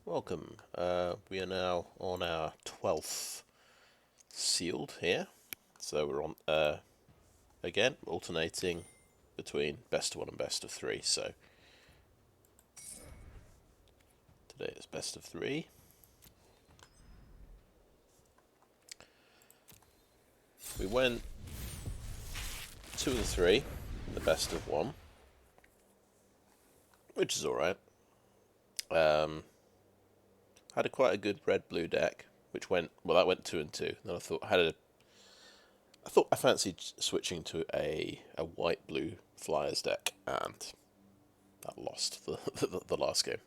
Welcome. We are now on our 12th sealed here. So we're on, again, alternating between best of one and best of three. So today is best of three. We went 2 and 3 in the best of one, which is alright. Had quite a good red-blue deck, which went, well, that went 2 and 2. Then I fancied switching to a white-blue Flyers deck, and that lost the last game.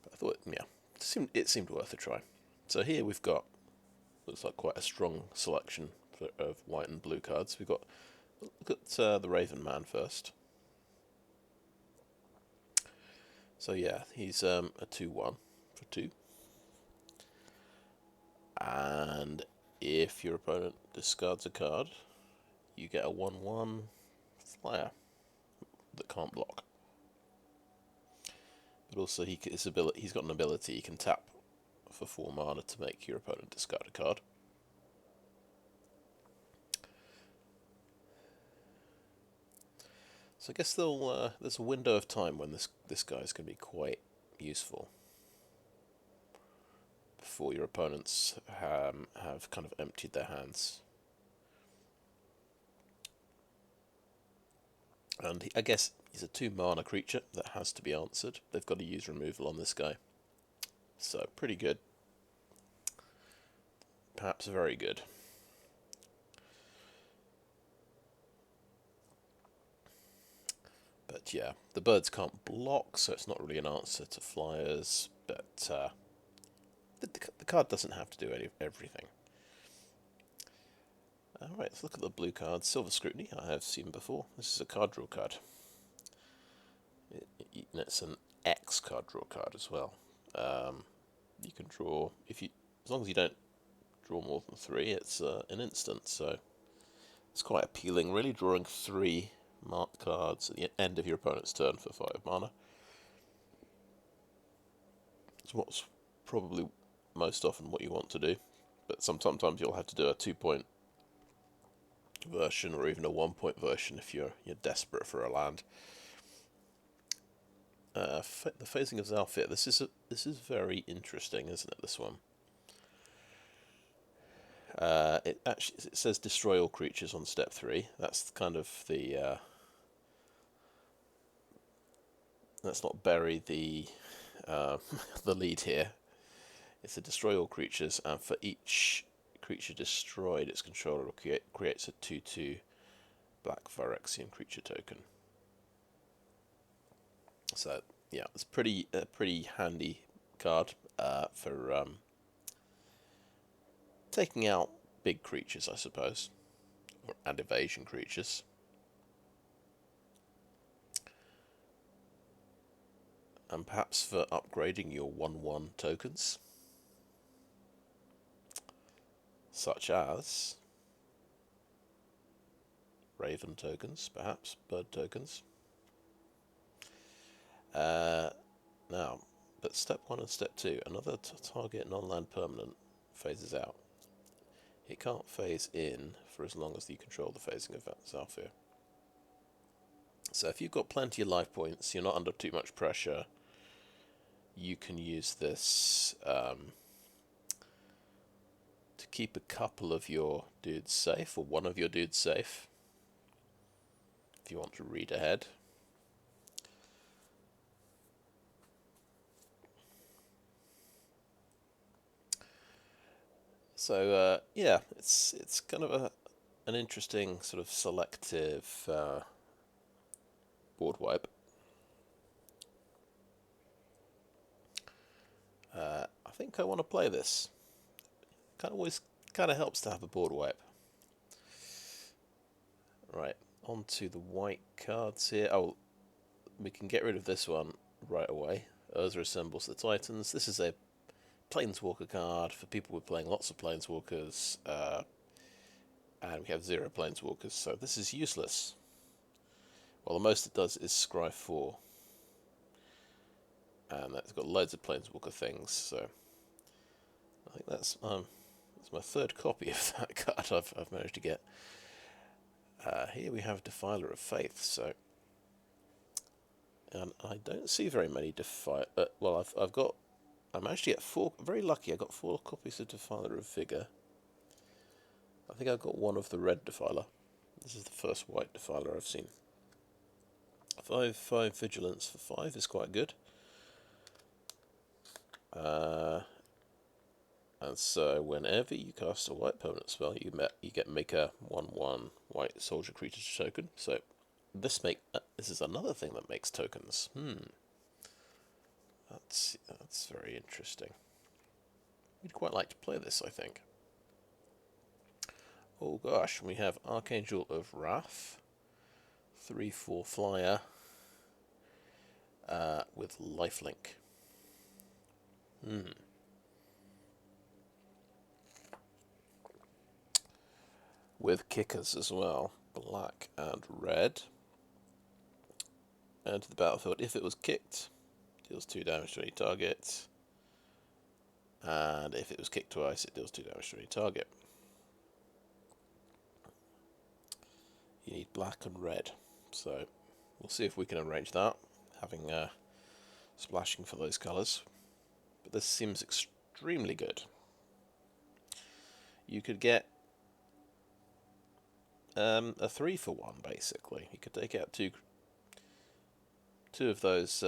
But I thought, yeah, it seemed worth a try. So here we've got, looks like quite a strong selection of white and blue cards. We've got, look at the Raven Man first. So yeah, he's a 2/1 for 2. And if your opponent discards a card, you get a 1/1 flyer that can't block. But also he's got an ability, he can tap for 4 mana to make your opponent discard a card. So I guess there's a window of time when this guy's going to be quite useful before your opponents have kind of emptied their hands. And I guess he's a 2 mana creature that has to be answered. They've got to use removal on this guy. So pretty good. Perhaps very good. But yeah, the birds can't block, so it's not really an answer to flyers. But the card doesn't have to do everything. Alright, let's look at the blue card. Silver Scrutiny, I have seen before. This is a card draw card. It's an X card draw card as well. You can draw, as long as you don't draw more than 3, it's an instant, so it's quite appealing, really, drawing 3 marked cards at the end of your opponent's turn for 5 mana. It's what's probably most often what you want to do, but sometimes you'll have to do a 2-point version or even a 1-point version if you're desperate for a land. The Phasing of Zhalfir. This is very interesting, isn't it? This one. It says destroy all creatures on step 3. That's kind of the let's not bury the the lead here. It's a destroy all creatures, and for each creature destroyed, its controller creates a 2/2 black Phyrexian creature token. So yeah, it's a pretty handy card for taking out big creatures, I suppose, and evasion creatures. And perhaps for upgrading your 1/1 tokens, such as Raven tokens, perhaps bird tokens. Now, but step 1 and step 2, another target non-land permanent phases out. It can't phase in for as long as you control the phasing of Zhalfir. So if you've got plenty of life points, you're not under too much pressure, you can use this to keep a couple of your dudes safe, or one of your dudes safe, if you want to read ahead. So yeah, it's kind of an interesting sort of selective board wipe. I think I want to play this. Kind of helps to have a board wipe. Right, on to the white cards here. Oh, we can get rid of this one right away. Urza assembles the Titans. This is a Planeswalker card for people who are playing lots of Planeswalkers, and we have 0 Planeswalkers, so this is useless. Well, the most it does is scry 4. and that's got loads of Planeswalker things. So I think that's my third copy of that card I've managed to get. Here we have Defiler of Faith. So, and I don't see very many Defiler. Well, I managed to get 4. Very lucky. I got 4 copies of Defiler of Vigor. I think I got one of the red Defiler. This is the first white Defiler I've seen. 5 vigilance for 5 is quite good. And so whenever you cast a white permanent spell, you get make a 1/1 white soldier creature token. So this is another thing that makes tokens. That's very interesting. We'd quite like to play this, I think. Oh gosh, we have Archangel of Wrath, 3/4 flyer with lifelink. With kickers as well, black and red. Enter the battlefield. If it was kicked, deals 2 damage to any target. And if it was kicked twice, it deals 2 damage to any target. You need black and red. So we'll see if we can arrange that, having splashing for those colours. But this seems extremely good. You could get a 3-for-1 basically. You could take out two of those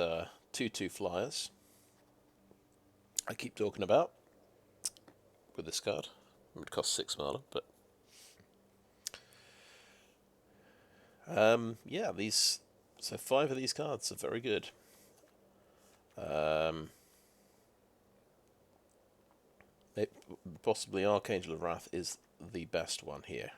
2/2 flyers I keep talking about with this card. It would cost 6 mana, but yeah, so 5 of these cards are very good. Possibly Archangel of Wrath is the best one here.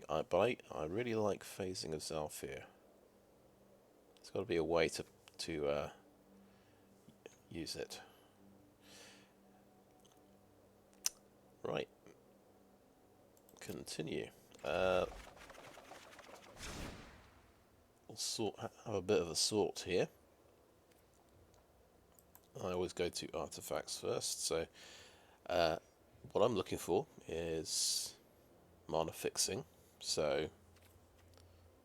I really like Phasing of Zhalfir. There's got to be a way to use it. Right. Continue. We'll have a bit of a sort here. I always go to artifacts first, so what I'm looking for is mana fixing, so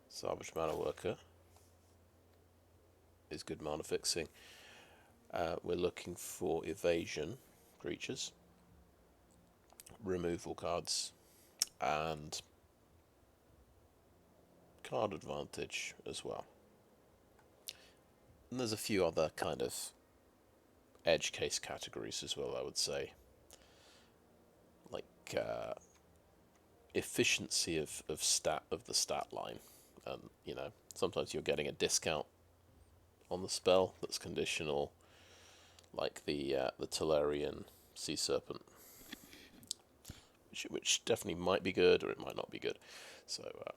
Salvaged Manaworker is good mana fixing. We're looking for evasion creatures, removal cards, and card advantage as well. And there's a few other kind of edge case categories as well, I would say, like efficiency of the stat line, and sometimes you're getting a discount on the spell that's conditional, like the Tolarian Sea Serpent, which definitely might be good or it might not be good. So a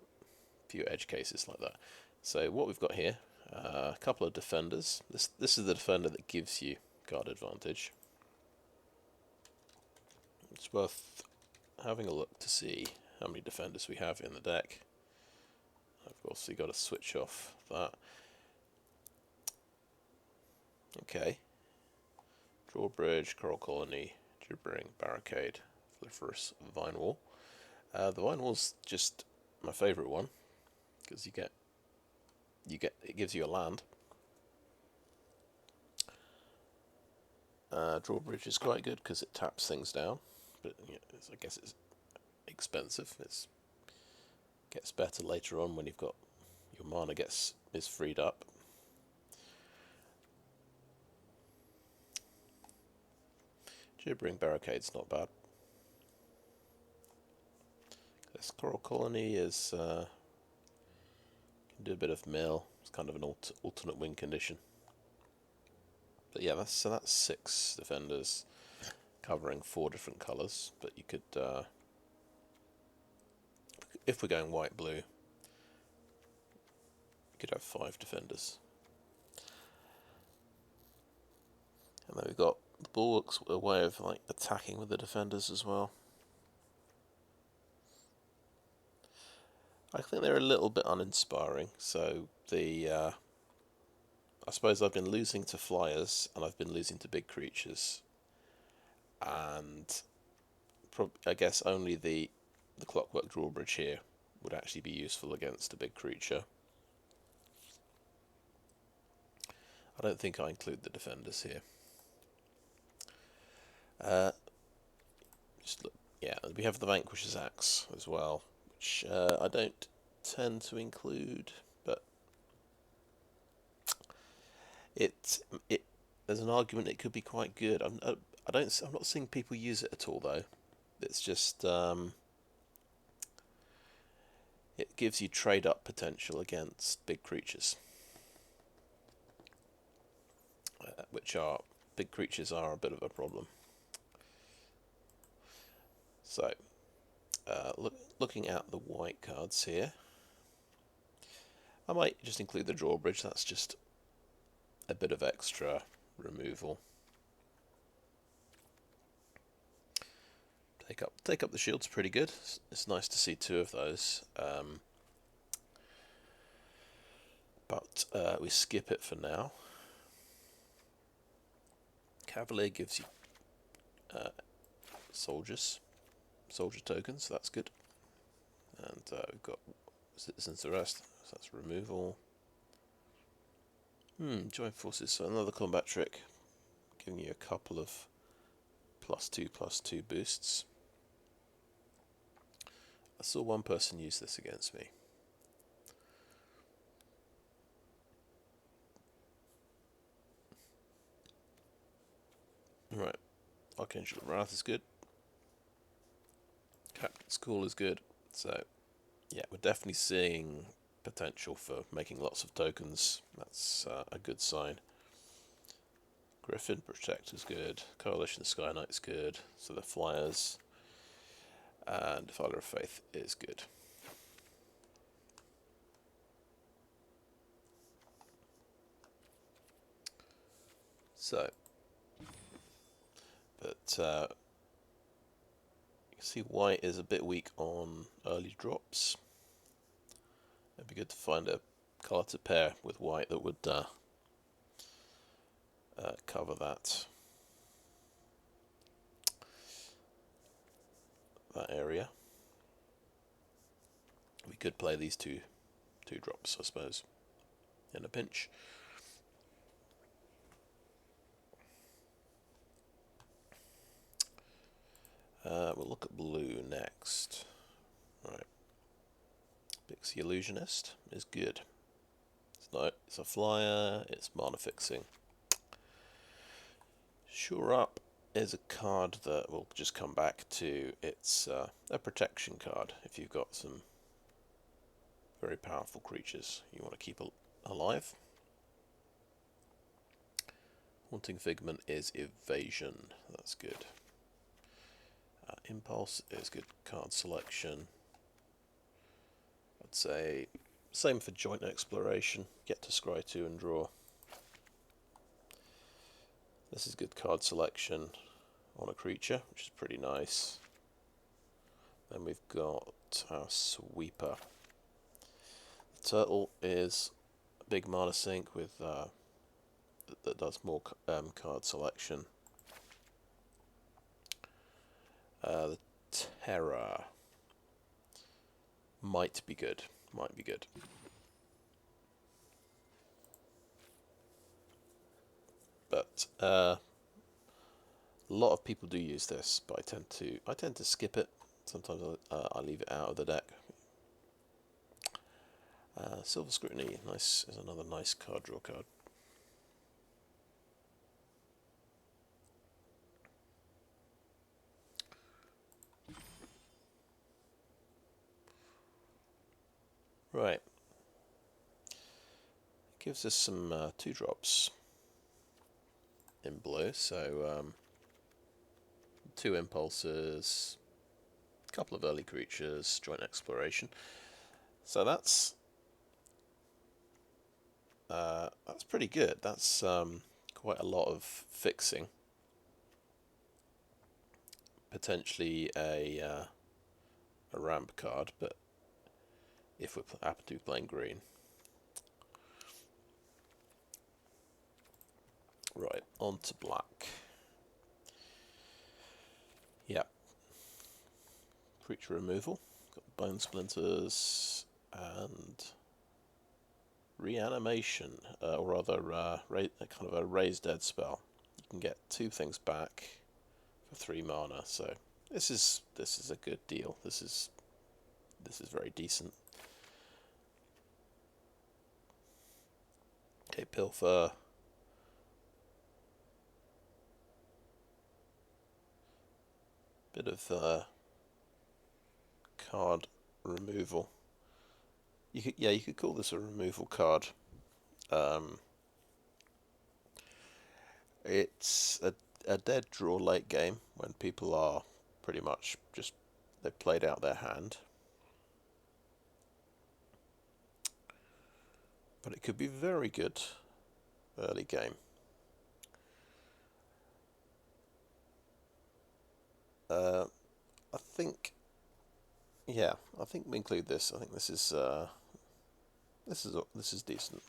few edge cases like that. So what we've got here, a couple of defenders. This is the defender that gives you card advantage. It's worth having a look to see how many defenders we have in the deck. I've also got to switch off that. Okay. Drawbridge, Coral Colony, Gibbering, Barricade, Fliferous, Vine Wall. The Vine Wall's just my favourite one because it gives you a land. Drawbridge is quite good because it taps things down, but I guess it's expensive. It gets better later on when you've got your mana is freed up. Gibbering Barricade's not bad. This Coral Colony is can do a bit of mill. It's kind of an alternate win condition. But yeah, that's 6 defenders covering 4 different colours. But you could, if we're going white-blue, you could have 5 defenders. And then we've got the Bulwarks, a way of like attacking with the defenders as well. I think they're a little bit uninspiring. So I suppose I've been losing to flyers and I've been losing to big creatures, and I guess only the Clockwork Drawbridge here would actually be useful against a big creature. I don't think I include the defenders here. Just look, yeah, we have the Vanquisher's Axe as well, which I don't tend to include, but there's an argument it could be quite good. I'm not seeing people use it at all though. It's just it gives you trade up potential against big creatures, big creatures are a bit of a problem. So, looking at the white cards here, I might just include the drawbridge. That's just a bit of extra removal. Take up the shield's pretty good. It's nice to see two of those. But we skip it for now. Cavalier gives you soldier tokens, so that's good. And we've got Citizens Arrest, so that's removal. Join forces, so another combat trick, giving you a couple of +2/+2 boosts. I saw one person use this against me. Right, Archangel of Wrath is good. Captain's Call is good. So, yeah, we're definitely seeing potential for making lots of tokens. That's a good sign. Griffin Protector is good. Coalition Skyknight is good. So the flyers. And Defiler of Faith is good. So, but you can see white is a bit weak on early drops. It'd be good to find a colour to pair with white that would cover that area. We could play these two drops, I suppose, in a pinch. We'll look at blue next. Right. Pixie Illusionist is good. It's a flyer, it's mana fixing. Sure Up is a card that will just come back to. It's a protection card if you've got some very powerful creatures you want to keep alive. Haunting Figment is evasion, that's good. Impulse is good card selection. I'd say same for joint exploration, get to scry 2 and draw. This is good card selection on a creature, which is pretty nice. Then we've got our Sweeper. The Turtle is a big mana sink with that does more card selection. The Terror might be good. But a lot of people do use this, but I tend to skip it. Sometimes I leave it out of the deck. Silver Scrutiny, is another nice card draw card. Right. Gives us some 2-drops in blue, so 2 impulses, a couple of early creatures, joint exploration. So that's pretty good. That's quite a lot of fixing. Potentially a ramp card, but if we happen to be playing green. Right, on to black. Yep. Creature removal. Got Bone Splinters and Reanimation, or rather kind of a Raise Dead spell. You can get 2 things back for 3 mana, so this is a good deal. This is very decent. Okay, Pilfer. Bit of card removal. You could call this a removal card. It's a dead draw late game when people are pretty much just they've played out their hand. But it could be very good early game. I think we include this. I think this is decent.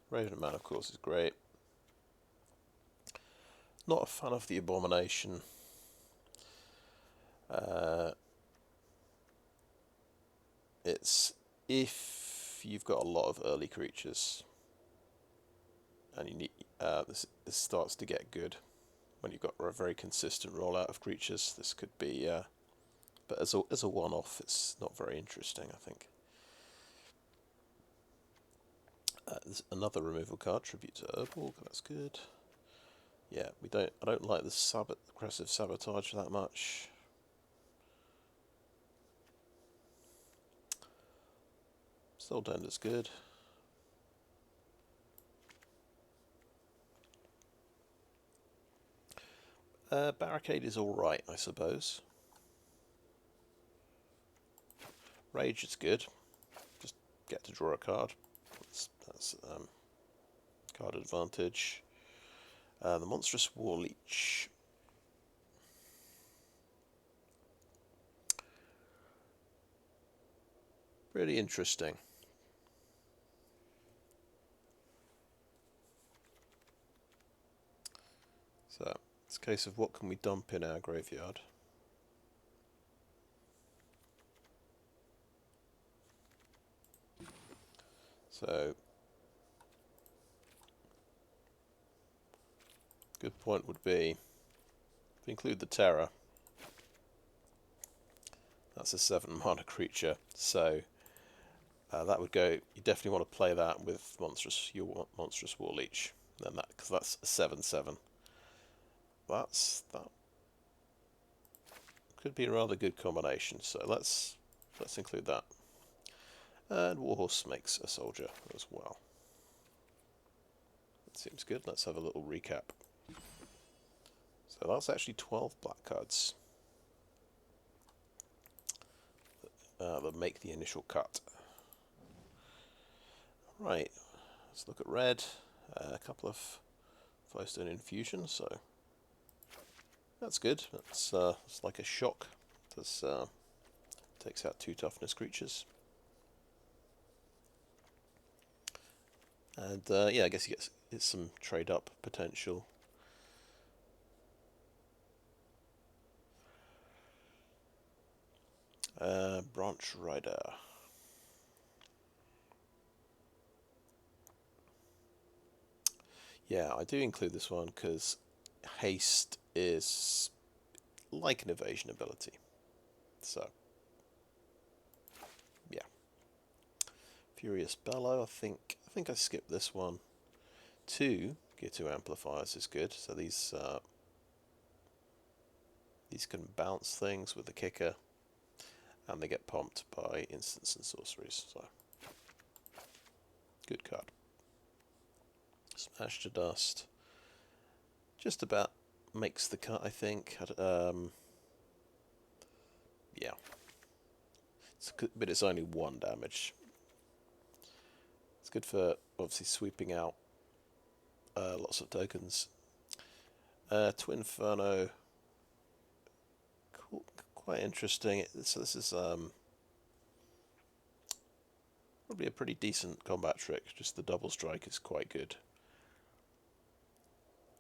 Raven Man, of course, is great. Not a fan of the Abomination. It's if you've got a lot of early creatures, and you need this starts to get good when you've got a very consistent rollout of creatures. This could be, but as a one-off, it's not very interesting, I think. There's another removal card, Tribute to Urborg. That's good. Yeah, I don't like the aggressive sabotage that much. Souldender's good. Barricade is alright, I suppose. Rage is good. Just get to draw a card. That's card advantage. The Monstrous War Leech. Really interesting. So, it's a case of what can we dump in our graveyard. So, good point would be, if we include the Terror, that's a 7 mana creature, so that would go, you definitely want to play that with your Monstrous War Leech, then because that's a 7/7. That could be a rather good combination, so let's include that. And Warhorse makes a soldier as well. That seems good. Let's have a little recap. So that's actually 12 black cards that make the initial cut. Right, let's look at red. A couple of Firestone Infusions, so that's good. It's like a shock. This takes out 2 toughness creatures. And yeah, I guess you get some trade up potential. Branch Rider. Yeah, I do include this one because haste is like an evasion ability. So, yeah. Furious Bellow, I think I skipped this one. 2 Gear 2 amplifiers is good. So these can bounce things with the kicker, and they get pumped by instants and sorceries. So, good card. Smash to Dust. Just about makes the cut, I think. Yeah. But it's only 1 damage. It's good for, obviously, sweeping out lots of tokens. Twin Inferno. Cool, quite interesting. So this is Probably a pretty decent combat trick, just the double strike is quite good.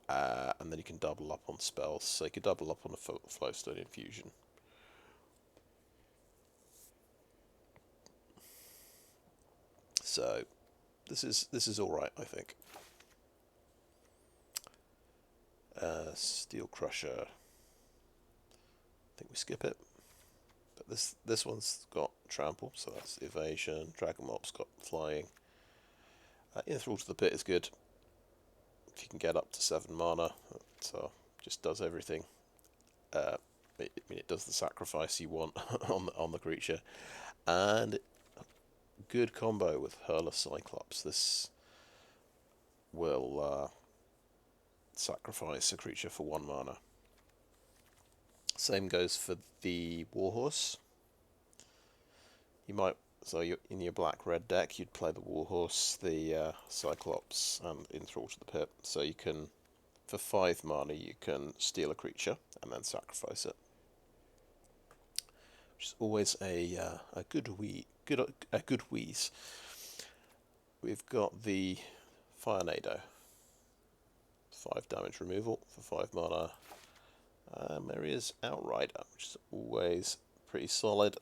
And then you can double up on spells, so you could double up on a Flowstone Infusion. So this is all right, I think. Steel Crusher. I think we skip it. But this one's got trample, so that's evasion. Dragon Mob's got flying. Enthrall to the Pit is good. If you can get up to 7 mana, it just does everything. It does the sacrifice you want on the creature, and good combo with Hurler Cyclops. This will sacrifice a creature for 1 mana. Same goes for the Warhorse. You might, in your black-red deck, you'd play the Warhorse, the Cyclops, and Enthrall to the Pit. So you can, for 5 mana, you can steal a creature and then sacrifice it, which is always a good wheeze. We've got the Firenado, 5 damage removal for 5 mana. Maria's Outrider, which is always pretty solid.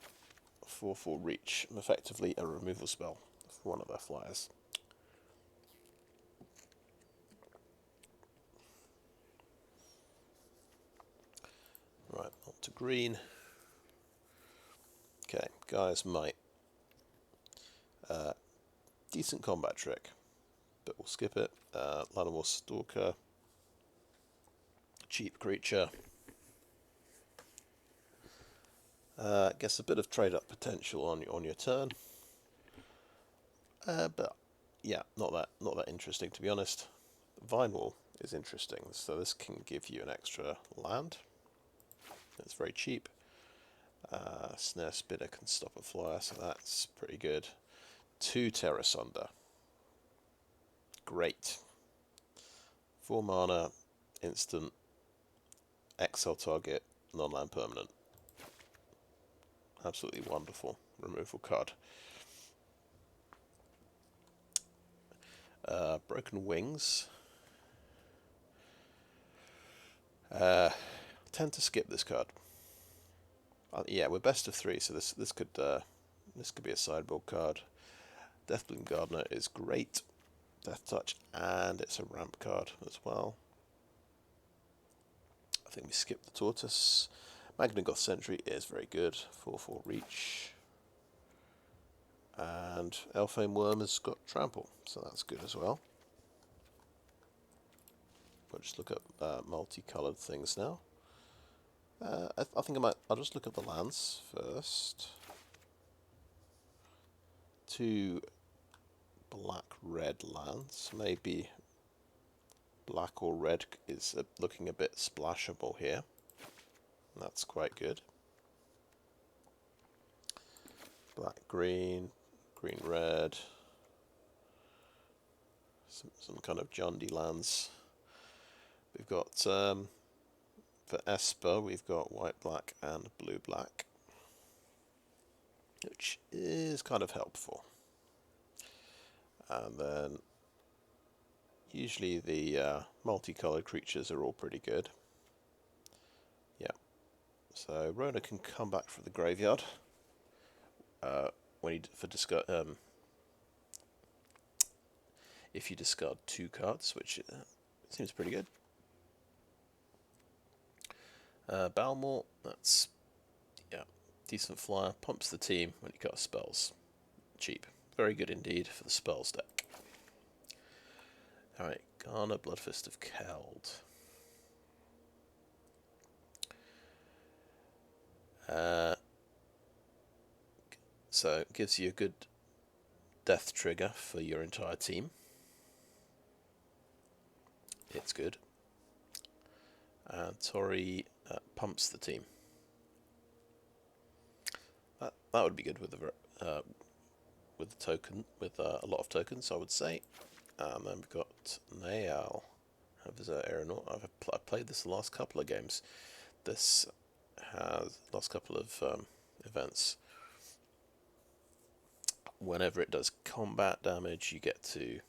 4/4 reach, effectively a removal spell for one of their flyers. Right, on to green. Okay, Gaia's Might. Decent combat trick, but we'll skip it. Llanowar Stalker. Cheap creature. Gets a bit of trade-up potential on your turn, but yeah, not that interesting, to be honest. Vine Wall is interesting, so this can give you an extra land. It's very cheap. Snare Spinner can stop a flyer, so that's pretty good. 2 Terra Sunder. Great. 4 mana, instant, exile target, non-land permanent. Absolutely wonderful removal card. Broken Wings. Tend to skip this card. Yeah, we're best of 3, so this could be a sideboard card. Deathbloom Gardener is great. Death Touch, and it's a ramp card as well. I think we skip the Tortoise. Magnagoth Sentry is very good. 4/4 reach. And Elfane Worm has got trample, so that's good as well. We'll just look at multicoloured things now. I think I'll just look at the lands first. 2 black-red lands. Maybe black or red is looking a bit splashable here. That's quite good. Black-green, green-red. Some kind of Jundy lands. We've got, for Esper, we've got white-black and blue-black, which is kind of helpful. And then usually the multicoloured creatures are all pretty good. Yeah. So Rona can come back from the graveyard if you discard 2 cards, which seems pretty good. Balmor, that's decent flyer. Pumps the team when you cast spells. Cheap. Very good indeed for the spells deck. Alright, Garner, Bloodfist of Keld. So it gives you a good death trigger for your entire team. It's good. And Tori pumps the team. That would be good with a lot of tokens, I would say. And then we've got Nael, Aeronaut. I've played this the last couple of games. This has last couple of events. whenever it does combat damage, you get to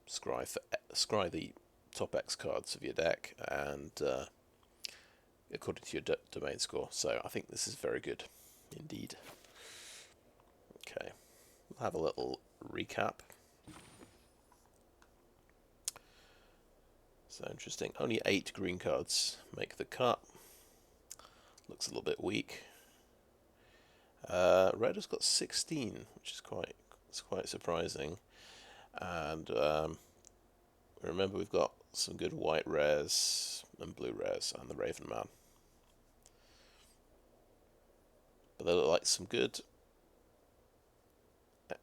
scry the top X cards of your deck, and according to your domain score. So I think this is very good indeed. Okay, we'll have a little recap. So interesting. Only 8 green cards make the cut. Looks a little bit weak. Red has got 16, which is quite surprising. And remember, we've got some good white rares and blue rares and the Raven Man. But they look like some good.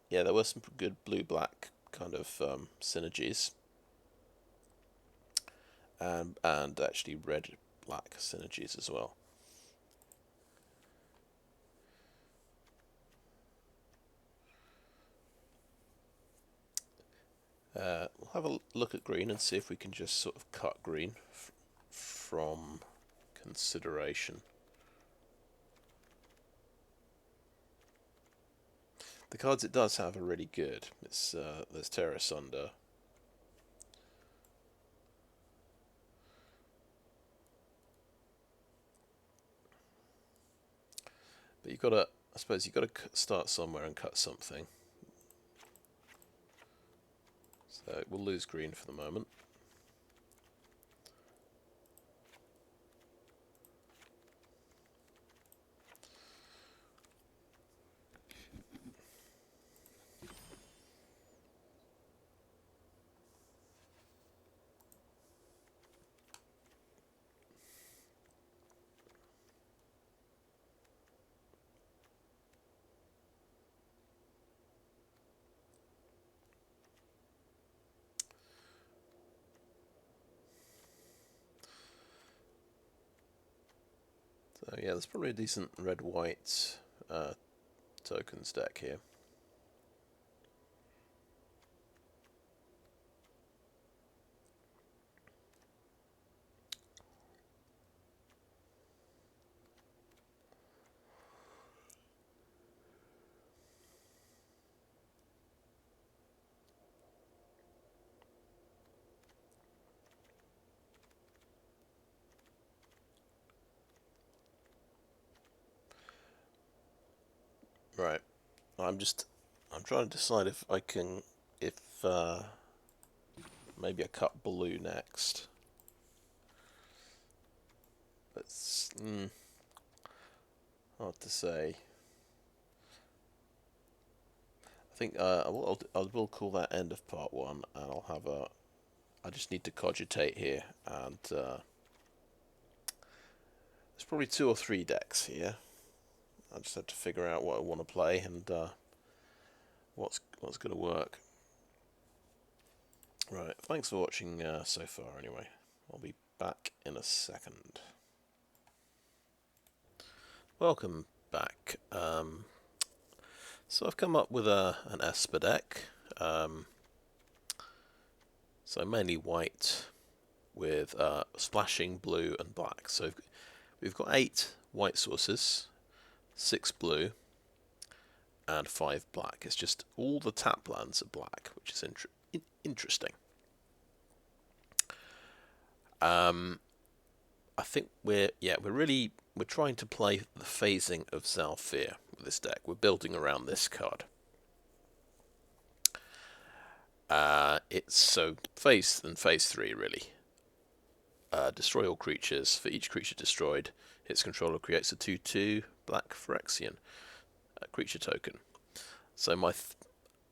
Yeah, there were some good blue-black kind of synergies. And actually red-black synergies as well. We'll have a look at green and see if we can just sort of cut green from consideration. The cards it does have are really good. It's there's Terra Sunder. But you've got to, I suppose you've got to start somewhere and cut something. So we'll lose green for the moment. So yeah, there's probably a decent red-white tokens deck here. Right, I'm trying to decide if I can, maybe I cut blue next. But it's hard to say. I think I will call that end of part 1, and I'll have I just need to cogitate here, and there's probably 2 or 3 decks here. I just have to figure out what I want to play and what's going to work. Right, thanks for watching so far anyway. I'll be back in a second. Welcome back. So I've come up with an Esper deck. So mainly white with splashing blue and black. So we've got 8 white sources, 6 blue, and 5 black. It's just all the tap lands are black, which is interesting. I think we're trying to play the Phasing of Zhalfir with this deck. We're building around this card. It's so phase 3 really. Destroy all creatures. For each creature destroyed, its controller creates a 2/2 black Phyrexian creature token. So my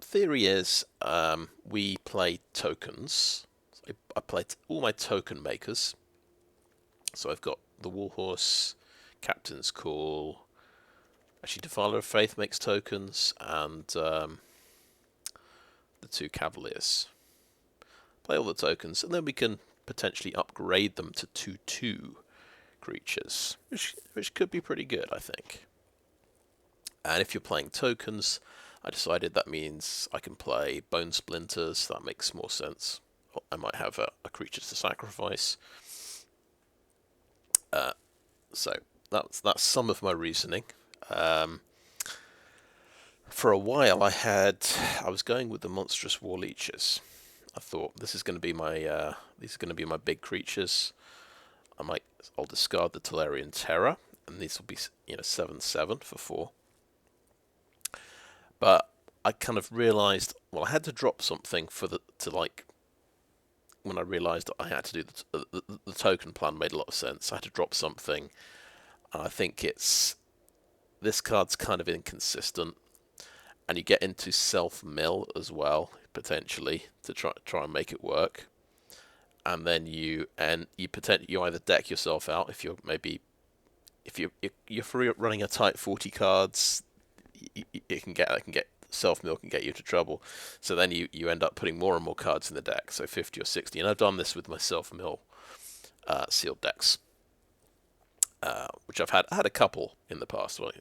theory is we play tokens. I play all my token makers. So I've got the Warhorse, Captain's Call. Actually, Defiler of Faith makes tokens, and the 2 Cavaliers. Play all the tokens, and then we can potentially upgrade them to 2/2 creatures, which could be pretty good, I think. And if you're playing tokens, I decided that means I can play Bone Splinters. That makes more sense. I might have a creature to sacrifice. So that's some of my reasoning. for a while I was going with the monstrous war leeches. I thought this is going to be my these are going to be my big creatures. I'll discard the Tolarian Terror, and these will be 7/7 for 4. But I kind of realised, well, I had to drop something when I realised that I had to do the token plan made a lot of sense. I had to drop something, and I think this card's kind of inconsistent, and you get into self-mill as well potentially to try and make it work, and then you either deck yourself out if you're running a tight 40 cards. It can get self-mill can get you into trouble, so then you end up putting more and more cards in the deck, so 50 or 60, and I've done this with my self-mill sealed decks, which I had a couple in the past, or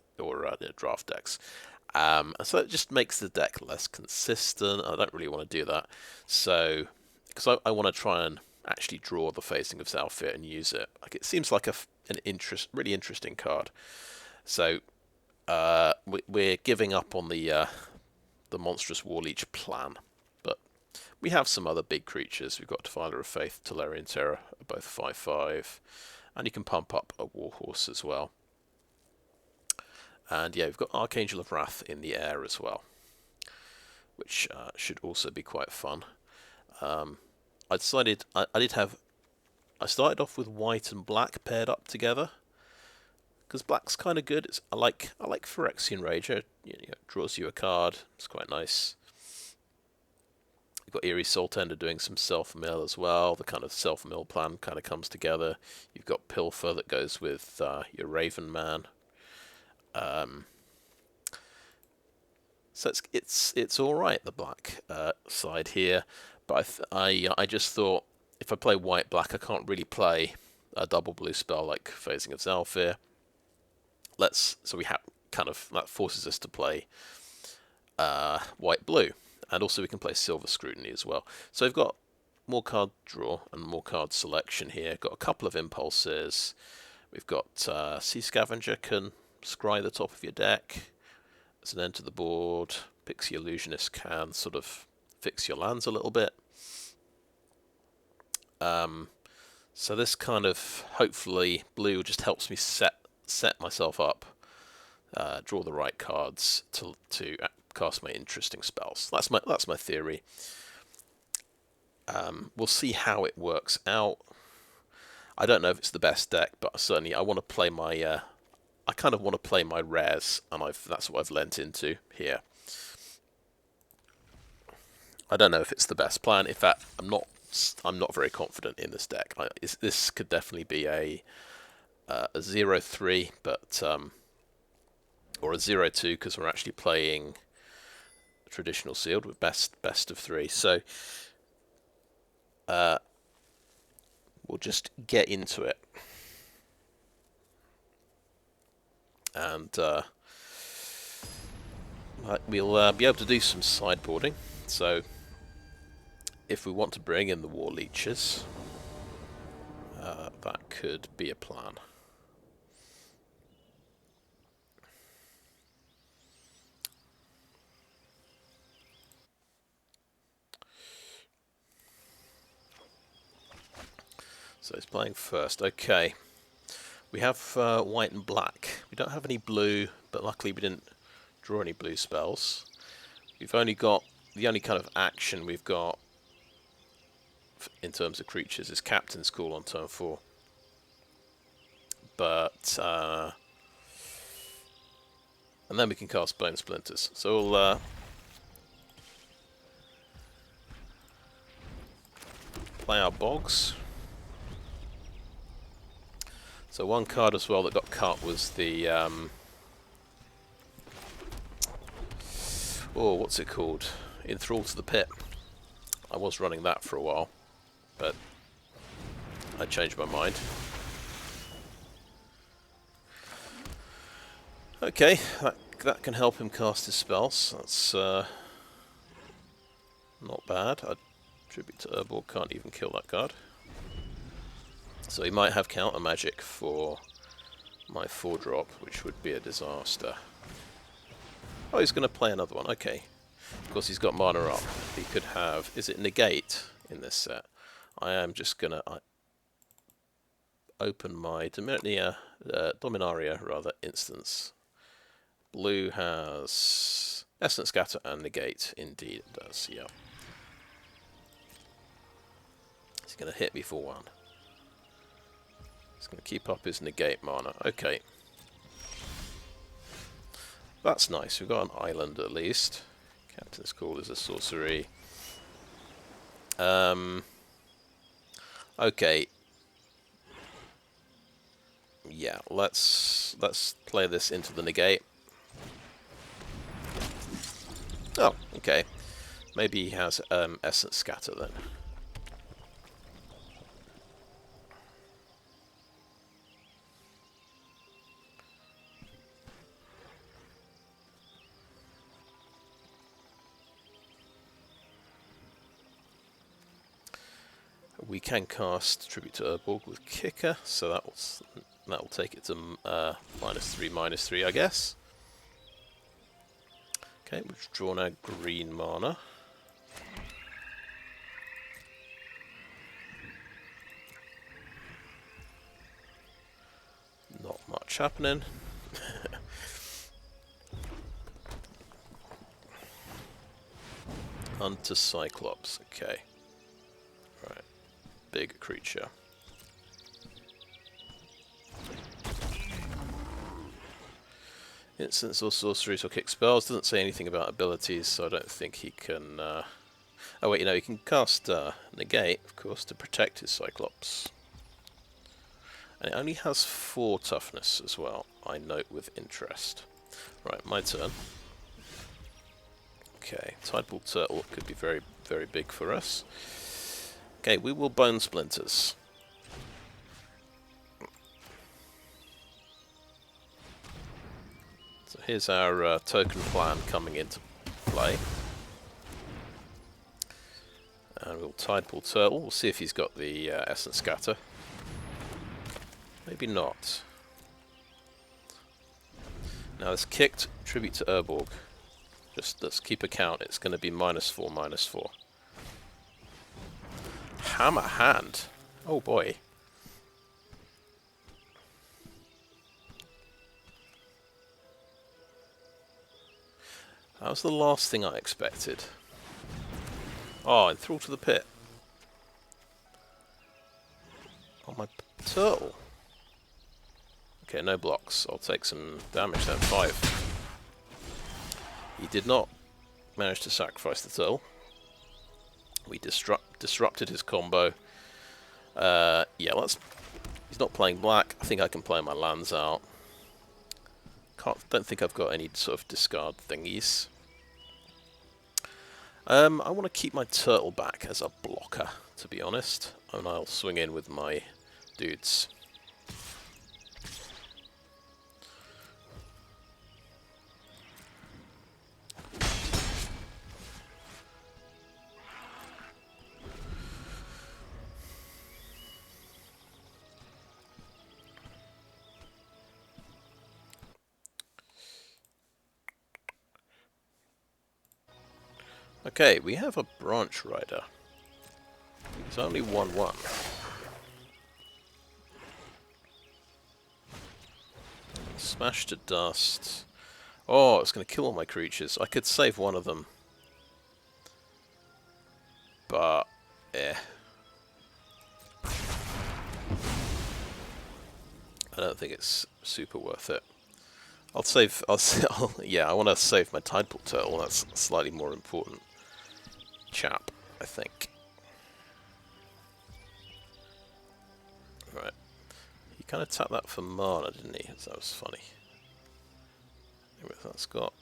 draft decks, so it just makes the deck less consistent. I don't really want to do that, so because I want to try and actually draw the Phasing of Zhalfir and use it. Like, it seems like really interesting card, so we're giving up on the monstrous war leech plan, but we have some other big creatures. We've got Defiler of Faith, Tolarian Terror, both 5/5, and you can pump up a Warhorse as well. And yeah, we've got Archangel of Wrath in the air as well, which should also be quite fun. I decided I started off with white and black paired up together, because black's kind of good. I like Phyrexian Rager. It draws you a card. It's quite nice. You've got Eerie Soultender doing some self-mill as well. The kind of self-mill plan kind of comes together. You've got Pilfer that goes with your Raven Man. So it's all right, the black side here, but I just thought, if I play white black, I can't really play a double blue spell like Phasing of Zhalfir. So we have that forces us to play white blue, and also we can play Silver Scrutiny as well. So we've got more card draw and more card selection here. Got a couple of impulses. We've got Sea Scavenger can scry the top of your deck as an end to the board. Pixie Illusionist can sort of fix your lands a little bit. So this kind of, hopefully, blue just helps me set myself up, draw the right cards to cast my interesting spells. That's my theory. We'll see how it works out. I don't know if it's the best deck, but certainly I want to play my I kind of want to play my rares, and that's what I've lent into here. I don't know if it's the best plan. In fact, I'm not very confident in this deck. This could definitely be a 0/3, but or a 0/2, because we're actually playing traditional sealed with best of 3. So we'll just get into it, and we'll be able to do some sideboarding. So if we want to bring in the war leeches, that could be a plan. So he's playing first. Okay, we have white and black. We don't have any blue, but luckily we didn't draw any blue spells. We've only got, the only kind of action we've got in terms of creatures is Captain's Call on turn 4. But and then we can cast Bone Splinters. So we'll play our bogs. So one card as well that got cut was the what's it called? Enthrall to the Pit. I was running that for a while, but I changed my mind. Okay, that can help him cast his spells. That's not bad. Tribute to Urborg can't even kill that card. So he might have counter magic for my 4-drop, which would be a disaster. Oh, he's going to play another one. Okay. Of course, he's got mana up. He could have... Is it negate in this set? I am just going to open my Dominaria, rather, instance. Blue has Essence Scatter and negate. Indeed it does, yeah. He's going to hit me for 1. He's going to keep up his negate mana. Okay. That's nice. We've got an island at least. Captain's Call is a sorcery. Okay. Yeah, let's play this into the negate. Oh, okay. Maybe he has Essence Scatter then. We can cast Tribute to Urborg with Kicker, so that will take it to -3/-3, I guess. Okay, we've drawn our green mana. Not much happening. Hunter Cyclops, okay. Right, big creature. Instants or sorceries or kick spells. Doesn't say anything about abilities, so I don't think he can... Oh wait, he can cast Negate, of course, to protect his Cyclops. And it only has 4 toughness as well, I note with interest. Right, my turn. Okay, Tidepool Turtle could be very, very big for us. Okay, we will Bone Splinters. So here's our token plan coming into play. And we'll Tidepool Turtle. We'll see if he's got the Essence Scatter. Maybe not. Now it's kicked Tribute to Urborg. Just let's keep a count. It's going to be -4/-4. Hammer Hand. Oh boy. That was the last thing I expected. Oh, enthralled to the pit. Oh, my turtle. Okay, no blocks. I'll take some damage then. 5. He did not manage to sacrifice the turtle. We disrupted his combo. Yeah, he's not playing black. I think I can play my lands out. Don't think I've got any sort of discard thingies. I want to keep my turtle back as a blocker, to be honest, and I'll swing in with my dudes. Okay, we have a Branch Rider. He's only 1/1. Smash to dust. Oh, it's going to kill all my creatures. I could save one of them. But, I don't think it's super worth it. Yeah, I want to save my Tidepool Turtle. That's slightly more important. Chap, I think. Right. He kind of tapped that for mana, didn't he? That was funny. Anyway, that's got...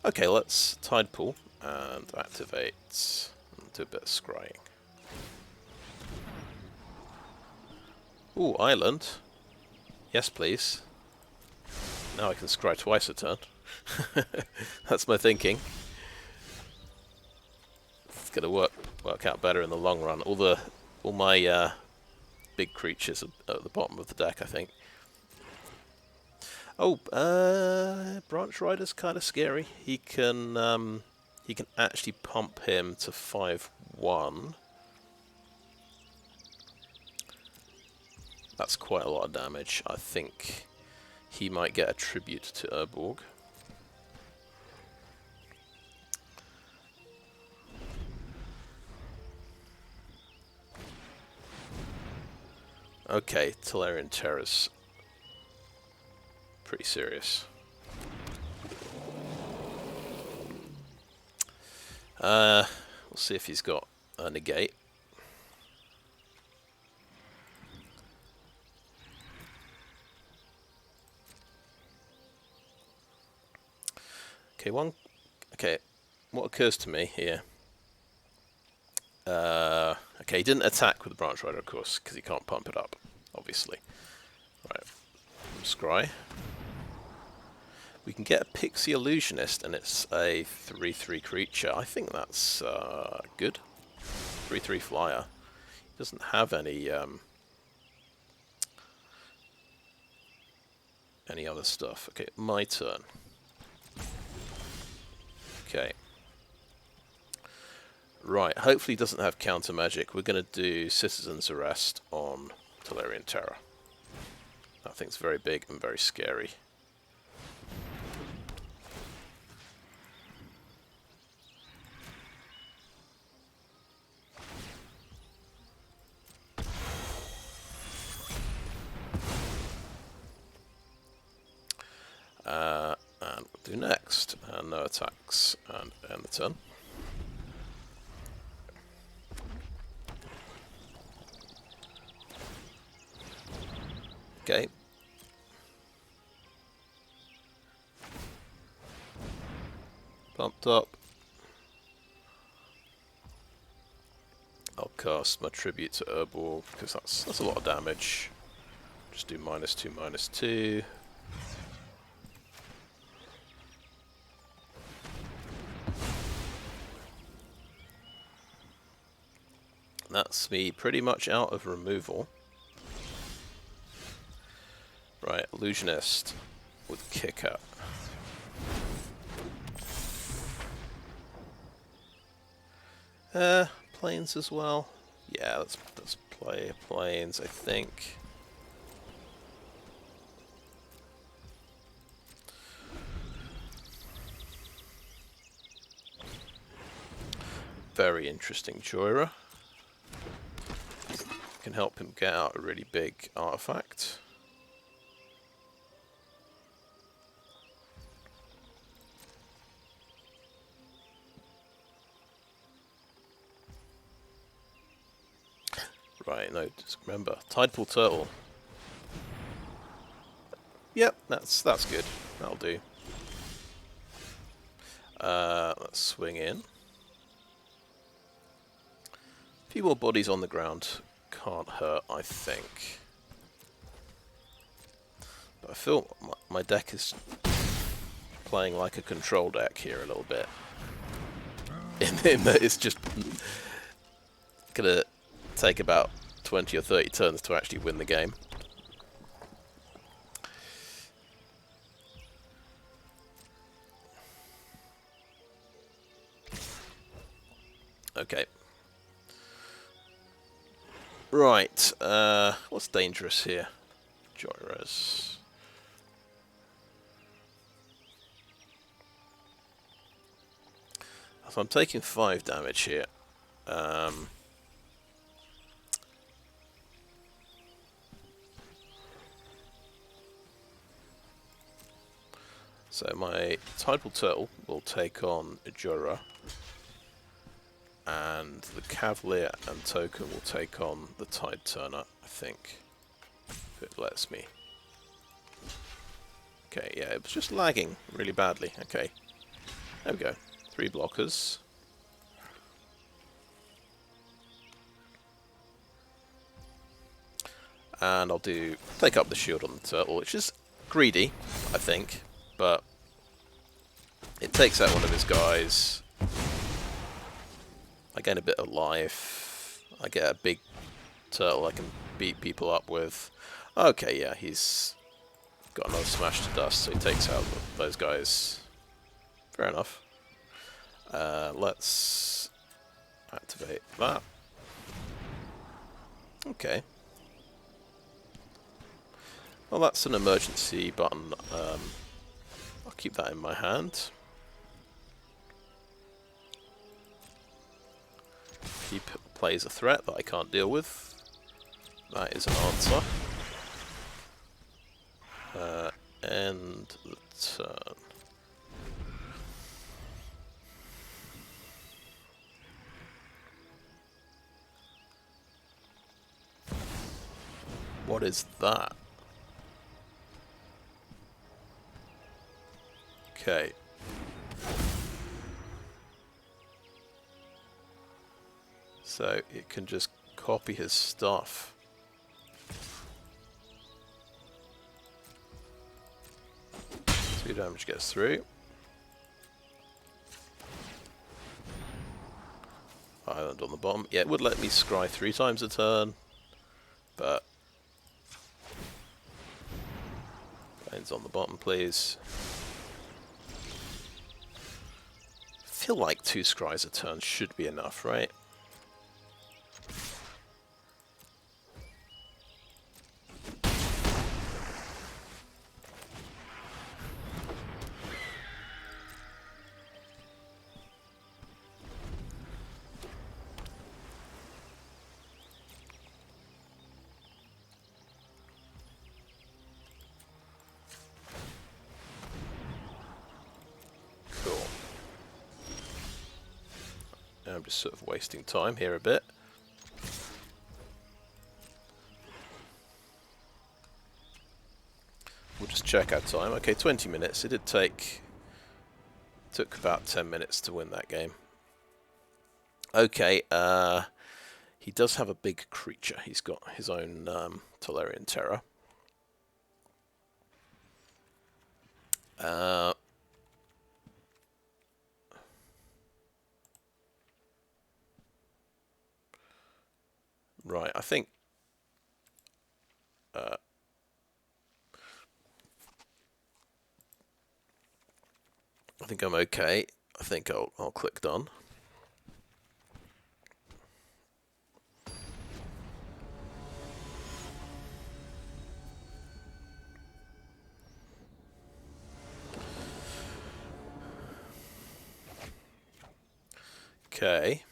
Okay, let's Tidepool and activate and do a bit of scrying. Ooh, island. Yes, please. Now I can scry twice a turn. That's my thinking. It's going to work out better in the long run. All my big creatures are at the bottom of the deck, I think. Oh, Branch Rider's kind of scary. He can actually pump him to 5/1. That's quite a lot of damage. I think he might get a tribute to Urborg. Okay, Tolarian Terror's pretty serious. We'll see if he's got a negate. Okay, what occurs to me here? Okay, he didn't attack with the Branch Rider, of course, because he can't pump it up, obviously. Right, scry. We can get a Pixie Illusionist, and it's a 3/3 creature. I think that's good. 3/3 flyer. He doesn't have any other stuff. Okay, my turn. Okay. Right, hopefully he doesn't have counter magic. We're going to do Citizen's Arrest on Tolarian Terror. That thing's very big and very scary. And we'll do next. And no attacks. And end the turn. Okay. Pumped up. I'll cast my tribute to Urborg because that's a lot of damage. Just do -2, -2. That's me pretty much out of removal. Right, Illusionist with Kicker. Planes as well. Yeah, let's play planes, I think. Very interesting Joyra. Can help him get out a really big artifact. Right, no, just remember, Tidepool Turtle. Yep, that's good. That'll do. Let's swing in. A few more bodies on the ground can't hurt, I think. But I feel my deck is playing like a control deck here a little bit. In that it's just gonna take about 20 or 30 turns to actually win the game. Okay. Right, what's dangerous here? Joyras. So I'm taking 5 damage here. So my Tidepool Turtle will take on Joyra, and the Cavalier and Token will take on the Tide Turner, I think, if it lets me. Okay, yeah, it was just lagging really badly. Okay, there we go. 3 blockers. And I'll take up the shield on the turtle, which is greedy, I think, but it takes out one of his guys. I gain a bit of life. I get a big turtle I can beat people up with. Okay, yeah, he's got another smash to dust, so he takes out those guys. Fair enough. Let's activate that. Okay. Well, that's an emergency button. I'll keep that in my hand. He plays a threat that I can't deal with. That is an answer. End the turn. What is that? Okay. So it can just copy his stuff. 2 damage gets through. Island on the bottom. Yeah, it would let me scry 3 times a turn, but planes on the bottom, please. I feel like 2 scries a turn should be enough, right? I'm just sort of wasting time here a bit. We'll just check our time. Okay, 20 minutes. It took about 10 minutes to win that game. Okay, he does have a big creature. He's got his own Tolarian Terror. Right, I think I'm okay. I think I'll click done. Okay.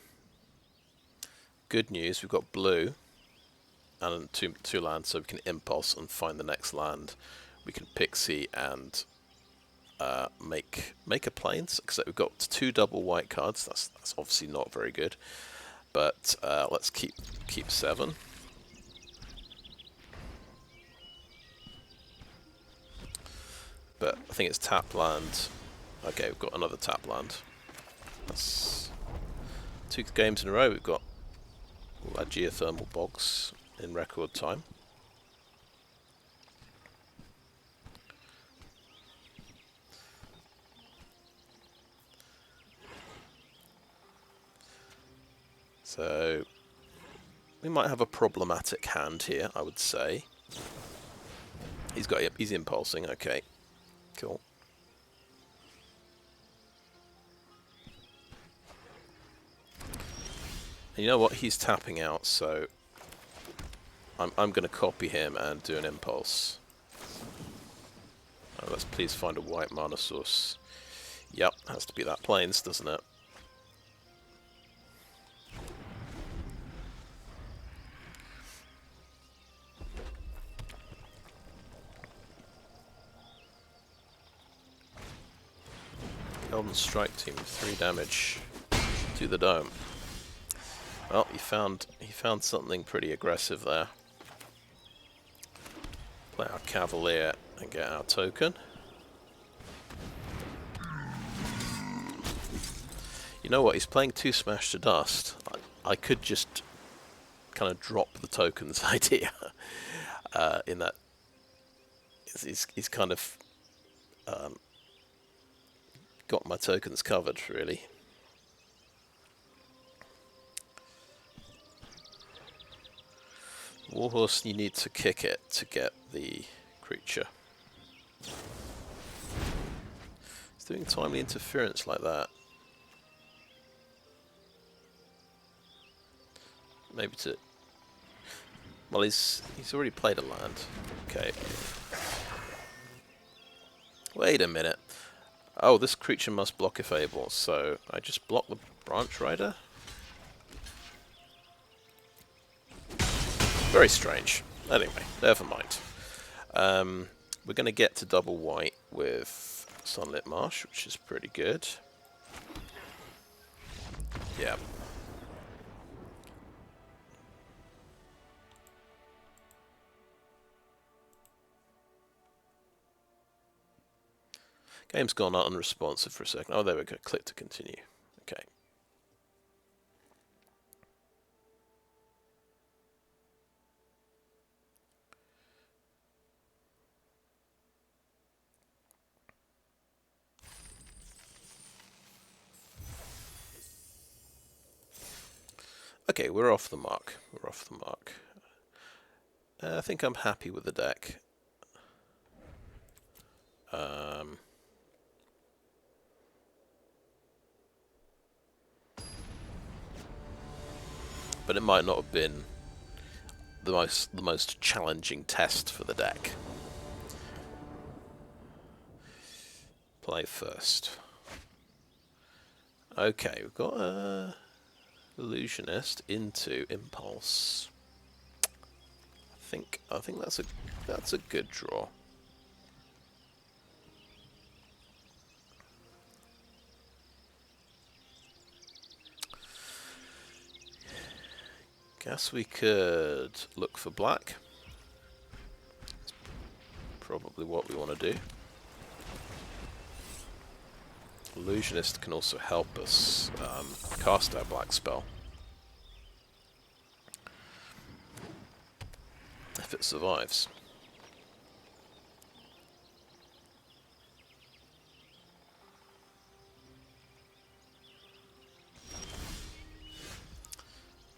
Good news, we've got blue and two lands, so we can impulse and find the next land. We can pixie and make a plains, except we've got 2 double white cards. That's obviously not very good, but let's keep 7. But I think it's tap land. Okay, we've got another tap land. That's 2 games in a row. We've got all our geothermal bogs in record time. So we might have a problematic hand here, I would say. He's impulsing. Okay, cool. And you know what? He's tapping out, so I'm going to copy him and do an impulse. Let's please find a white mana source. Yep, has to be that plains, doesn't it? Golden Strike Team, 3 damage to the dome. Well, he found something pretty aggressive there. Play our Cavalier and get our token. You know what? He's playing 2 Smash to Dust. I could just kind of drop the tokens idea. In that, he's kind of got my tokens covered, really. Warhorse, you need to kick it to get the creature. doing timely interference like that. Maybe to... Well, he's already played a land. Okay. Wait a minute. Oh, this creature must block if able, so I just block the Branch Rider? Very strange. Anyway, never mind. We're going to get to double white with Sunlit Marsh, which is pretty good. Yeah. Game's gone unresponsive for a second. Oh, there we go. Click to continue. Okay. Okay, we're off the mark. We're off the mark. I think I'm happy with the deck. But it might not have been the most challenging test for the deck. Play first. Okay, we've got a Illusionist into Impulse. I think that's a good draw. Guess we could look for black. That's probably what we want to do. Illusionist can also help us cast our black spell. If it survives.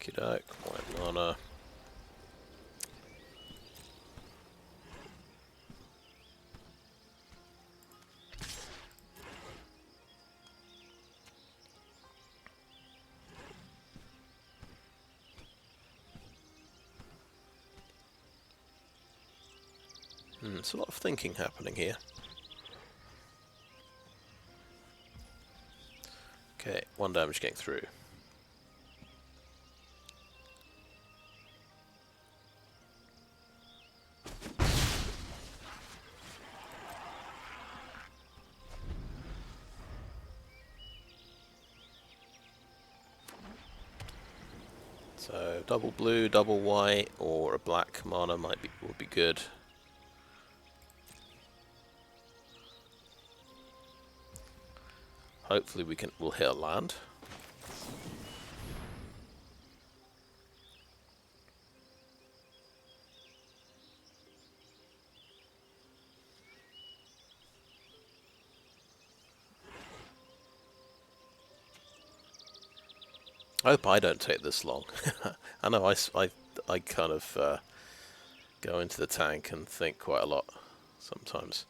Okey-doke, white mana. There's a lot of thinking happening here. Okay, 1 damage getting through. So double blue, double white, or a black mana would be good. Hopefully we'll hit a land. I hope I don't take this long. I know I kind of go into the tank and think quite a lot sometimes.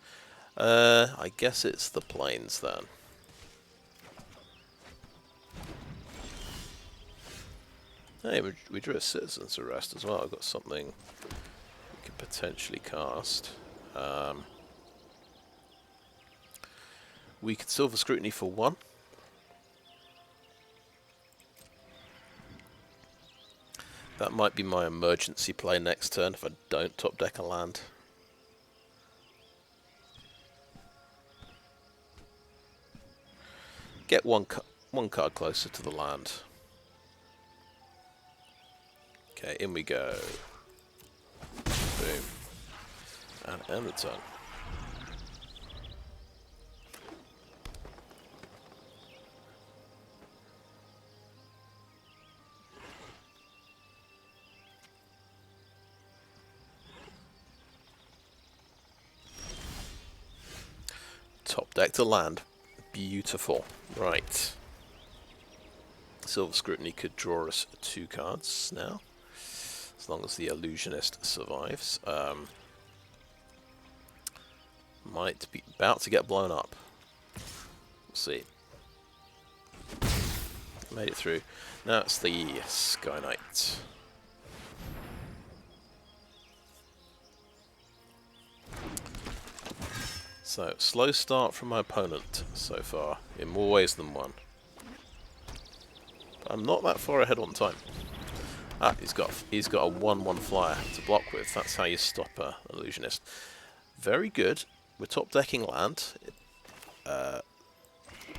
I guess it's the plains then. Hey, we drew a Citizen's Arrest as well. I've got something we could potentially cast. We could Silver Scrutiny for 1. That might be my emergency play next turn if I don't top deck a land. Get one card closer to the land. Okay, in we go. Boom. And end the turn. Top deck to land. Beautiful. Right. Silver Scrutiny could draw us 2 cards now, as long as the Illusionist survives. Might be about to get blown up. see. Made it through. Now it's the Skyknight. So, slow start from my opponent so far, in more ways than one. But I'm not that far ahead on time. Ah, he's got a 1/1 flyer to block with. That's how you stop an illusionist. Very good. We're top decking land.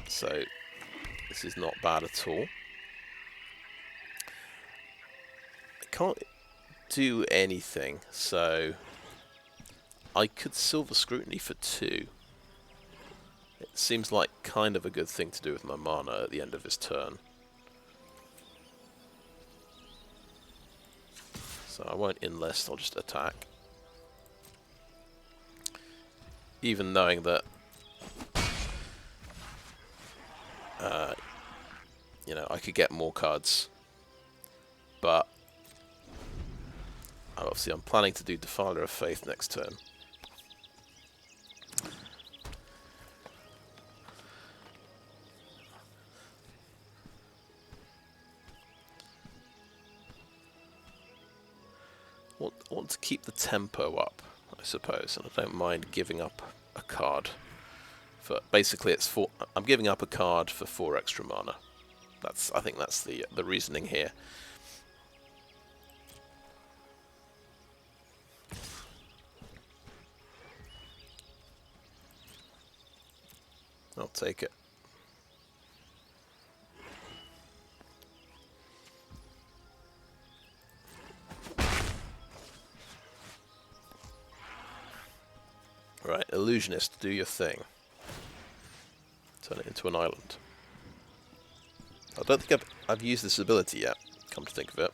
So this is not bad at all. I can't do anything, so I could Silver Scrutiny for 2. It seems like kind of a good thing to do with my mana at the end of his turn. So I won't enlist, I'll just attack. Even knowing that, you know, I could get more cards. But obviously I'm planning to do Defiler of Faith next turn. I want to keep the tempo up, I suppose, and I don't mind giving up a card. For basically, it's 4. I'm giving up a card for 4 extra mana. I think that's the reasoning here. I'll take it. Right, Illusionist, do your thing. Turn it into an island. I don't think I've used this ability yet, come to think of it.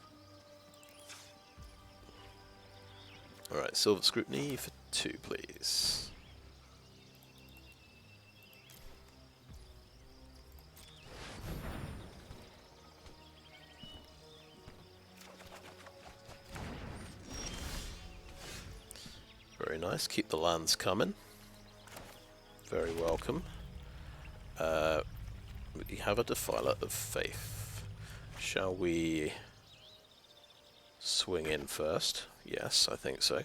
Alright, Silver Scrutiny for 2, please. Very nice, keep the lands coming. Very welcome. We have a Defiler of Faith. Shall we swing in first? Yes, I think so.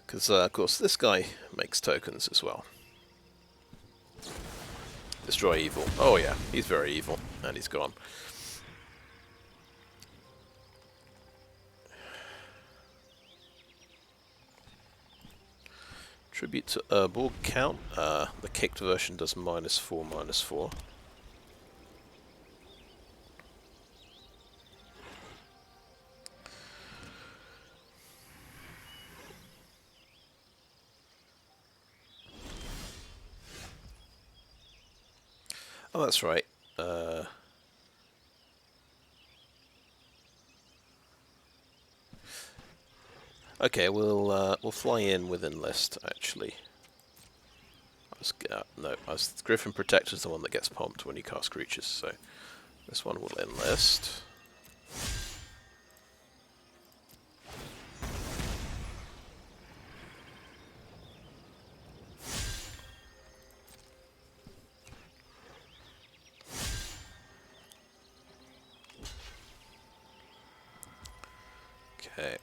Because, of course, this guy makes tokens as well. Destroy evil. Oh yeah, he's very evil. And he's gone. Tribute to Urborg count. The kicked version does -4/-4. Oh, that's right. Okay, we'll fly in with enlist. Actually, Griffin Protector is the one that gets pumped when you cast creatures. So this one will enlist. Okay.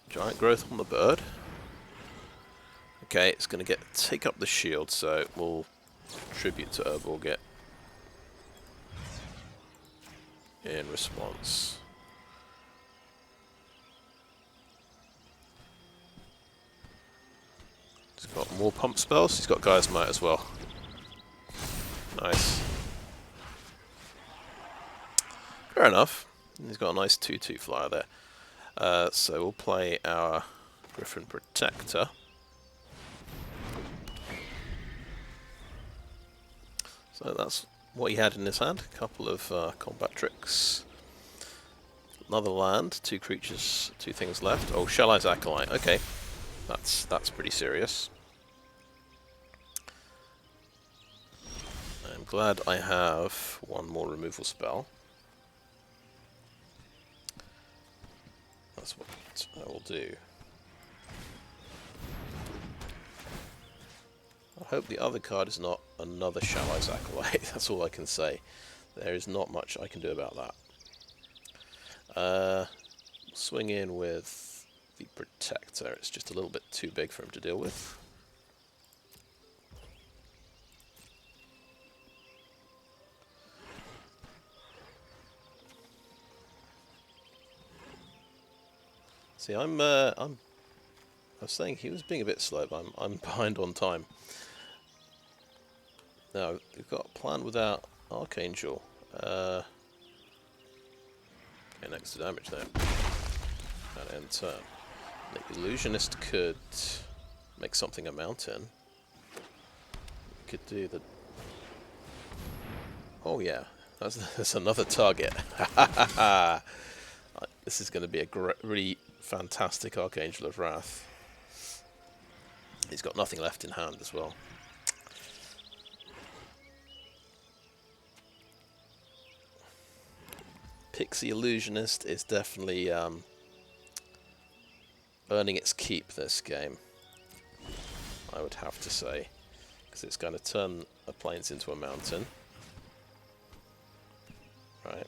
Giant growth on the bird. Okay, it's going to take up the shield, so we'll tribute to Urborg it in response. He's got more pump spells. He's got Gaia's Might as well. Nice. Fair enough. He's got a nice 2/2 flyer there. So we'll play our Griffin Protector. So that's what he had in his hand. A couple of combat tricks. Another land, 2 creatures, 2 things left. Oh, Shell Eyes Acolyte. Okay, that's pretty serious. I'm glad I have 1 more removal spell. That's what I will do. I hope the other card is not another Shell Eyes Acolyte. That's all I can say. There is not much I can do about that. Swing in with the Protector. It's just a little bit too big for him to deal with. See, I was saying he was being a bit slow, but I'm behind on time. Now we've got a plan without Archangel. Okay, next to damage there. And end turn. The Illusionist could make something a mountain. Could do the. Oh yeah, that's another target. This is going to be a really fantastic Archangel of Wrath. He's got nothing left in hand as well. Pixie Illusionist is definitely earning its keep this game, I would have to say, because it's going to turn a plains into a mountain. Right.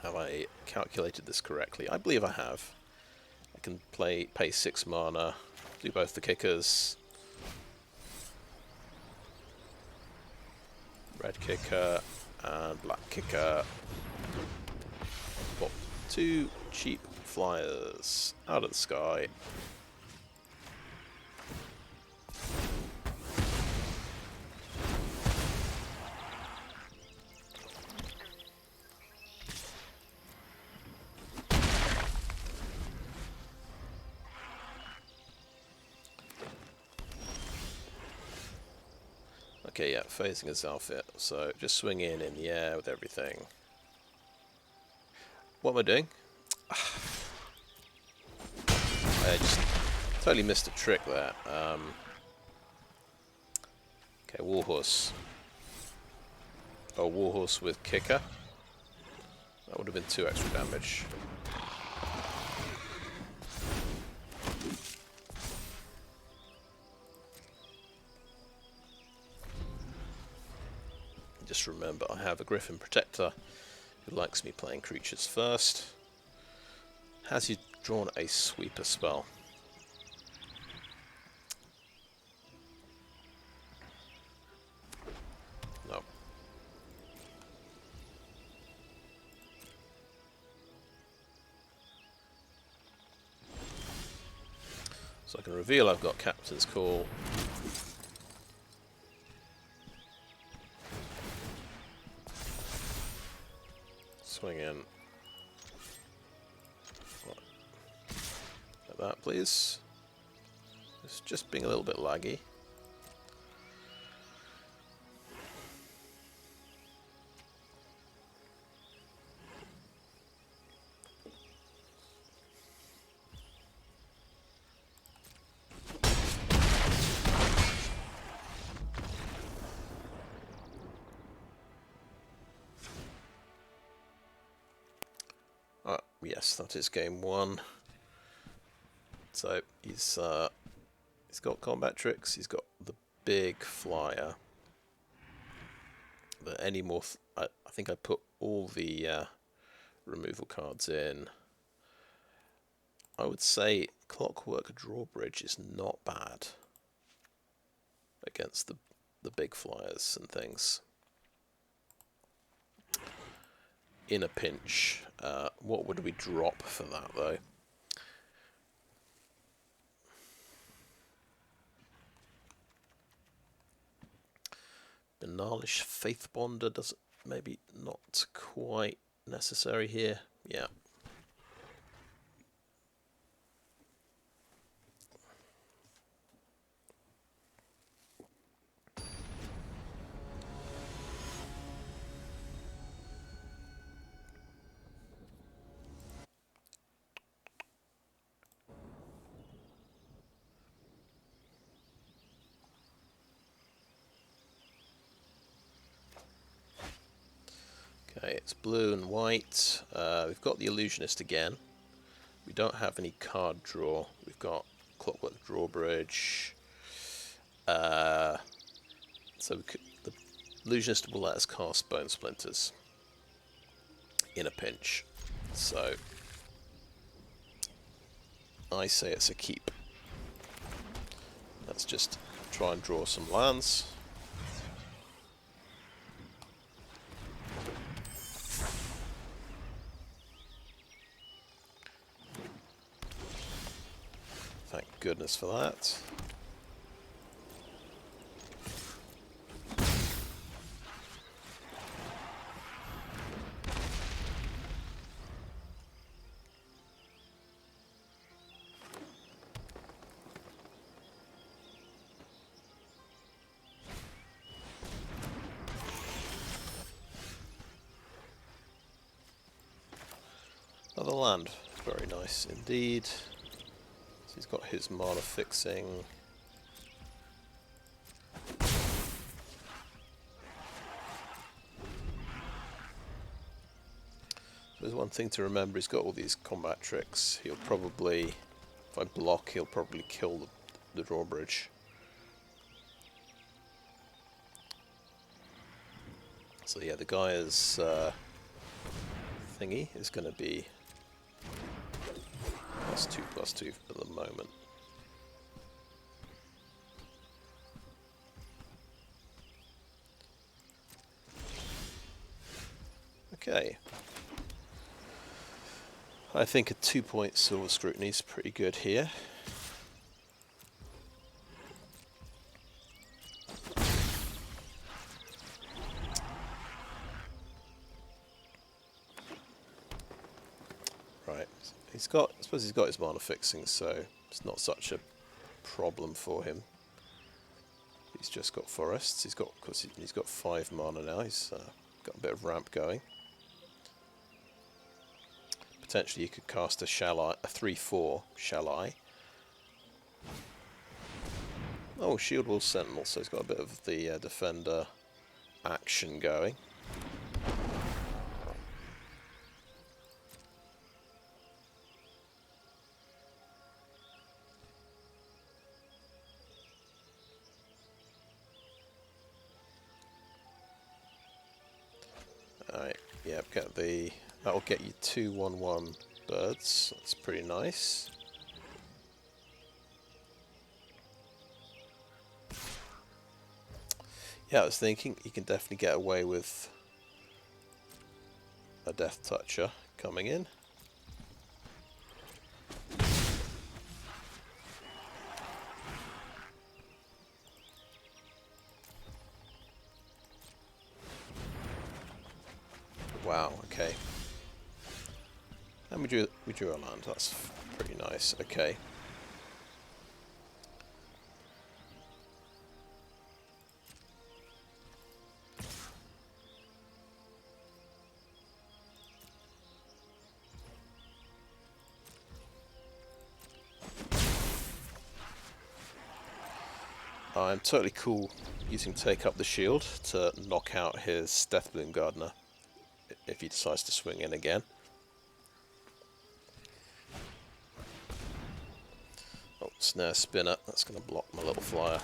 Have I calculated this correctly? I believe I have. I can pay 6 mana, do both the kickers. Red kicker and black kicker. Pop 2 cheap flyers out of the sky. Okay, yeah, Phasing of Zhalfir. So just swing in the air with everything. What am I doing? I just totally missed a trick there. Okay, Warhorse. Oh, Warhorse with kicker. That would have been 2 extra damage. Just remember, I have a Griffin Protector who likes me playing creatures first. Has he drawn a sweeper spell? No. So I can reveal I've got Captain's Call. Swing in. Right. Like that, please. It's just being a little bit laggy. Yes, that is game 1. So he's got combat tricks. He's got the big flyer. But any more? I think I put all the removal cards in. I would say Clockwork Drawbridge is not bad against the big flyers and things. In a pinch, what would we drop for that though? Benalish Faithbonder does maybe not quite necessary here. Yeah. It's blue and white. We've got the Illusionist again. We don't have any card draw. We've got Clockwork Drawbridge. So the Illusionist will let us cast Bone Splinters in a pinch. So I say it's a keep. Let's just try and draw some lands. Thank goodness for that. Another land, very nice indeed. So he's got his mana fixing. There's one thing to remember, he's got all these combat tricks. He'll probably, if I block, he'll probably kill the drawbridge. So yeah, the guy's thingy is going to be +2/+2 for the moment. Okay. I think a 2-point Silver Scrutiny is pretty good here. Right. I suppose he's got his mana fixing, so it's not such a problem for him. He's just got forests. He's got 5 mana now. He's got a bit of ramp going. Potentially, you could cast a 3/4 Shall I? Oh, Shield Wall Sentinel. So he's got a bit of the defender action going. Alright, yeah, that'll get you 2/1/1 birds. That's pretty nice. Yeah, I was thinking you can definitely get away with a Death Toucher coming in. Wow, okay. And we drew a land, that's pretty nice, okay. I'm totally cool using Take Up the Shield to knock out his Deathbloom Gardener if he decides to swing in again. Oh, Snare Spinner, that's going to block my little flyer.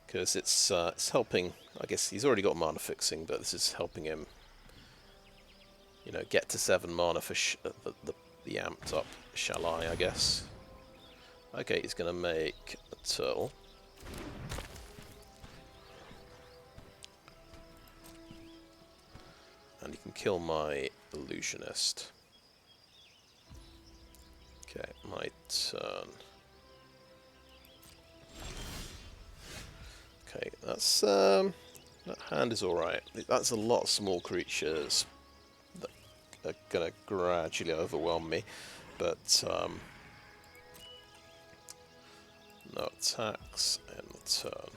Because it's helping, I guess he's already got mana fixing, but this is helping him, you know, get to 7 mana for the amped up Shall I guess. Okay, he's going to make a turtle. And he can kill my Illusionist. Okay, my turn. Okay, that's that hand is alright. That's a lot of small creatures that are gonna gradually overwhelm me, but no attacks in the turn.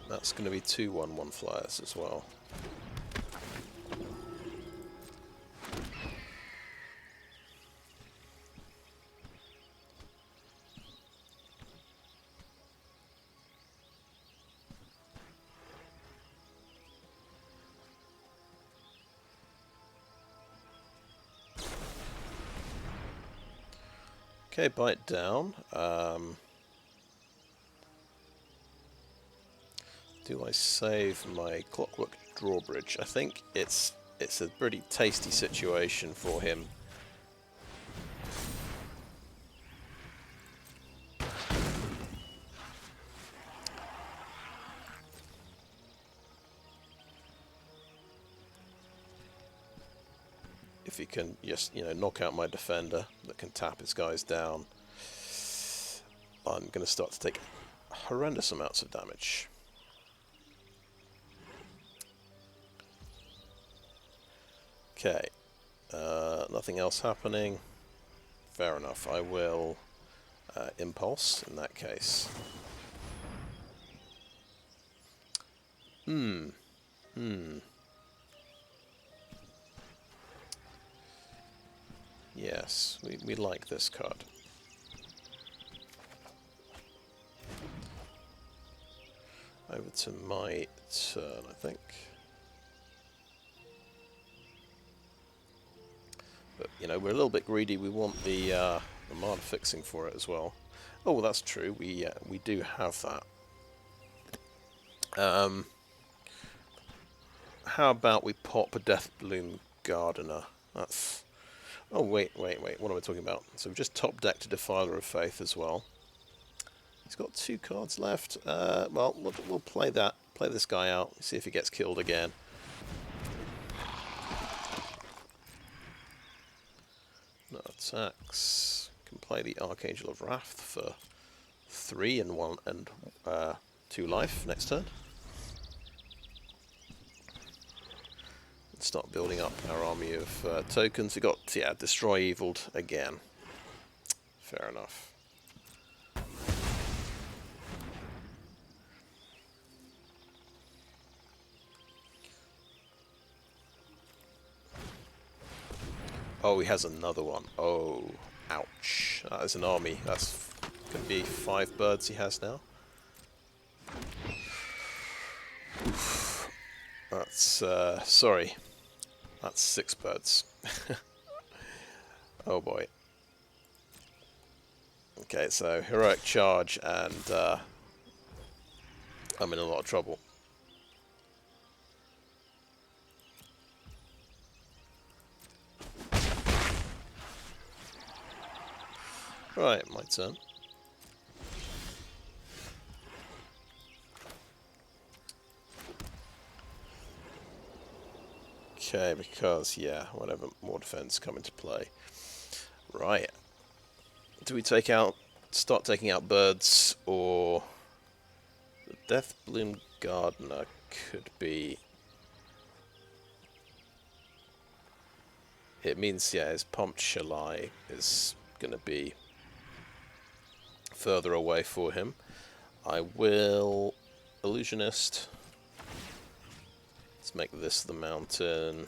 That's going to be 2/1/1 flyers as well. Okay, bite down. Do I save my Clockwork Drawbridge? I think it's a pretty tasty situation for him. If he can just, knock out my defender that can tap his guys down, I'm going to start to take horrendous amounts of damage. Okay, nothing else happening. Fair enough, I will impulse in that case. Yes, we like this card. Over to my turn, I think. But, we're a little bit greedy. We want the mana fixing for it as well. Oh, well, that's true. We do have that. How about we pop a Deathbloom Gardener? That's... Oh, wait. What am I talking about? So we've just top-decked a Defiler of Faith as well. He's got 2 cards left. Well, we'll play that. Play this guy out. See if he gets killed again. No attacks. Can play the Archangel of Wrath for 3 and 1 and 2 life next turn. Start building up our army of tokens. We got, Destroy Eviled again. Fair enough. Oh, he has another one. Oh, ouch. That is an army. That's going to be 5 birds he has now. Oof. That's, sorry. That's 6 birds. Oh boy. Okay, so heroic charge, and I'm in a lot of trouble. Right, my turn. Okay, because, whatever, more defense come into play. Right. Do we start taking out birds, or the Deathbloom Gardener could be... It means, his Pumped Shalai is going to be further away for him. I will Illusionist. Let's make this the mountain.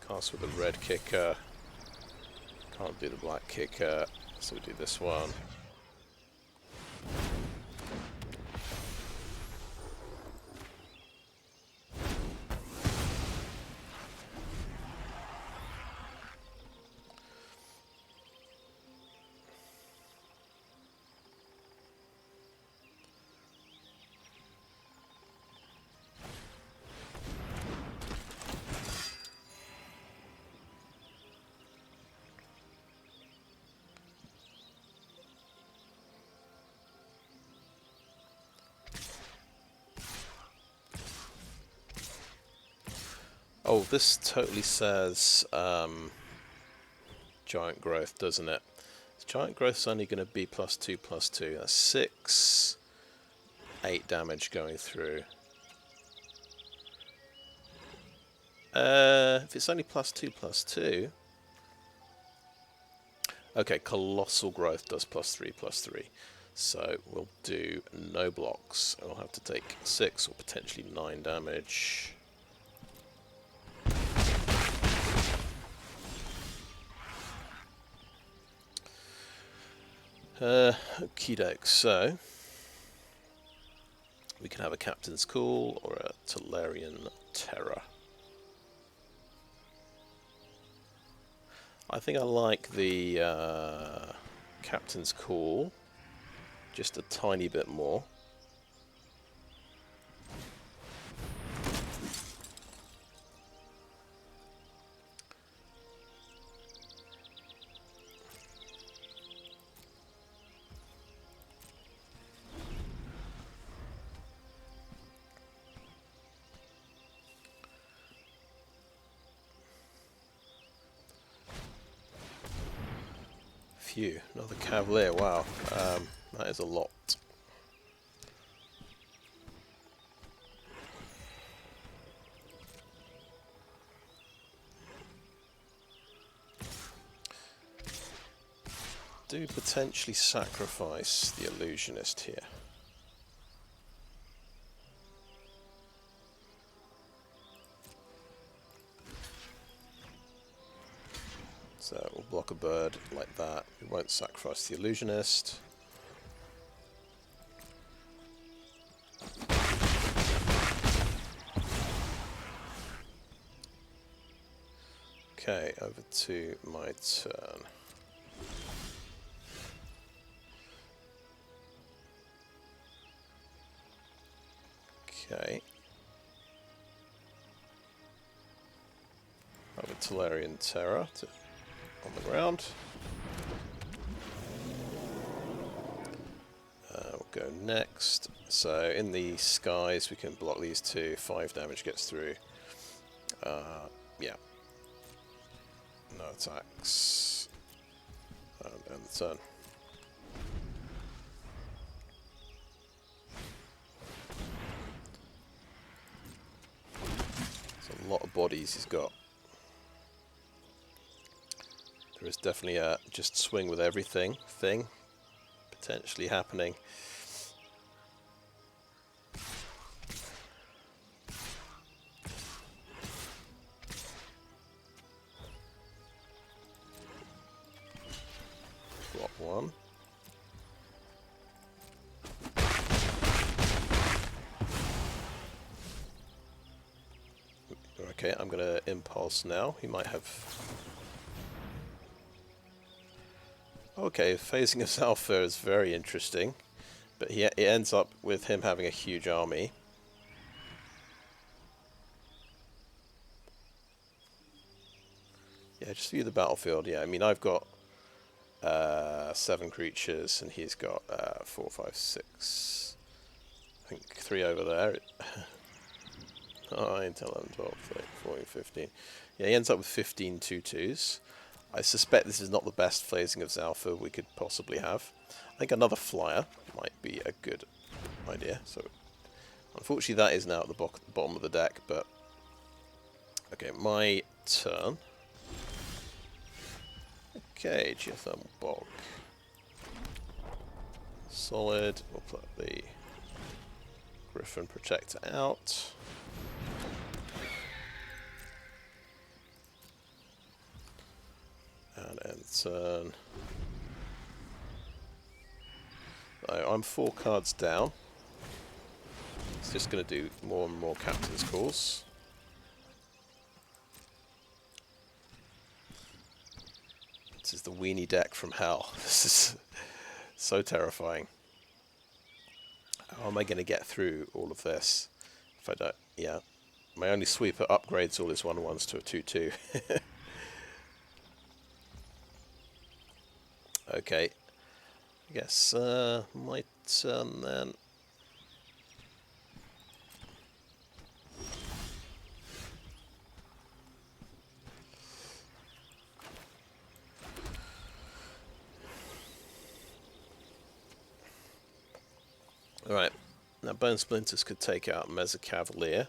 Cast with the red kicker. Can't do the black kicker, so we do this one. Oh, this totally says Giant Growth, doesn't it? Giant Growth's only going to be +2/+2. That's 6, 8 damage going through. If it's only +2/+2... Okay, Colossal Growth does +3/+3. So we'll do no blocks. I'll have to take 6 or potentially 9 damage. Okie doke, so We can have a Captain's Call or a Tolarian Terror. I think I like the Captain's Call just a tiny bit more. Phew, another Cavalier, wow, that is a lot. Do potentially sacrifice the Illusionist here. So we'll block a bird like that. We won't sacrifice the Illusionist. Okay, over to my turn. Okay. Over Tolarian Terror on the ground. We'll go next. So in the skies we can block these two. 5 damage gets through. Yeah. No attacks. And end the turn. There's a lot of bodies he's got. There is definitely a just swing with everything thing potentially happening. Block one. Okay, I'm going to impulse now. He might have... Okay, Phasing of Zhalfir is very interesting, but it ends up with him having a huge army. Yeah, just view the battlefield. Yeah, I mean, I've got 7 creatures, and he's got 4, 5, 6. I think 3 over there. 9, 10, 11, 12, 13, 14, 15. Yeah, he ends up with 15 2/2s. I suspect this is not the best Phasing of Zhalfir we could possibly have. I think another flyer might be a good idea. So, unfortunately, that is now at the bottom of the deck. But okay, my turn. Okay, Geothermal Bog. Solid. We'll put the Griffin Protector out. And end turn. I'm 4 cards down. It's just going to do more and more Captain's Calls. This is the weenie deck from hell. This is so terrifying. How am I going to get through all of this if I don't? Yeah. My only sweeper upgrades all his 1/1s to a 2/2. Okay, I guess my turn then. Alright, now Bone Splinters could take out Meza Cavalier.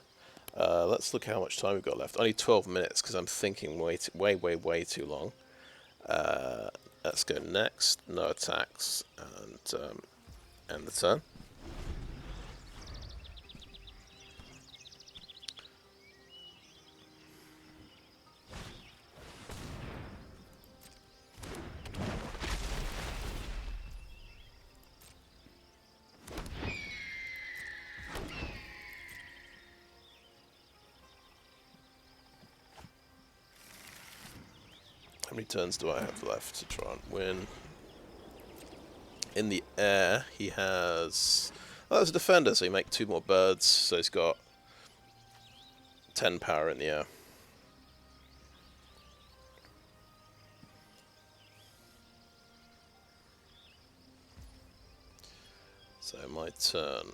Let's look how much time we've got left. Only 12 minutes because I'm thinking way too long. Let's go next, no attacks, and end the turn. many turns do I have left to try and win? In the air, he has... Oh, there's a defender, so you make 2 more birds, so he's got 10 power in the air. So my turn.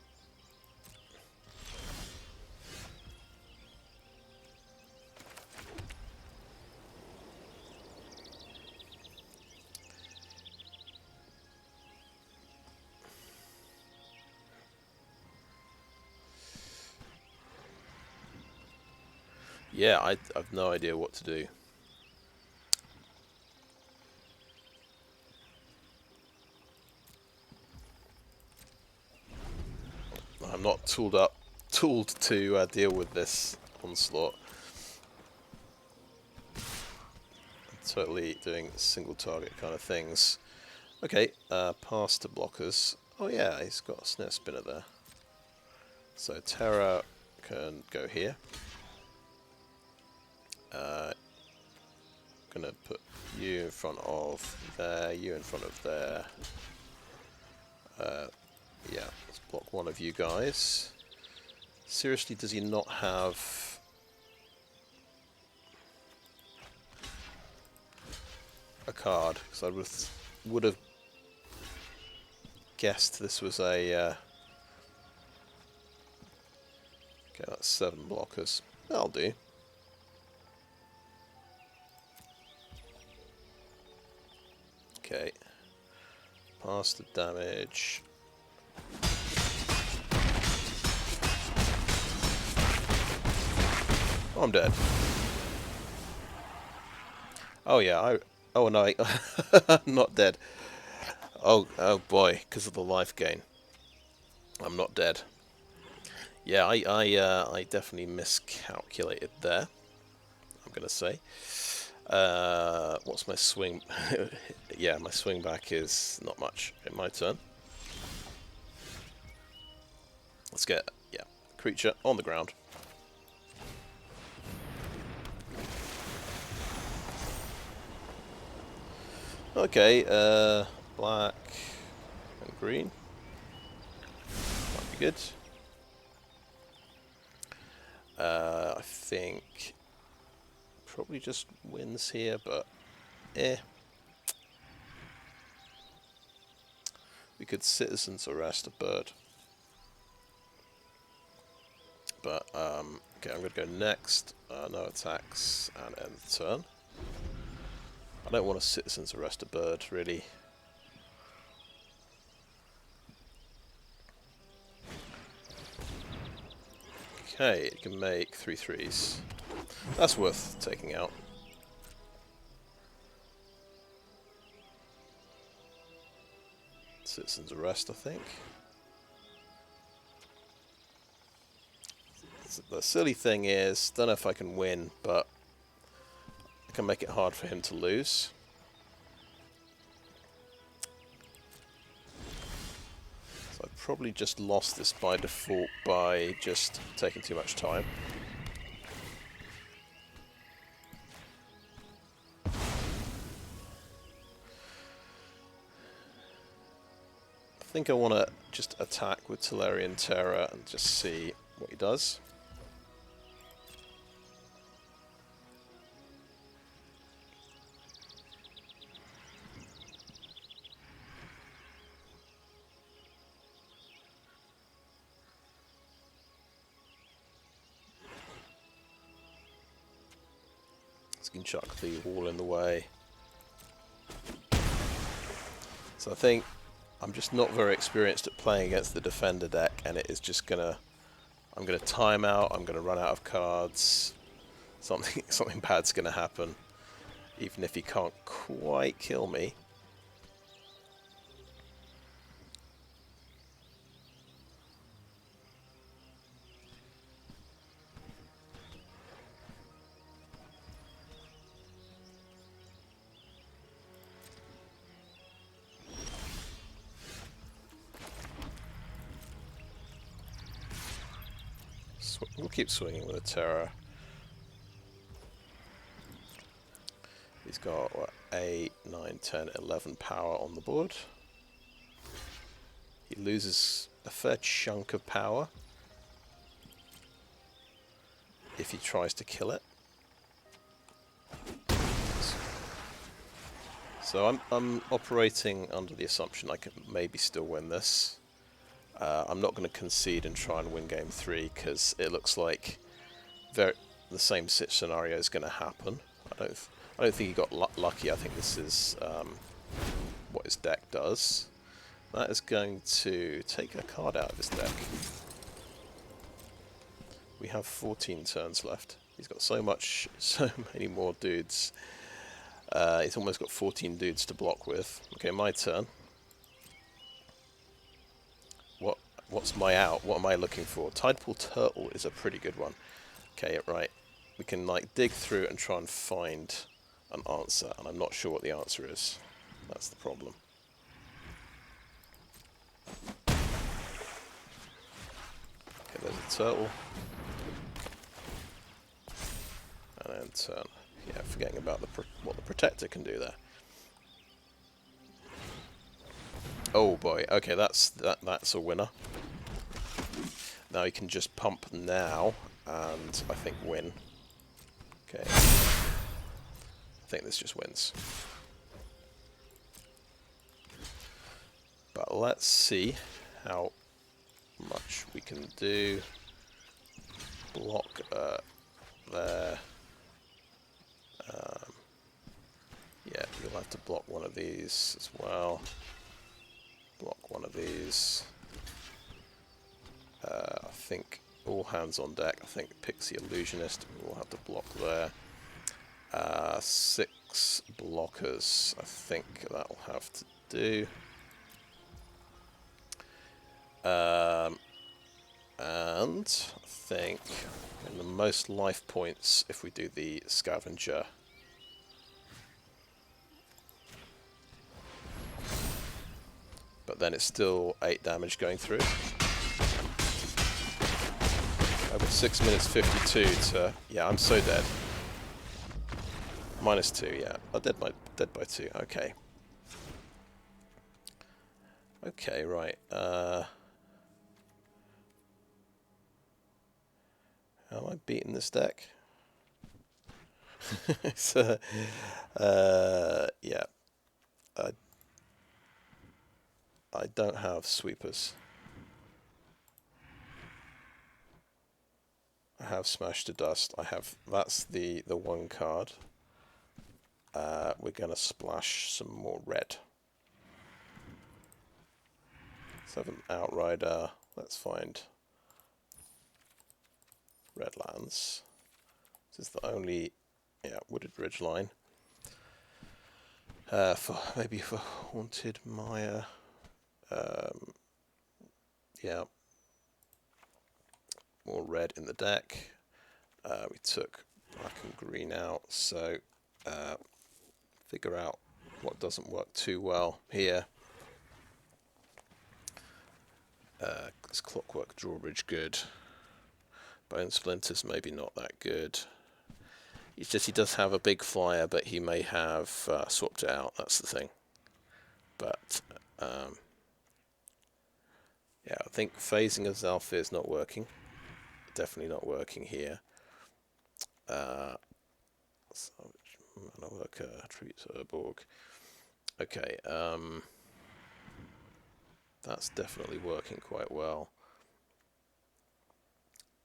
Yeah, I've no idea what to do. I'm not tooled to deal with this onslaught. I'm totally doing single target kind of things. Okay, pass to blockers. Oh yeah, he's got a snare spinner there. So Terra can go here. Gonna put you in front of there, you in front of there. Yeah, let's block one of you guys. Seriously, does he not have... a card? Because I would have guessed this was a... Okay, that's 7 blockers. That'll do. Okay. Pass the damage. Oh, I'm dead. Oh yeah, oh no, I'm not dead. Oh boy, because of the life gain. I'm not dead. Yeah, I definitely miscalculated there, I'm gonna say. What's my swing? Yeah, my swing back is not much in my turn. Let's get, yeah, creature on the ground. Okay, black and green. Might be good. I think probably just wins here, but we could Citizen's Arrest a bird. But, okay, I'm going to go next. No attacks and end the turn. I don't want to Citizen's Arrest a bird, really. Okay, it can make 3 3s. That's worth taking out. Citizen's Arrest, I think. The silly thing is, don't know if I can win, but I can make it hard for him to lose. So I've probably just lost this by default by just taking too much time. I think I want to just attack with Tolarian Terror and just see what he does. Can chuck the wall in the way. So I think I'm just not very experienced at playing against the defender deck, and it is just gonna... I'm gonna time out, I'm gonna run out of cards. Something bad's gonna happen. Even if he can't quite kill me. We'll keep swinging with a Terror. He's got what, 8, 9, 10, 11 power on the board. He loses a fair chunk of power if he tries to kill it. So I'm operating under the assumption I can maybe still win this. I'm not going to concede and try and win game 3 because it looks like the same scenario is going to happen. I don't think he got lucky. I think this is what his deck does. That is going to take a card out of his deck. We have 14 turns left. He's got so many more dudes. He's almost got 14 dudes to block with. Okay, my turn. What's my out? What am I looking for? Tidepool Turtle is a pretty good one. Okay, right. We can like dig through and try and find an answer, and I'm not sure what the answer is. That's the problem. Okay, there's a turtle. And then turn. Yeah, forgetting about what the Protector can do there. Oh boy, okay, that's a winner. Now he can just pump now, and I think win. Okay. I think this just wins. But let's see how much we can do. Block there. Yeah, you'll have to block one of these as well. Block one of these. I think all hands on deck. I think Pixie Illusionist will have to block there. 6 blockers. I think that will have to do. And I think in the most life points if we do the Scavenger. But then it's still 8 damage going through. I've got 6 minutes 52 to... Yeah, I'm so dead. -2, yeah. I'm dead by 2. Okay. Okay, right. How am I beating this deck? So, yeah. I don't have sweepers. I have Smash to Dust. I have... That's the one card. We're going to splash some more red. Let's have an Outrider. Let's find red lands. This is the only... Yeah, Wooded Ridgeline. Maybe for Haunted Mire. Yeah. More red in the deck. We took black and green out, so figure out what doesn't work too well here. This Clockwork Drawbridge good. Bone Splinters maybe not that good. It's just he does have a big flyer, but he may have swapped it out, that's the thing. But yeah, I think Phasing of Zhalfir is not working. Definitely not working here. Salvaged Manaworker, Tribute to Urborg. Okay, that's definitely working quite well.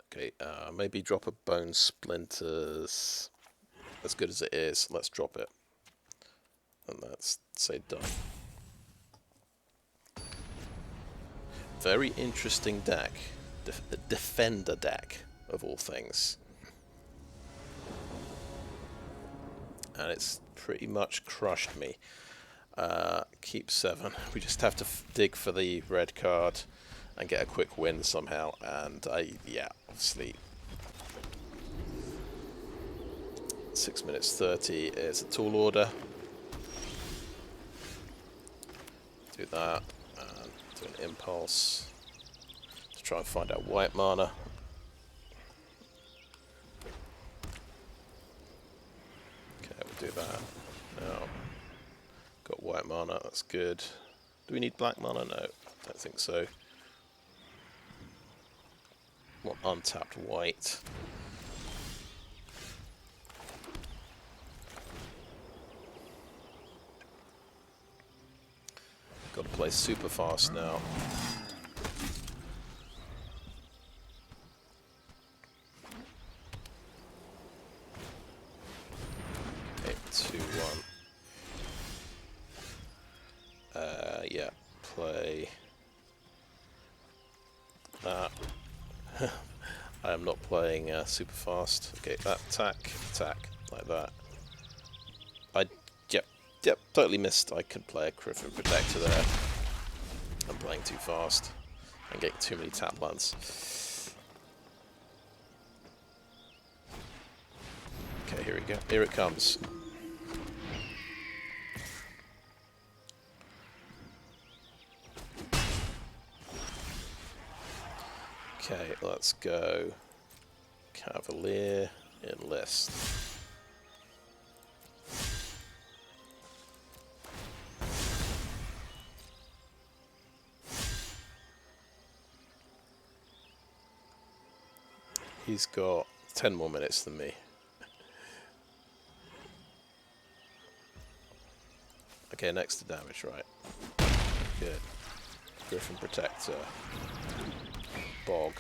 Okay, maybe drop a Bone Splinters. As good as it is, let's drop it. And let's say done. Very interesting deck. Defender deck, of all things. And it's pretty much crushed me. Keep 7. We just have to dig for the red card and get a quick win somehow. And yeah, obviously 6 minutes 30 is a tall order. Do that and do an impulse to try and find out white mana. Okay, we'll do that. Now, got white mana, that's good. Do we need black mana? No, I don't think so. Want untapped white. Got to play super fast now. Okay, 2-1. Yeah, play that. I am not playing super fast. Okay, that attack, like that. Yep, totally missed. I could play a Griffin Protector there. I'm playing too fast. I'm getting too many tap lands. Okay, here we go. Here it comes. Okay, let's go. Cavalier, enlist. He's got 10 more minutes than me. Okay, next to damage, right. Good. Griffin Protector. Bog.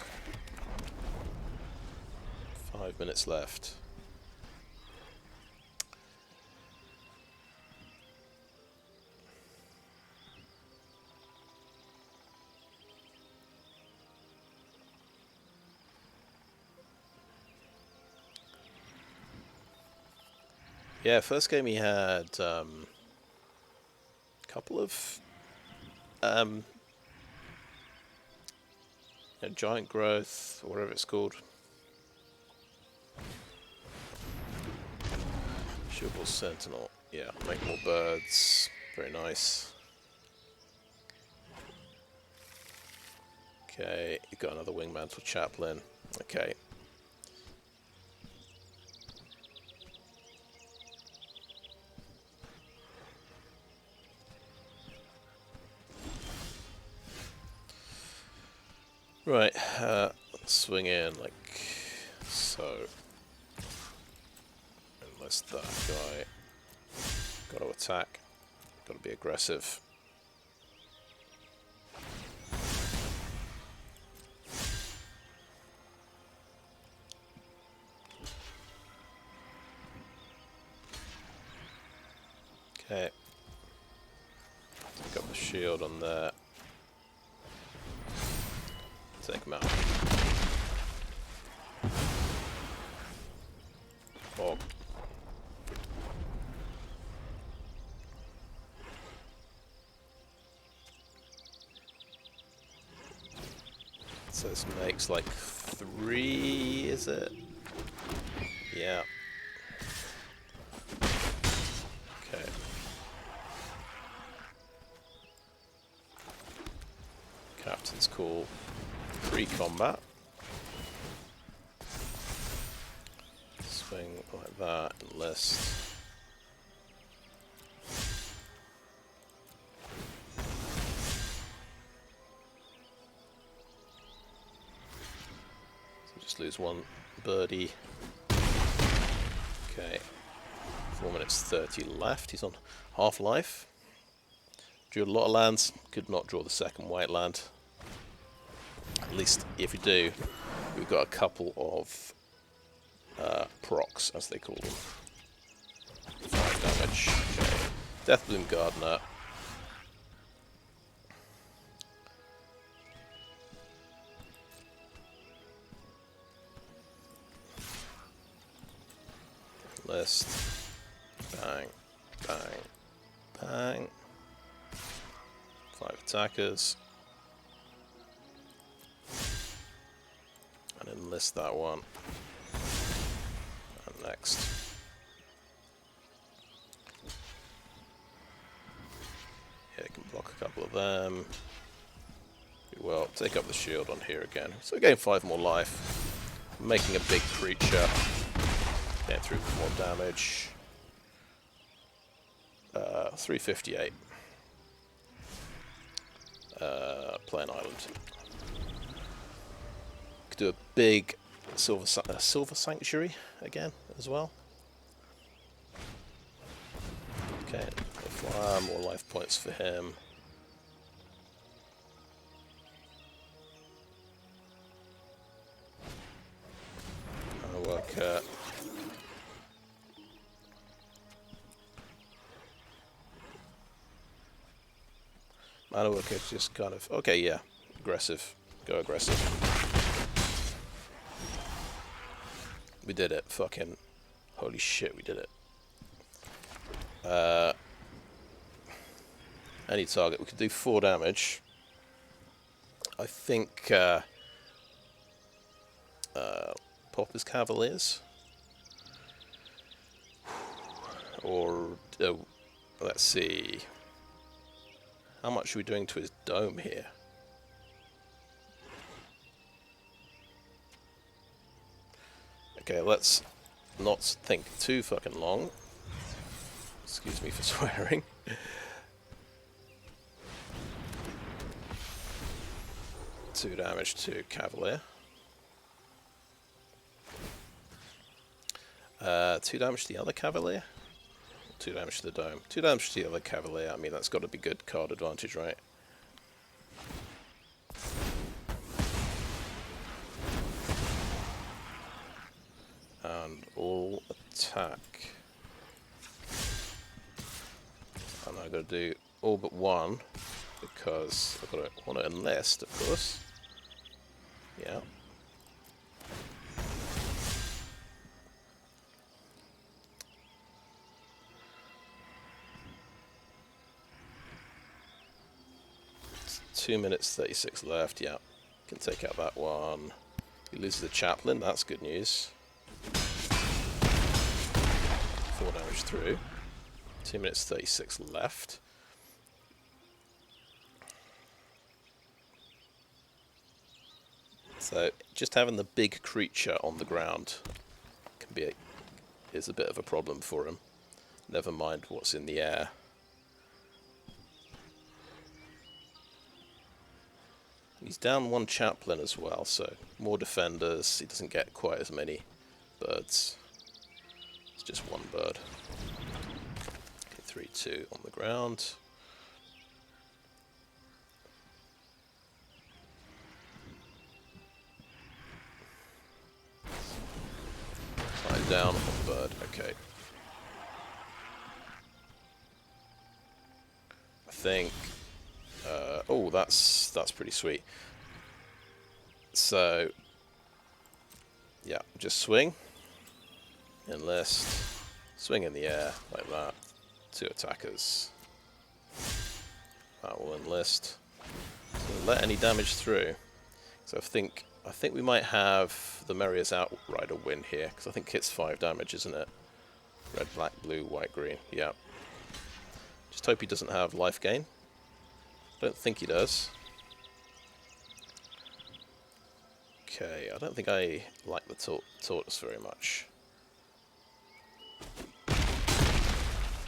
5 minutes left. Yeah, first game he had a couple of giant growth, or whatever it's called. Shieldball Sentinel. Yeah, make more birds. Very nice. Okay, you got another Wingmantle Chaplain. Okay. Right, swing in like so. Unless that guy. Got to attack. Got to be aggressive. Okay. Got the shield on there. Take him out. Bog. So this makes like 3, is it? Yeah. Okay. Captain's cool. Pre-combat. Swing like that, enlist. So just lose one birdie. Okay. 4 minutes 30 left. He's on half life. Drew a lot of lands. Could not draw the second white land. At least if we do, we've got a couple of procs, as they call them. 5 damage. Okay. Deathbloom Gardener. List. Bang. Bang. Bang. 5 attackers. And enlist that one. And next. Yeah, you can block a couple of them. Well, take up the shield on here again. So we gain 5 more life. Making a big creature. Getting through for more damage. 358. Play an island. Could do a big silver sanctuary again as well. Okay, more life points for him. Manaworker. Manaworker just kind of, okay, yeah, aggressive. Go aggressive. We did it. Fucking holy shit, we did it. Any target. We could do 4 damage. I think pop his Cavaliers. Or let's see. How much are we doing to his dome here? Okay, let's not think too fucking long. Excuse me for swearing. Two damage to Cavalier. 2 damage to the other Cavalier. 2 damage to the dome. 2 damage to the other Cavalier. I mean, that's got to be good card advantage, right? And all attack. And I've got to do all but 1 because I've got to want to enlist, of course. Yeah. It's 2 minutes 36 left. Yeah, can take out that one. He loses the chaplain. That's good news. 4 damage through. 2 minutes 36 left. So just having the big creature on the ground can be is a bit of a problem for him. Never mind what's in the air. He's down 1 chaplain as well, so more defenders. He doesn't get quite as many birds. It's just 1 bird. Okay, 3-2 on the ground. Down on the bird, okay. I think oh, that's pretty sweet. So yeah, just swing, enlist, swing in the air like that. 2 attackers. That will enlist. So let any damage through. So I think we might have the Merrier's Outrider win here, because I think it's 5 damage, isn't it? Red, black, blue, white, green. Yeah. Just hope he doesn't have life gain. Don't think he does. Okay, I don't think I like the tortoise very much. In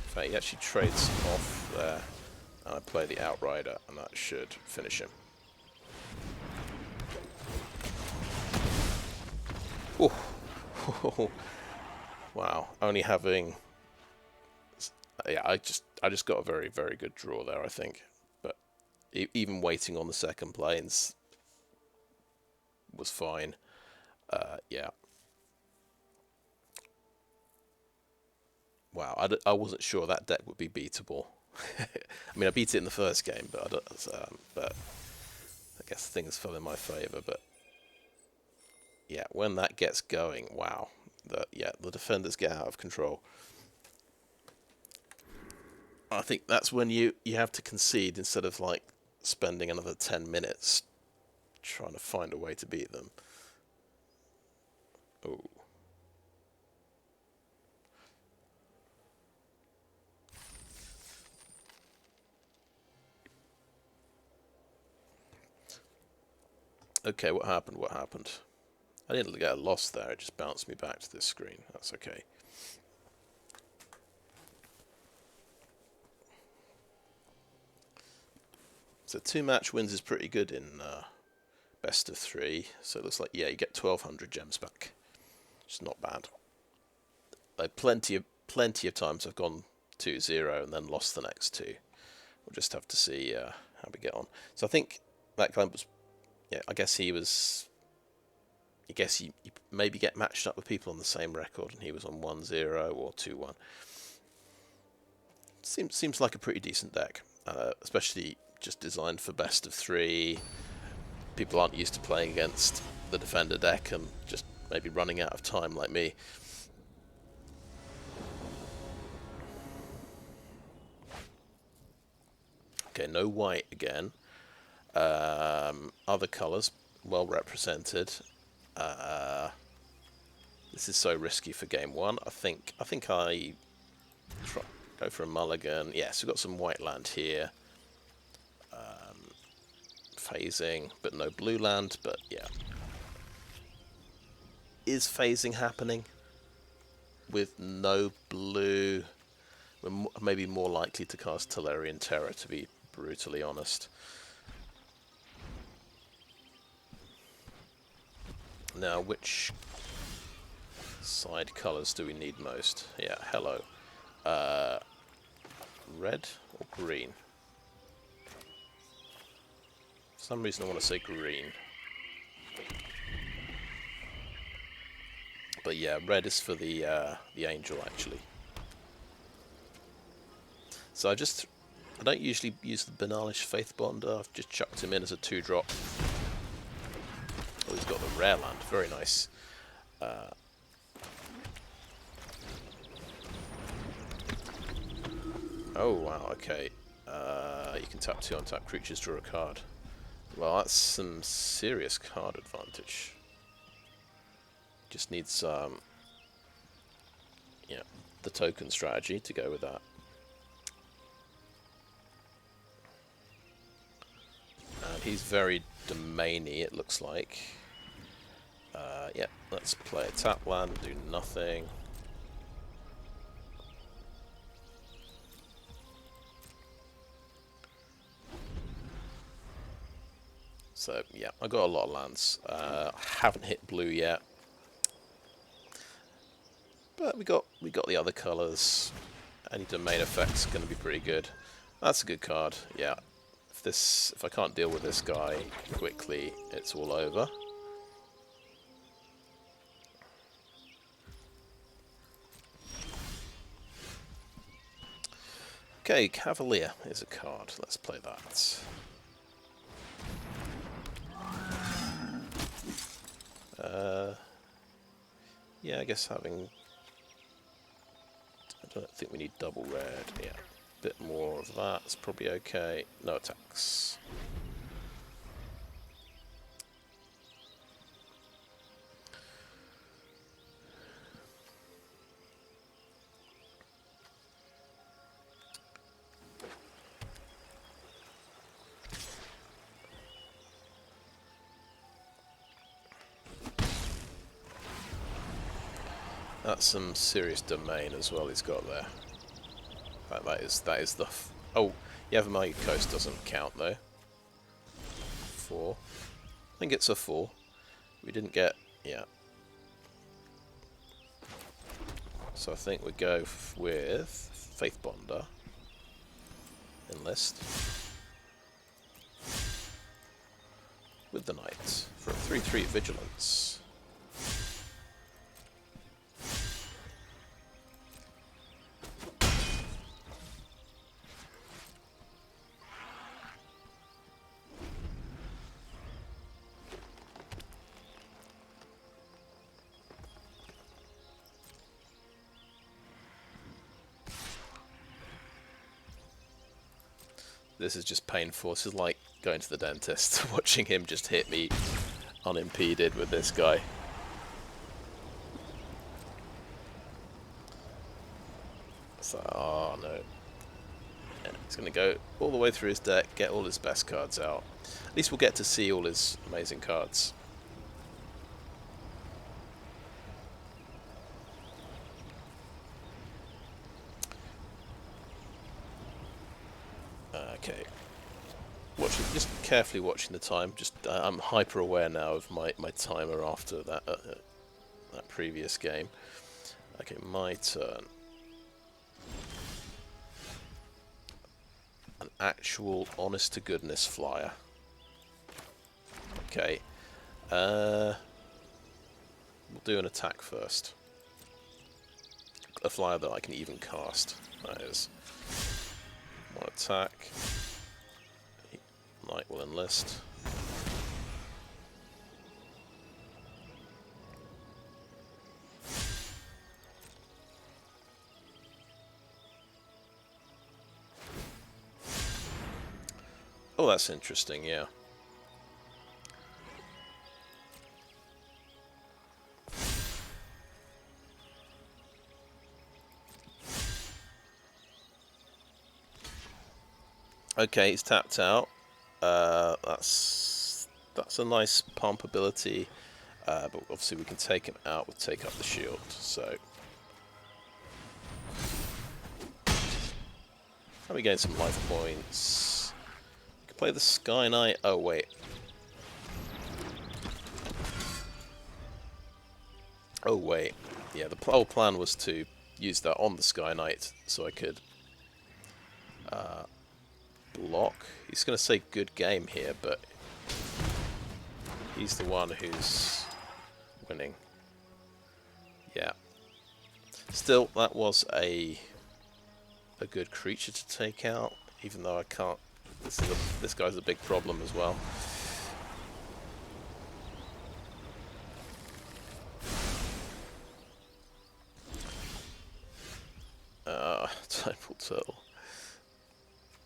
fact, he actually trades off there, and I play the Outrider, and that should finish him. Ooh. Wow, only having... Yeah, I just got a very, very good draw there, I think. But even waiting on the second planes was fine. Yeah. Wow, I wasn't sure that deck would be beatable. I mean, I beat it in the first game, but I guess things fell in my favour. But yeah, when that gets going, wow. The defenders get out of control. I think that's when you have to concede instead of like spending another 10 minutes trying to find a way to beat them. Oh. Okay, what happened? What happened? I didn't get a loss there, it just bounced me back to this screen. That's okay. So 2 match wins is pretty good in best of 3. So it looks like, yeah, you get 1,200 gems back. It's not bad. Like plenty of times I've gone 2-0 and then lost the next 2. We'll just have to see how we get on. So I think that guy was, yeah, I guess he was. I guess you maybe get matched up with people on the same record, and he was on 1-0 or 2-1. Seems like a pretty decent deck, especially just designed for best of 3. People aren't used to playing against the defender deck and just maybe running out of time like me. Okay, no white again. Other colours well represented. This is so risky for game 1. I think I go for a mulligan. Yes, we've got some white land here. Phasing, but no blue land. But yeah, is phasing happening with no blue? We're maybe more likely to cast Tolarian Terror, to be brutally honest. Now, which side colours do we need most? Yeah, hello. Red or green? For some reason I want to say green. But yeah, red is for the angel, actually. So I don't usually use the Benalish Faithbonder. I've just chucked him in as a 2-drop. Oh, he's got the rare land. Very nice. Oh, wow, okay. You can tap 2 untap creatures, draw a card. Well, that's some serious card advantage. Just needs, yeah, the token strategy to go with that. And he's very domainy, it looks like. Yeah, let's play a tap land, do nothing. So yeah, I got a lot of lands. Haven't hit blue yet, but we got the other colours. Any domain effect's going to be pretty good. That's a good card. Yeah, if I can't deal with this guy quickly, it's all over. Okay, Cavalier is a card. Let's play that. Yeah, I guess having... I don't think we need double red. Yeah, a bit more of that. It's probably okay. No attacks. That's some serious domain as well he's got there. That is the... Oh, Yavimaya Coast doesn't count though. 4. I think it's a 4. We didn't get... yeah. So I think we go with Faithbonder. Enlist. With the Knight for a 3/3 Vigilance. This is just painful. This is like going to the dentist, watching him just hit me unimpeded with this guy. So, oh no. Yeah, he's going to go all the way through his deck, get all his best cards out. At least we'll get to see all his amazing cards. Okay. just carefully watching the time. Just I'm hyper aware now of my timer after that that previous game. Okay, my turn. An actual honest to goodness flyer. Okay. We'll do an attack first. A flyer that I can even cast. That is. One attack. Knight will enlist. Oh, that's interesting, yeah. Okay, he's tapped out. That's a nice pump ability, but obviously we can take him out. We'll take up the shield. So, let me gain some life points. We can play the Skyknight. Oh wait. Oh wait. Yeah, the whole plan was to use that on the Skyknight so I could block. He's going to say good game here, but he's the one who's winning. Yeah. Still, that was a good creature to take out, even though I can't. This guy's a big problem as well. Tidepool Turtle.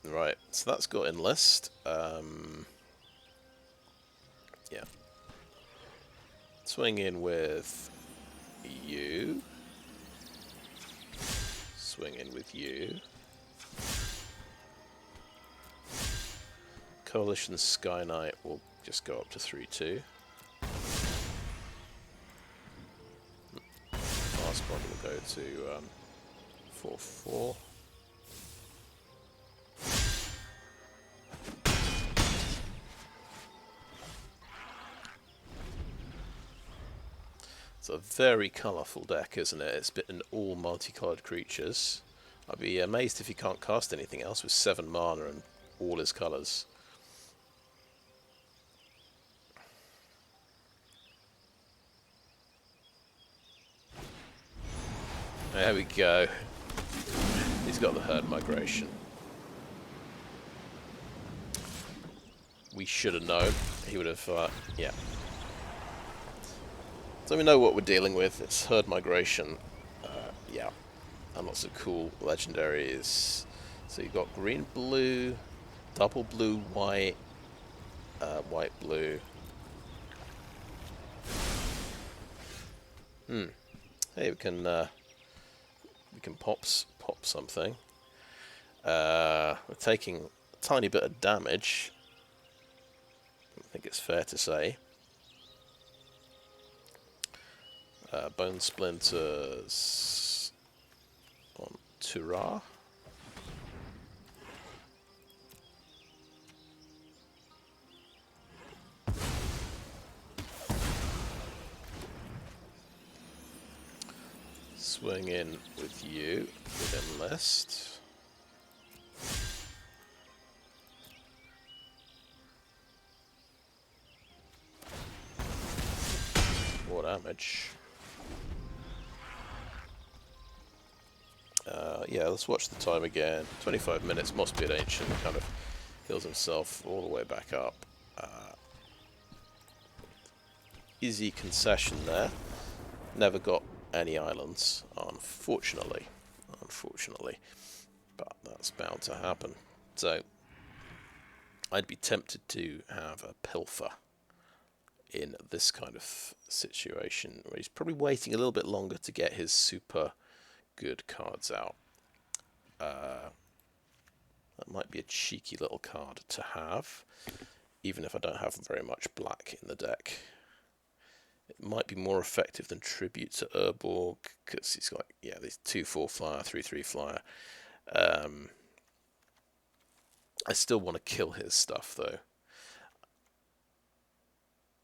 Right, so that's got enlist. Yeah. Swing in with you. Swing in with you. Coalition Skyknight will just go up to 3-2. Last one will go to 4-4. It's a very colourful deck, isn't it? It's been all multicoloured creatures. I'd be amazed if he can't cast anything else with 7 mana and all his colours. There we go. He's got the herd migration. We should have known. He would have, yeah. So we know what we're dealing with. It's herd migration. Yeah. And lots of cool legendaries. So you've got green, blue, double blue, white, white, blue. Hey, we can pop something. We're taking a tiny bit of damage. I think it's fair to say. Bone Splinters on Tura. Swing in with you with enlist. More damage. Yeah, let's watch the time again. 25 minutes. Mossbeard Ancient kind of heals himself all the way back up. Easy concession there. Never got any islands, unfortunately. But that's bound to happen. So, I'd be tempted to have a Pilfer in this kind of situation, where he's probably waiting a little bit longer to get his super good cards out. That might be a cheeky little card to have, even if I don't have very much black in the deck. It might be more effective than Tribute to Urborg, because he's got, yeah, these 2/4 flyer, 3/3 flyer. I still want to kill his stuff though.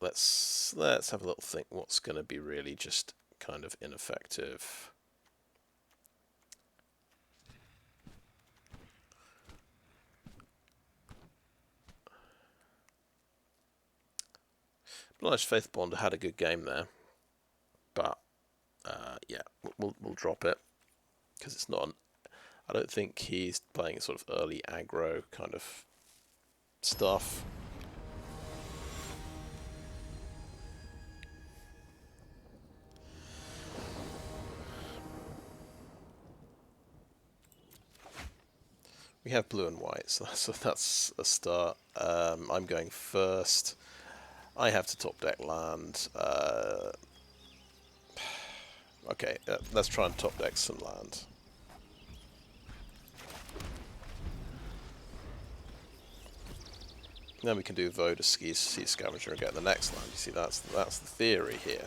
Let's have a little think what's going to be really just kind of ineffective. Benalish Faithbonder had a good game there, but yeah, we'll drop it because it's not. I don't think he's playing sort of early aggro kind of stuff. We have blue and white, so that's a start. I'm going first. I have to top deck land. Okay, let's try and top deck some land. Then we can do Voda Sea Scavenger and get the next land. You see, that's the theory here.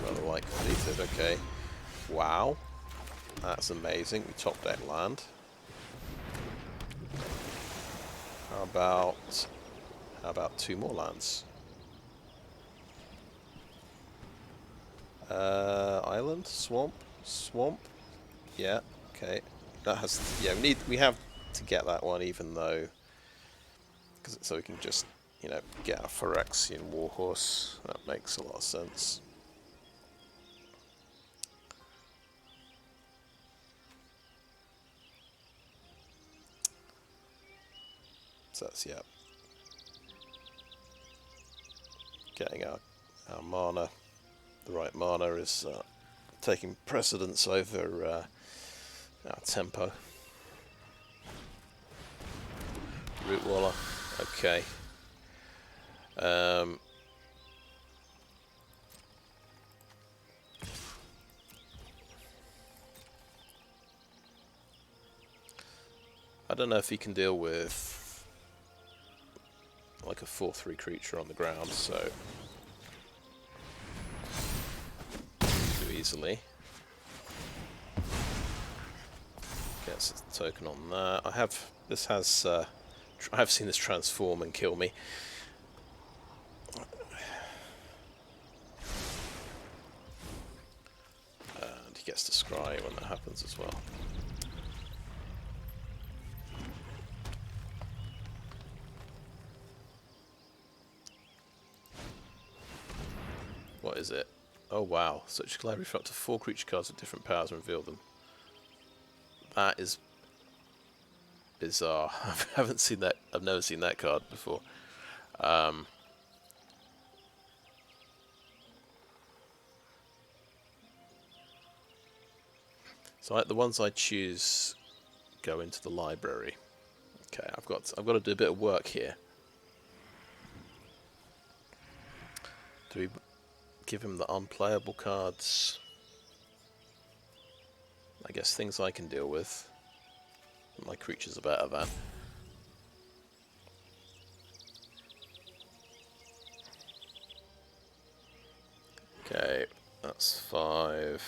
Rather like completed. Okay. Wow, that's amazing. We top deck land. How about 2 more lands? Island, swamp. Yeah, okay. That has, yeah, we have to get that one, even though, so we can just, you know, get a Phyrexian Warhorse. That makes a lot of sense. So that's, yeah, getting our mana, the right mana is taking precedence over our tempo. Root Waller, okay. I don't know if he can deal with like a 4/3 creature on the ground, so too easily. Gets a token on that. I have seen this transform and kill me. And he gets to scry when that happens as well. What is it? Oh wow, such a library for up to 4 creature cards with different powers and reveal them. That is bizarre. I haven't seen that. I've never seen that card before. So the ones I choose go into the library. Okay, I've got to do a bit of work here. Do we give him the unplayable cards? I guess things I can deal with. My creatures are better than. Okay, that's 5.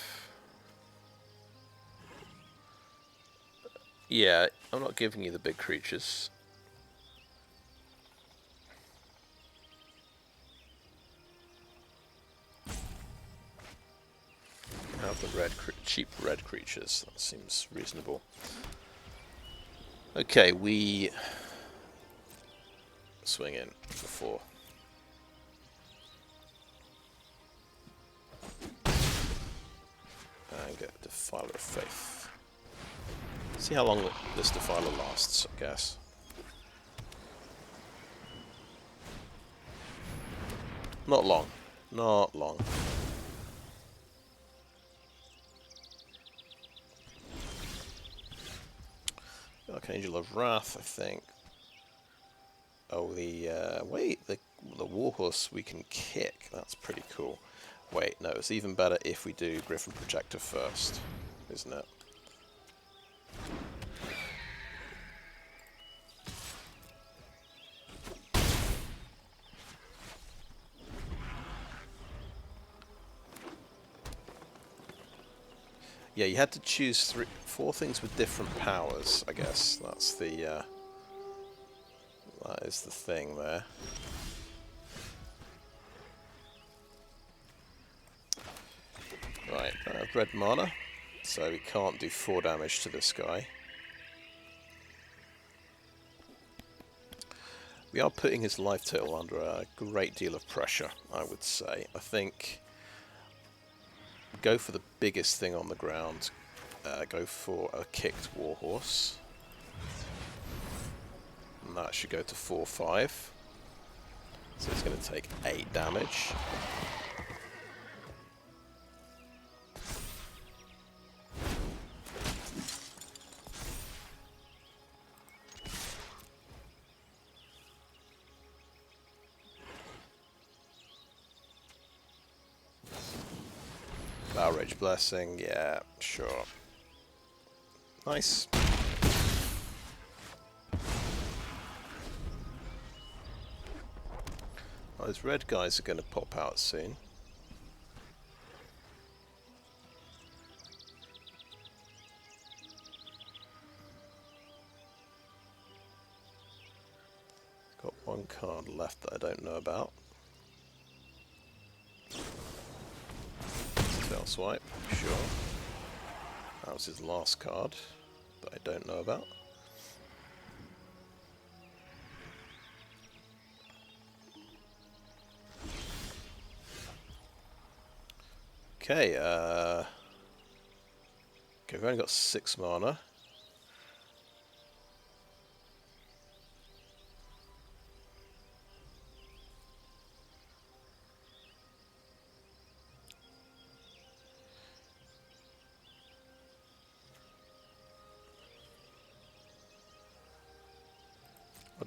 Yeah, I'm not giving you the big creatures. Have the cheap red creatures. That seems reasonable. Okay, we swing in for 4. And get Defiler of Faith. See how long this Defiler lasts, I guess. Not long. Not long. Archangel of Wrath, I think. Oh, wait, the Warhorse we can kick. That's pretty cool. Wait, no, it's even better if we do Griffin Protector first, isn't it? Yeah, you had to choose 4 things with different powers, I guess. That's the... that is the thing there. Right, red mana, so we can't do 4 damage to this guy. We are putting his life total under a great deal of pressure, I would say. I think go for the biggest thing on the ground. Go for a kicked Warhorse. And that should go to 4/5. So it's going to take 8 damage. Outrage Blessing, yeah, sure. Nice. Well, those red guys are going to pop out soon. Got 1 card left that I don't know about. Tail Swipe, sure. That was his last card that I don't know about. Okay, okay, we've only got 6 mana.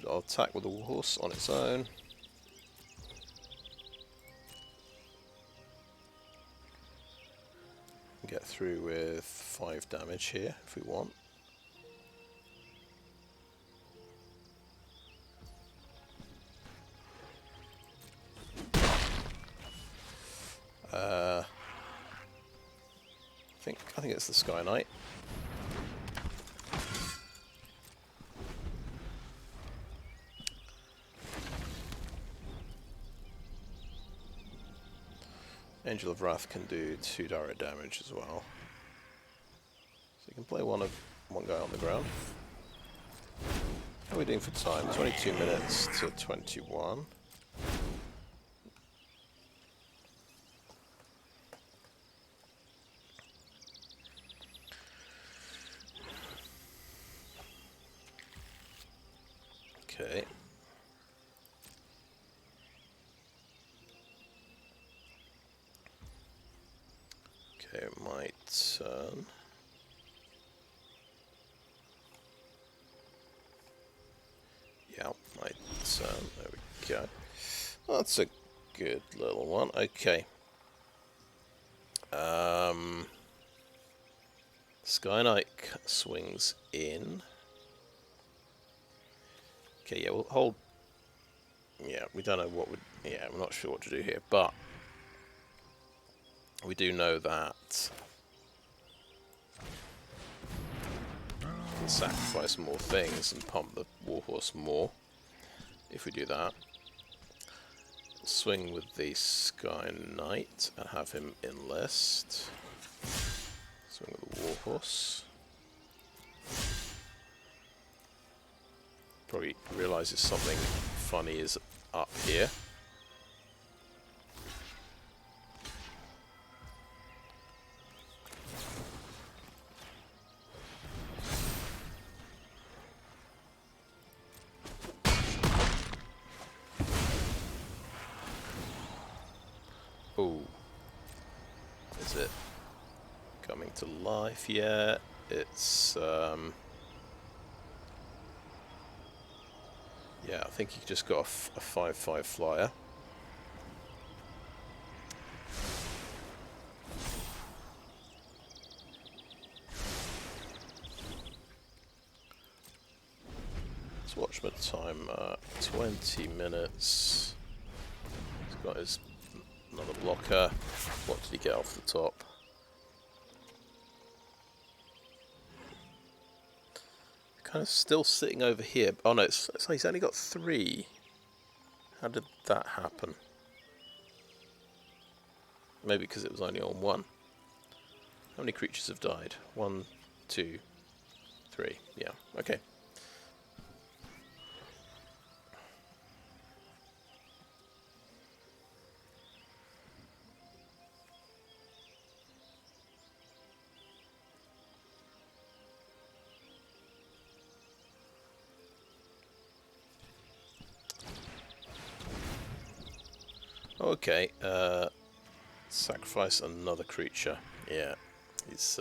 I'll attack with the Warhorse on its own. Get through with 5 damage here if we want. I think it's the Skyknight. Archangel of Wrath can do 2 direct damage as well. So you can play one guy on the ground. How are we doing for time? 22 minutes to 21. Okay. Okay, my turn. Yeah, my turn. There we go. Well, that's a good little one. Okay. Skyknight swings in. Okay, yeah, we'll hold. Yeah, we don't know what would. Yeah, we're not sure what to do here, but we do know that we can sacrifice more things and pump the Warhorse more if we do that. We'll swing with the Skyknight and have him enlist. Swing with the Warhorse. Probably realises something funny is up here. Oh, is it coming to life yet? It's yeah, I think he just got a 5/5 flyer. Let's watch my time. 20 minutes. He's got his another blocker. What did he get off the top? kind of still sitting over here. Oh no, it's like he's only got 3. How did that happen? Maybe because it was only on 1. How many creatures have died? 1, 2, 3. Yeah, okay. Okay, sacrifice another creature. Yeah, he's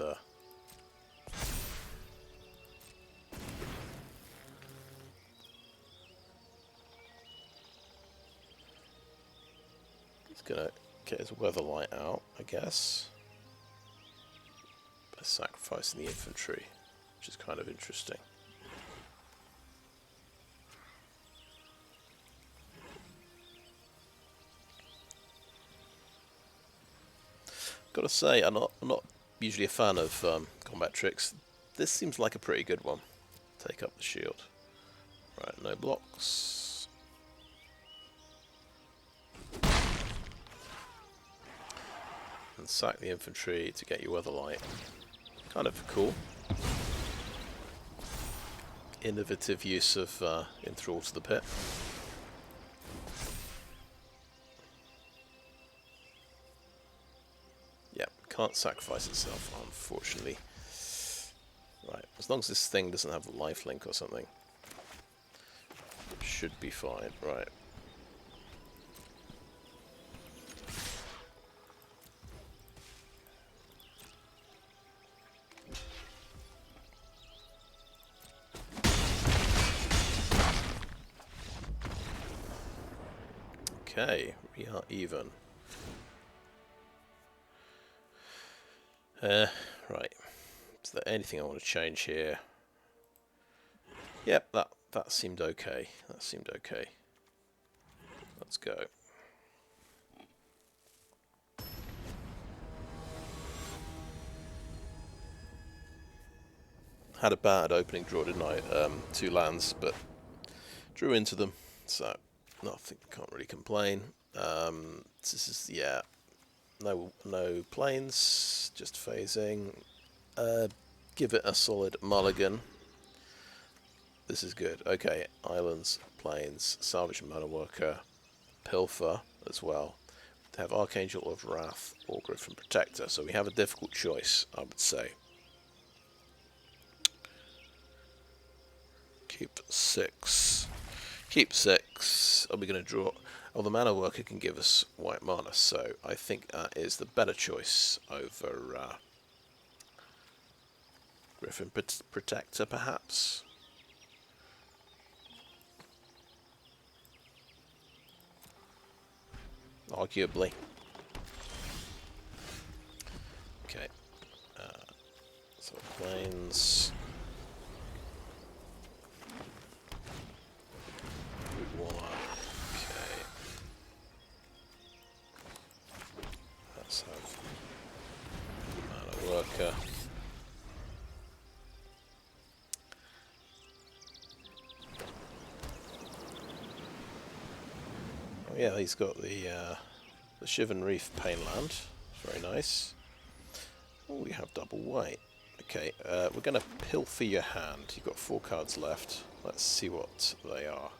gonna get his Weatherlight out, I guess, by sacrificing the infantry, which is kind of interesting. Gotta say, I'm not usually a fan of combat tricks. This seems like a pretty good one. Take up the shield. Right, no blocks. And sack the infantry to get your Weatherlight. Kind of cool. Innovative use of Enthrall to the Pit. Can't sacrifice itself, unfortunately. Right, as long as this thing doesn't have a lifelink or something, it should be fine. Right. Okay, we are even. Right. Is there anything I want to change here? Yep, that seemed okay. That seemed okay. Let's go. Had a bad opening draw, didn't I? 2 lands, but drew into them, so nothing. Can't really complain. This is, yeah. No planes, just phasing. Give it a solid mulligan. This is good. Okay, islands, planes, Salvaged Manaworker, Pilfer as well. They have Archangel of Wrath or Griffin Protector, so we have a difficult choice, I would say. Keep 6. Keep 6. Are we going to draw? Oh, the Mana Worker can give us white mana, so I think that is the better choice over Griffin Protector, perhaps. Arguably. Okay. So planes. Let's have Mana Worker. Oh yeah, he's got the Shivan Reef Painland. Very nice. Oh, we have double white. Okay, we're going to pilfer your hand. You've got 4 cards left. Let's see what they are.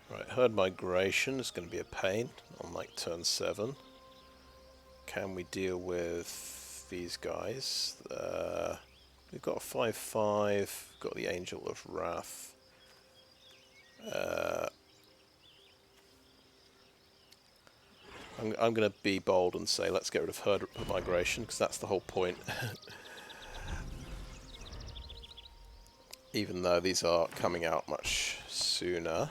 Right, Herd Migration is going to be a pain on like turn 7. Can we deal with these guys? We've got a 5/5, got the Angel of Wrath. I'm going to be bold and say let's get rid of Herd Migration, because that's the whole point. Even though these are coming out much sooner.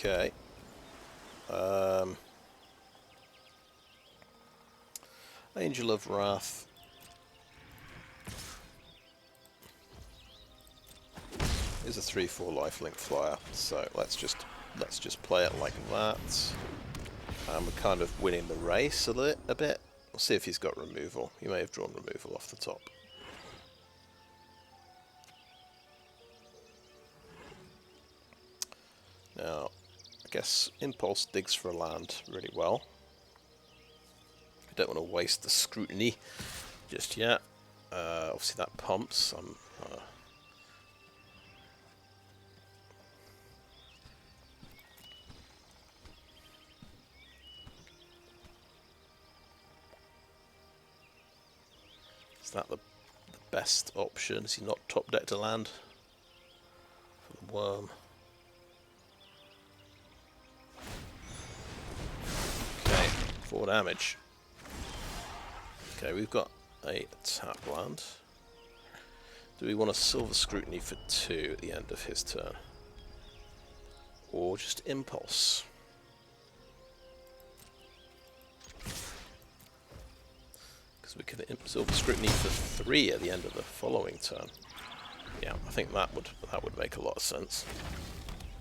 Okay. Angel of Wrath. Is a 3/4 lifelink flyer, so let's just play it like that. And we're kind of winning the race a bit. We'll see if he's got removal. He may have drawn removal off the top. Now, I guess Impulse digs for a land really well. I don't want to waste the Scrutiny just yet. Obviously that pumps. Is that the best option? Is he not top deck to land for the worm? Okay, 4 damage. Okay, we've got a tap land. Do we want a Silver Scrutiny for 2 at the end of his turn? Or just Impulse? Because we could Silver Scrutiny for 3 at the end of the following turn. Yeah, I think that would make a lot of sense.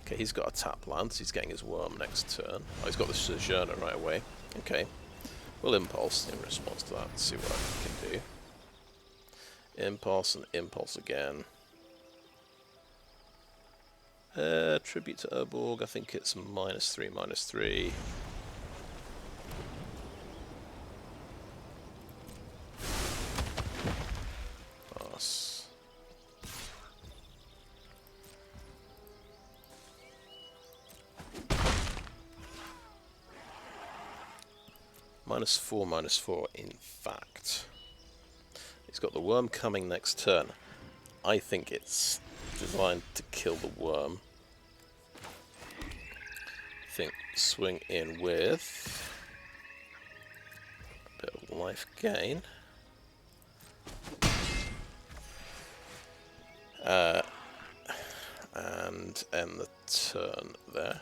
Okay, he's got a tap land, so he's getting his worm next turn. Oh, he's got the Sojourner right away. Okay. We'll Impulse in response to that and see what I can do. Impulse and Impulse again. Tribute to Urborg, I think it's -3/-3. Pass. -4/-4, in fact. He's got the worm coming next turn. I think it's designed to kill the worm. I think swing in with a bit of life gain. And end the turn there.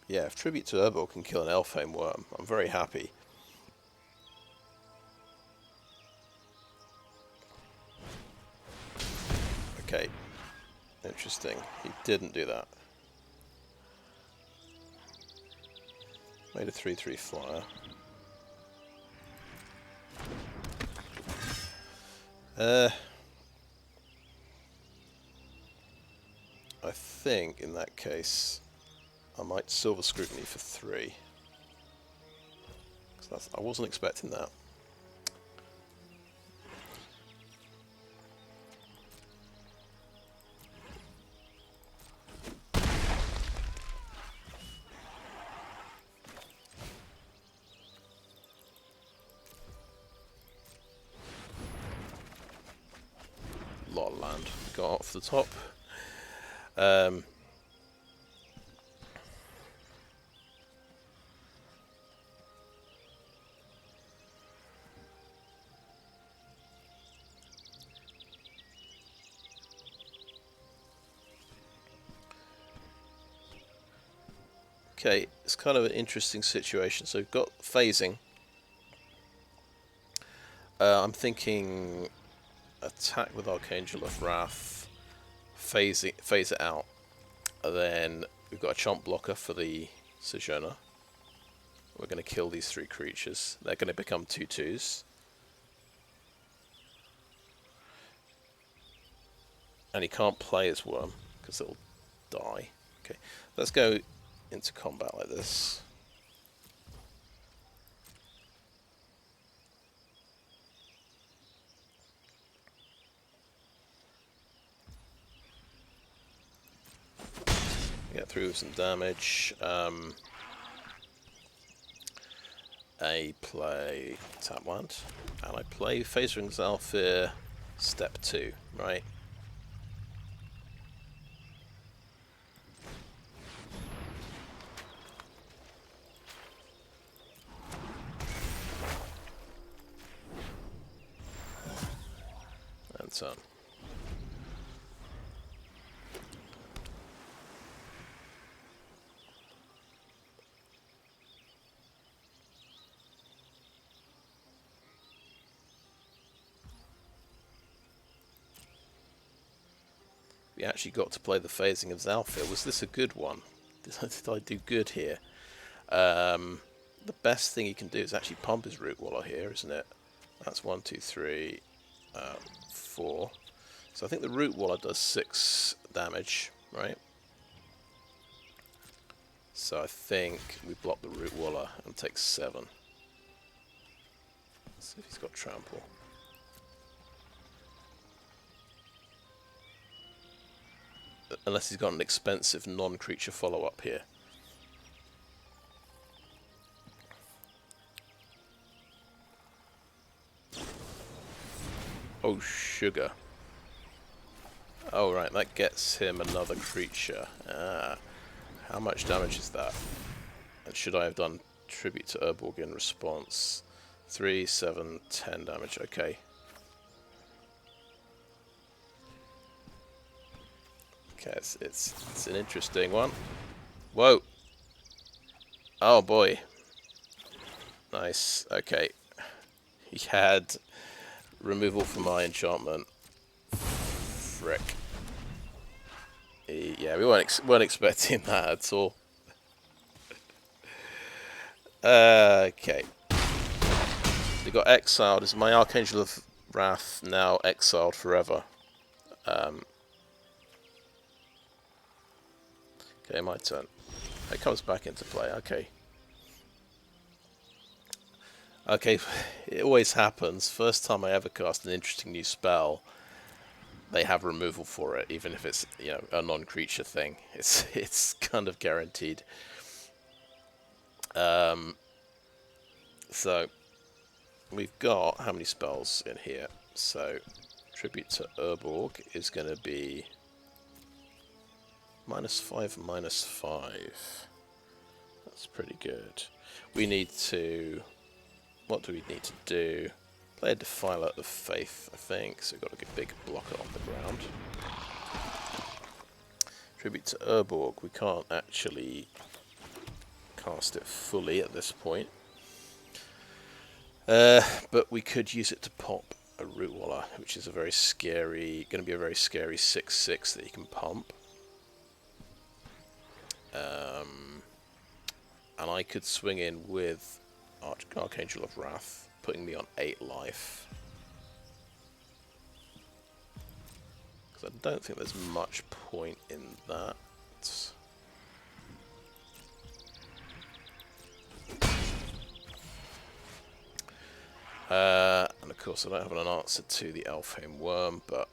Yeah, if Tribute to Urborg can kill an Elfhame worm, I'm very happy. Okay, interesting. He didn't do that. Made a 3/3 flyer. I think in that case I might Silver Scrutiny for 3. I wasn't expecting that. Lot of land got off the top. Okay, it's kind of an interesting situation. So we've got phasing. I'm thinking attack with Archangel of Wrath, phase it out, and then we've got a chomp blocker for the Sojourner. We're going to kill these 3 creatures. They're going to become 2/2s. And he can't play his worm because it'll die. Okay, let's go into combat like this. Get through with some damage. I play tap land, and I play Phasing of Zhalfir, Step 2, right? And turn. We actually got to play the Phasing of Zhalfir. Was this a good one? Did I do good here? The best thing he can do is actually pump his Root Waller here, isn't it? That's 1, 2, 3, 4. So I think the Root Waller does 6 damage, right? So I think we block the Root Waller and take 7. Let's see if he's got Trample. Unless he's got an expensive non-creature follow-up here. Oh, sugar. Oh, right, that gets him another creature. Ah, how much damage is that? And should I have done Tribute to Urborg in response? 3, 7, 10 damage, okay. Okay, it's an interesting one. Whoa! Oh boy. Nice, okay. He had removal from my enchantment. Frick. Yeah, we weren't expecting that at all. Okay. He got exiled. Is my Archangel of Wrath now exiled forever? Okay, my turn. It comes back into play. Okay. Okay, it always happens. First time I ever cast an interesting new spell, they have removal for it, even if it's, you know, a non-creature thing. It's kind of guaranteed. So we've got how many spells in here? So Tribute to Urborg is going to be -5, -5. That's pretty good. We need to... What do we need to do? Play a Defiler of Faith, I think. So we've got a big blocker on the ground. Tribute to Urborg. We can't actually cast it fully at this point. But we could use it to pop a Root Waller, which is a very scary... going to be a very scary 6/6 that you can pump. And I could swing in with Archangel of Wrath, putting me on 8 life. Because I don't think there's much point in that. And of course I don't have an answer to the Elfheim Worm, but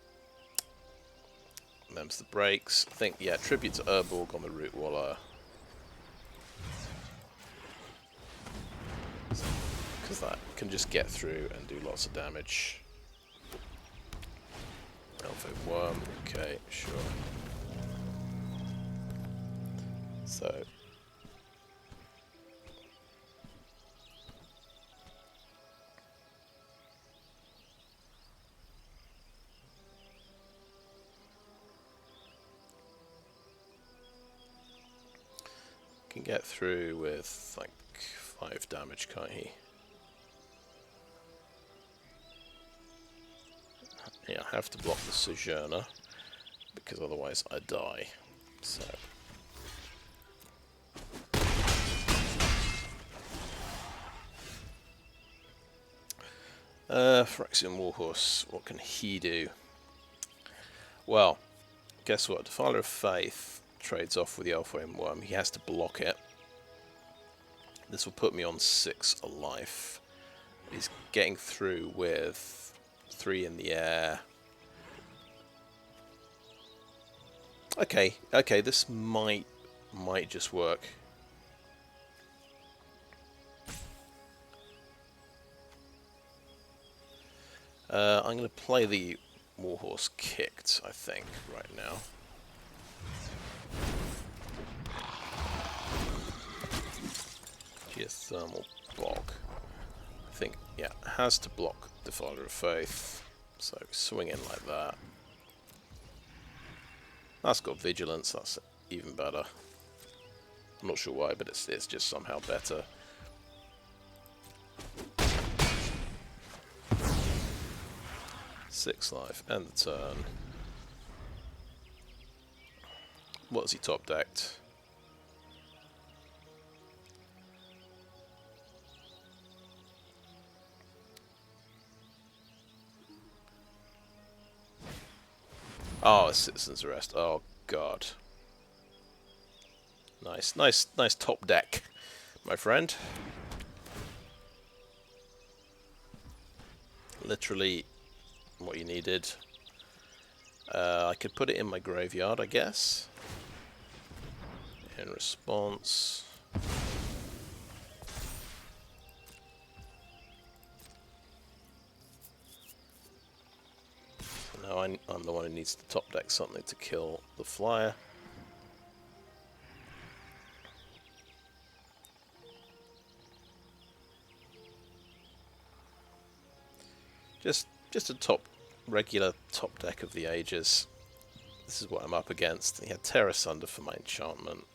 them's the breaks. I think, yeah, Tribute to Urborg on the Root Waller. Because that can just get through and do lots of damage. Elfheim Worm, okay, sure. So... can get through with like 5 damage, can't he? Yeah, I have to block the Sojourner because otherwise I die. So Phyrexian Warhorse, what can he do? Well, guess what? Defiler of Faith trades off with the Elfheim Worm. He has to block it. This will put me on 6 life. He's getting through with 3 in the air. Okay, this might just work. I'm going to play the Warhorse kicked, I think, right now. Geothermal Bog. I think, yeah, has to block Defiler of Faith. So swing in like that. That's got Vigilance, that's even better. I'm not sure why, but it's just somehow better. Six life, end the turn. What has he top decked? Oh, a Citizen's Arrest. Oh god. Nice top deck, my friend. Literally what you needed. I could put it in my graveyard, I guess. In response. Now I'm the one who needs to top deck something to kill the flyer. Just a regular top deck of the ages. This is what I'm up against. He had Terror Sunder for my enchantment.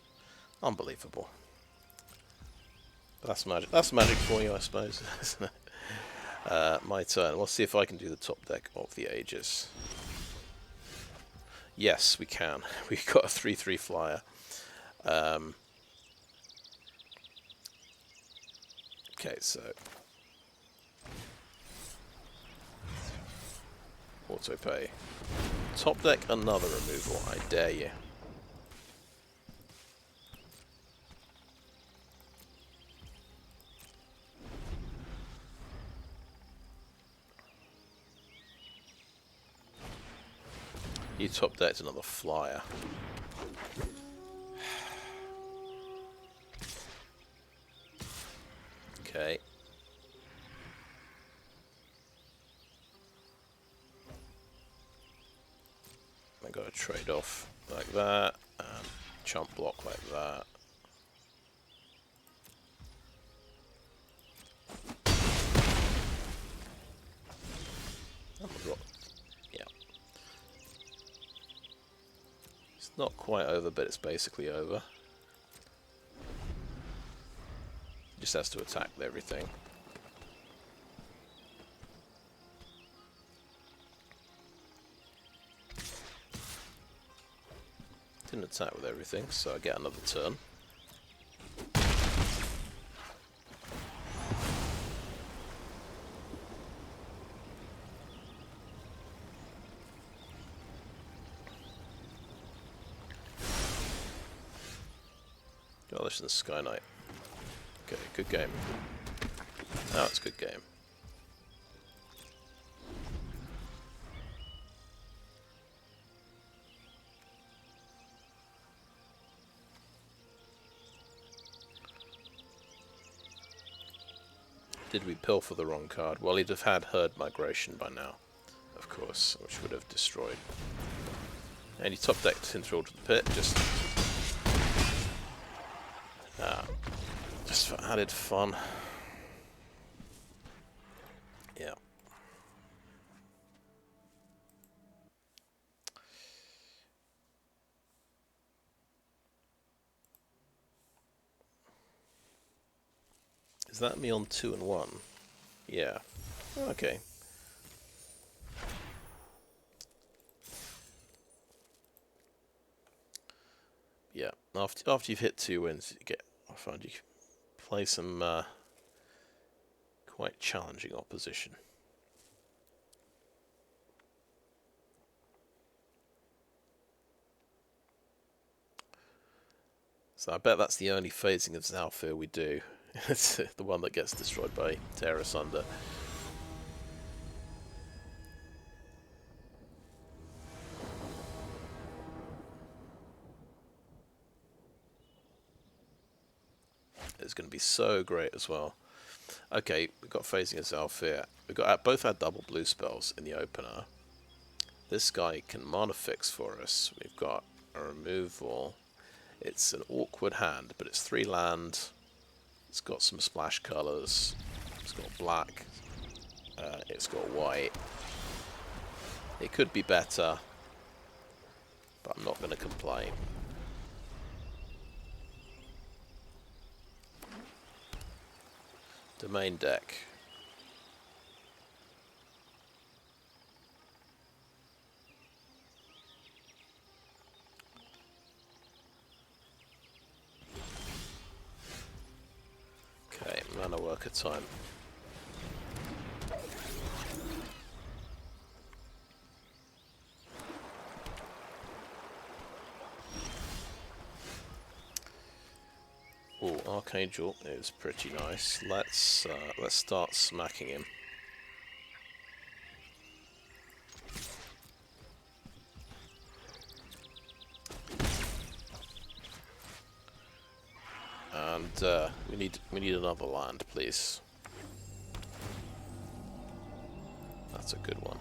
Unbelievable. But that's magic. That's magic for you, I suppose. My turn. We'll see if I can do the top deck of the ages. Yes, we can. We've got a 3/3 flyer. Okay, so auto pay. Top deck another removal. I dare you. You top decked another flyer. Okay. I got to trade off like that, and chump block like that. Yeah. It's not quite over, but it's basically over. Just has to attack with everything. Didn't attack with everything, so I get another turn. Coalition Skyknight. Okay, good game. Oh, it's a good game. Did we pilfer the wrong card? Well, he'd have had Herd Migration by now, of course, which would have destroyed. And he top decked Enthralled to the Pit, just for added fun. Yeah. Is that me on 2 and 1? Yeah. Okay. Yeah. After you've hit 2 wins, I find you can play some quite challenging opposition. So I bet that's the only Phasing of Zhalfir we do. It's the one that gets destroyed by Terror Sunder. It's going to be so great as well. Okay, we've got Phasing of Zhalfir. We've got both our double blue spells in the opener. This guy can mana fix for us. We've got a removal. It's an awkward hand, but it's 3 land. It's got some splash colours. It's got black. It's got white. It could be better, but I'm not going to complain. Domain deck. Okay, Manaworker time. Oh, Archangel is pretty nice. Let's start smacking him. And we need another land, please. That's a good one.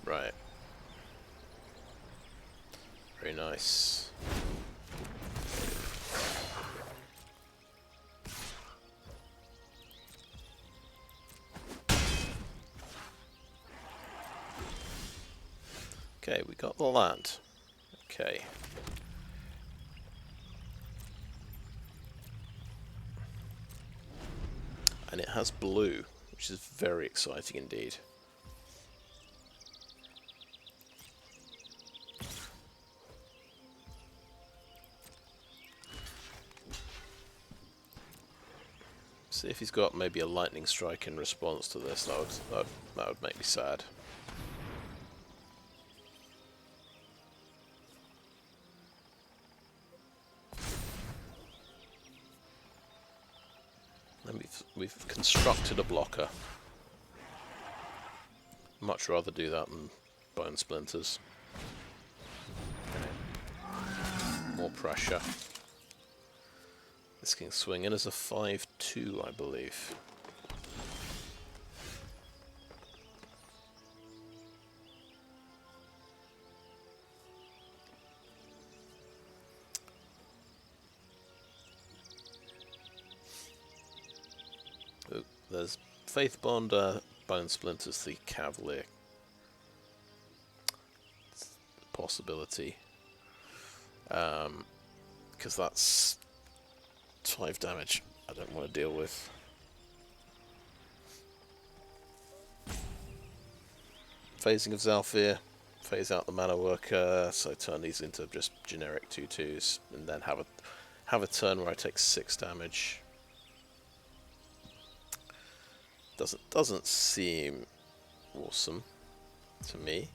Right. Very nice. Okay, we got the land. Okay. And it has blue, which is very exciting indeed. See if he's got maybe a lightning strike in response to this. That would make me sad. And we've constructed a blocker. Much rather do that than Bone Splinters. Okay. More pressure. This can swing in as a 5/2, I believe. Oh, there's Faithbonder, Bone Splinters, the Cavalier. It's a possibility. Because that's 5 damage I don't want to deal with. Phasing of Zhalfir, phase out the Manaworker, so turn these into just generic 2/2s, and then have a turn where I take 6 damage. Doesn't seem awesome to me.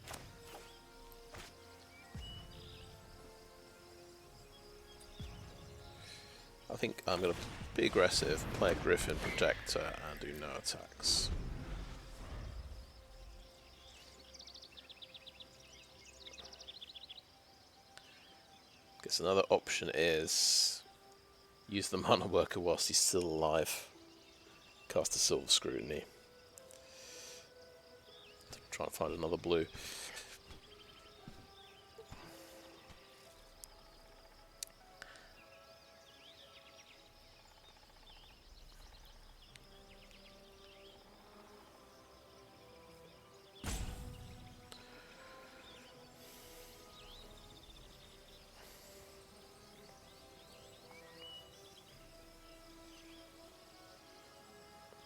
I think I'm going to be aggressive, play a Griffin Protector, and do no attacks. Guess another option is use the Manaworker whilst he's still alive. Cast a Silver Scrutiny. Try and find another blue.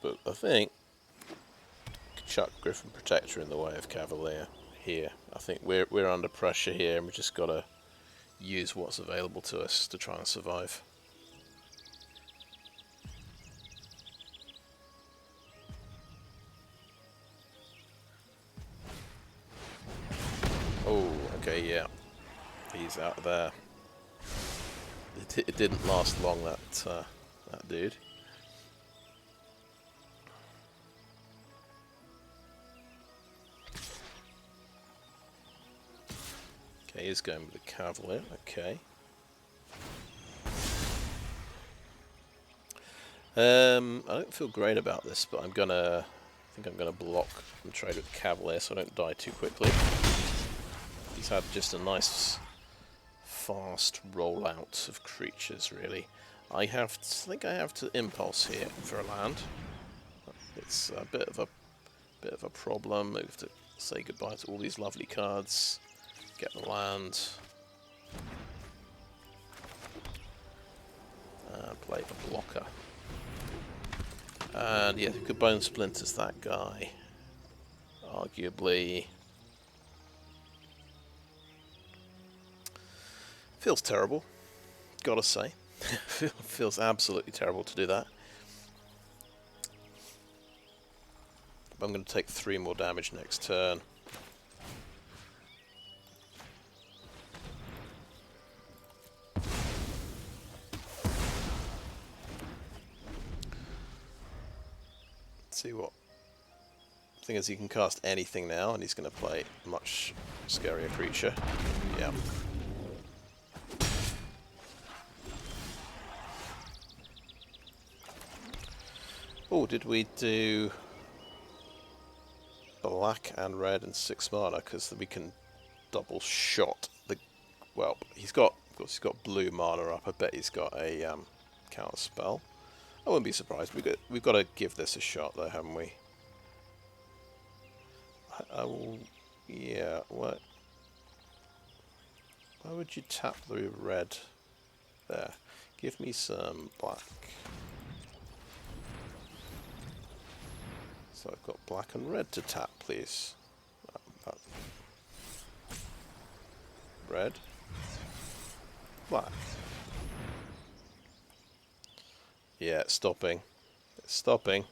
But I think chuck Griffin Protector in the way of Cavalier here. I think we're under pressure here, and we just gotta use what's available to us to try and survive. Oh, okay, yeah, he's out there. It didn't last long, that dude. Okay, he's going with the Cavalier, okay. I don't feel great about this, but I think I'm gonna block and trade with Cavalier so I don't die too quickly. He's had just a nice, fast rollout of creatures, really. I think I have to impulse here for a land. It's a bit of a problem. I have to say goodbye to all these lovely cards. Get the land. Play the blocker. And yeah, you could Bone Splinters that guy. Arguably. Feels terrible, gotta say. Feels absolutely terrible to do that. But I'm going to take 3 more damage next turn. Let's see what. The thing is, he can cast anything now, and he's going to play a much scarier creature. Yeah. Oh, did we do black and red and 6 mana? Because we can double shot the. Well, of course, he's got blue mana up. I bet he's got a counter spell. I wouldn't be surprised. We've got to give this a shot, though, haven't we? Yeah. What? Why would you tap the red there? Give me some black. So I've got black and red to tap, please. Red. Black. Yeah, it's stopping. It's stopping.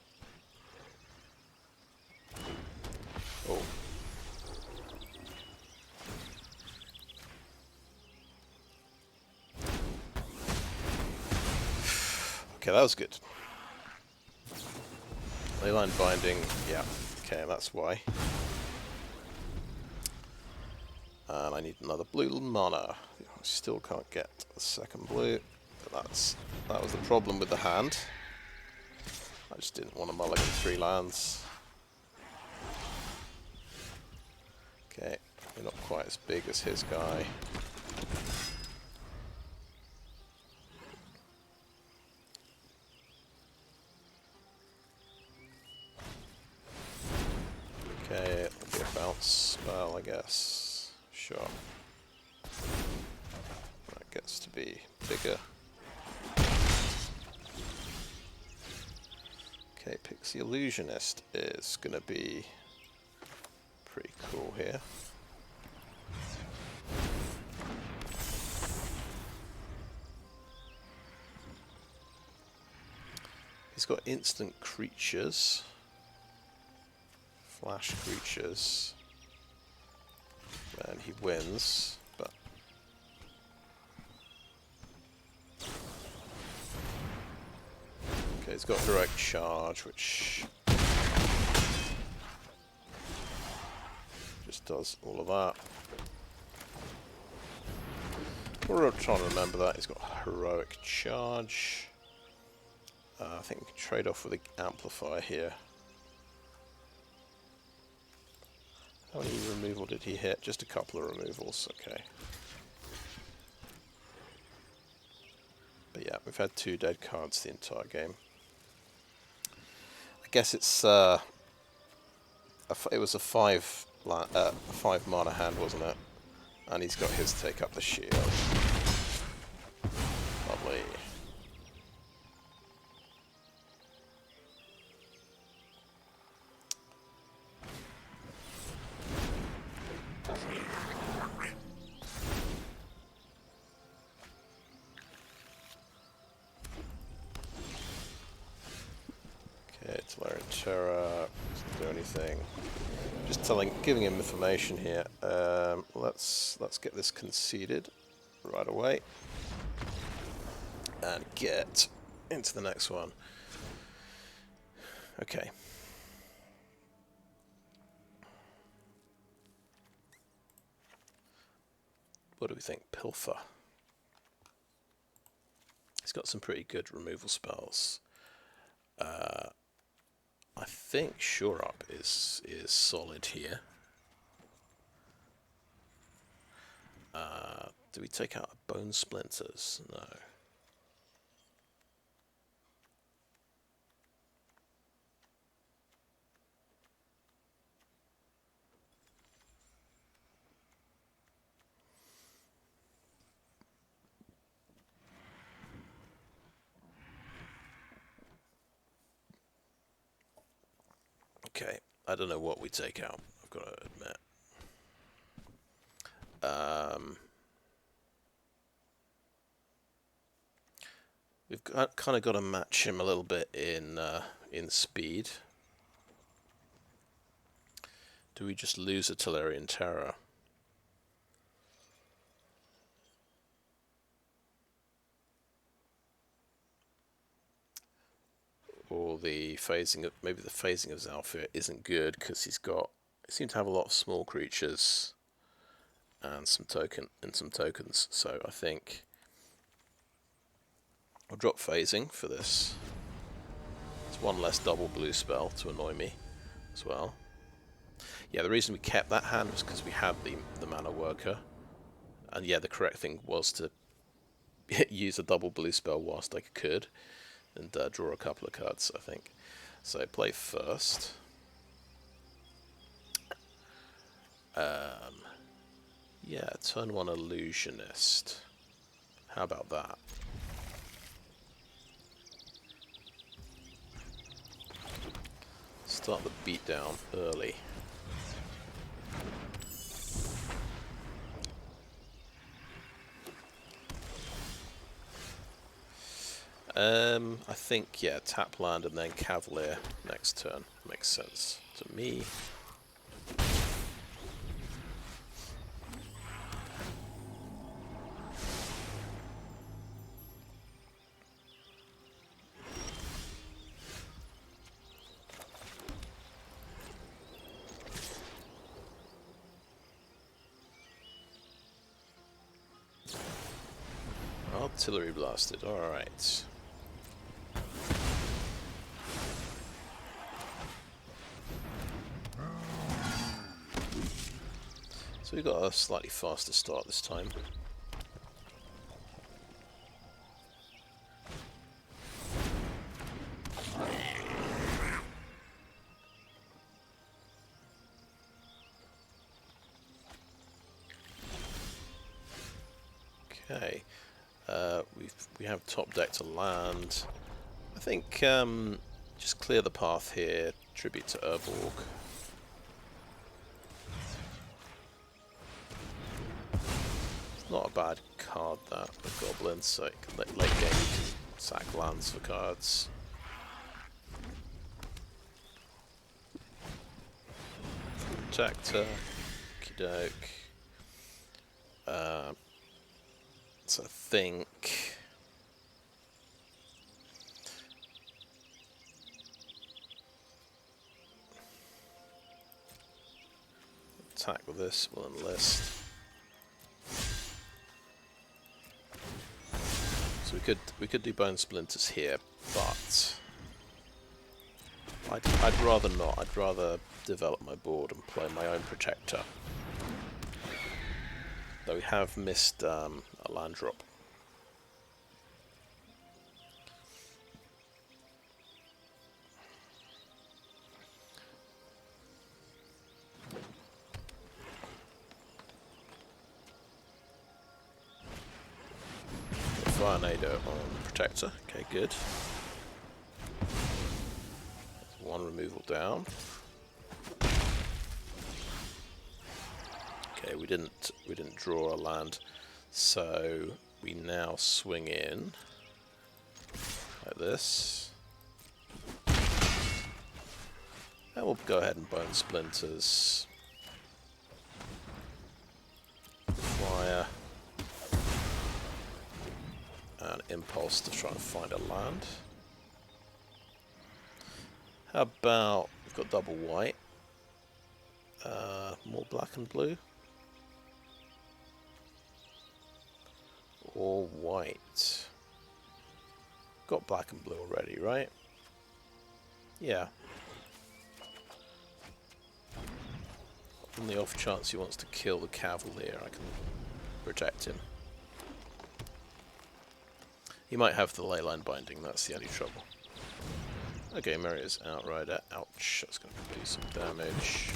Oh. Okay, that was good. Leyline Binding, yeah, okay, that's why. And I need another blue mana. I still can't get the second blue, but that was the problem with the hand. I just didn't want to mulligan 3 lands. Okay, we're not quite as big as his guy. Okay, it'll be a bounce spell, I guess. Sure. That gets to be bigger. Okay, Pixie Illusionist is going to be pretty cool here. He's got instant creatures. Flash creatures, and he wins, but okay, he's got Heroic Charge, which just does all of that. We're trying to remember that. He's got Heroic Charge. I think we can trade off with the Amplifier here. How many removal did he hit? Just a couple of removals, okay. But yeah, we've had 2 dead cards the entire game. I guess it's it was a 5 mana hand, wasn't it? And he's got his take up the shield. Lovely. Tolarian Terror doesn't do anything. Just giving him information here. Let's get this conceded right away and get into the next one. Okay. What do we think? Pilfer. He's got some pretty good removal spells. I think Shore Up is solid here. Do we take out Bone Splinters? No. Okay, I don't know what we take out, I've got to admit. We've kind of got to match him a little bit in speed. Do we just lose a Tolarian Terror? Or the phasing of, maybe the Phasing of Zhalfir isn't good because he seems to have a lot of small creatures and some tokens. So I think I'll drop phasing for this. It's one less double blue spell to annoy me as well. Yeah, the reason we kept that hand was because we had the Manaworker. And yeah, the correct thing was to use a double blue spell whilst I could. And draw a couple of cards, I think. So play first. Yeah, turn 1 Illusionist. How about that? Start the beatdown early. I think, yeah, tap land and then Cavalier next turn. Makes sense to me. Artillery blasted, alright. So we got a slightly faster start this time. Okay, we have top deck to land. I think just clear the path here. Tribute to Urborg. Not a bad card that with goblins, so late game you can sack lands for cards. Protector, okey doke. So I think attack with this, we'll enlist. So we could do Bone Splinters here, but I'd rather not. I'd rather develop my board and play my own Protector. Though we have missed a land drop. Tornado on Protector. Okay, good. That's one removal down. Okay, we didn't draw a land, so we now swing in like this. And we'll go ahead and Bone Splinters. Fire. And Impulse to try and find a land. How about, we've got double white. More black and blue. Or white. Got black and blue already, right? Yeah. On the off chance he wants to kill the Cavalier, I can protect him. He might have the Leyline Binding, that's the only trouble. Okay, Maria's Outrider. Ouch, that's going to do some damage.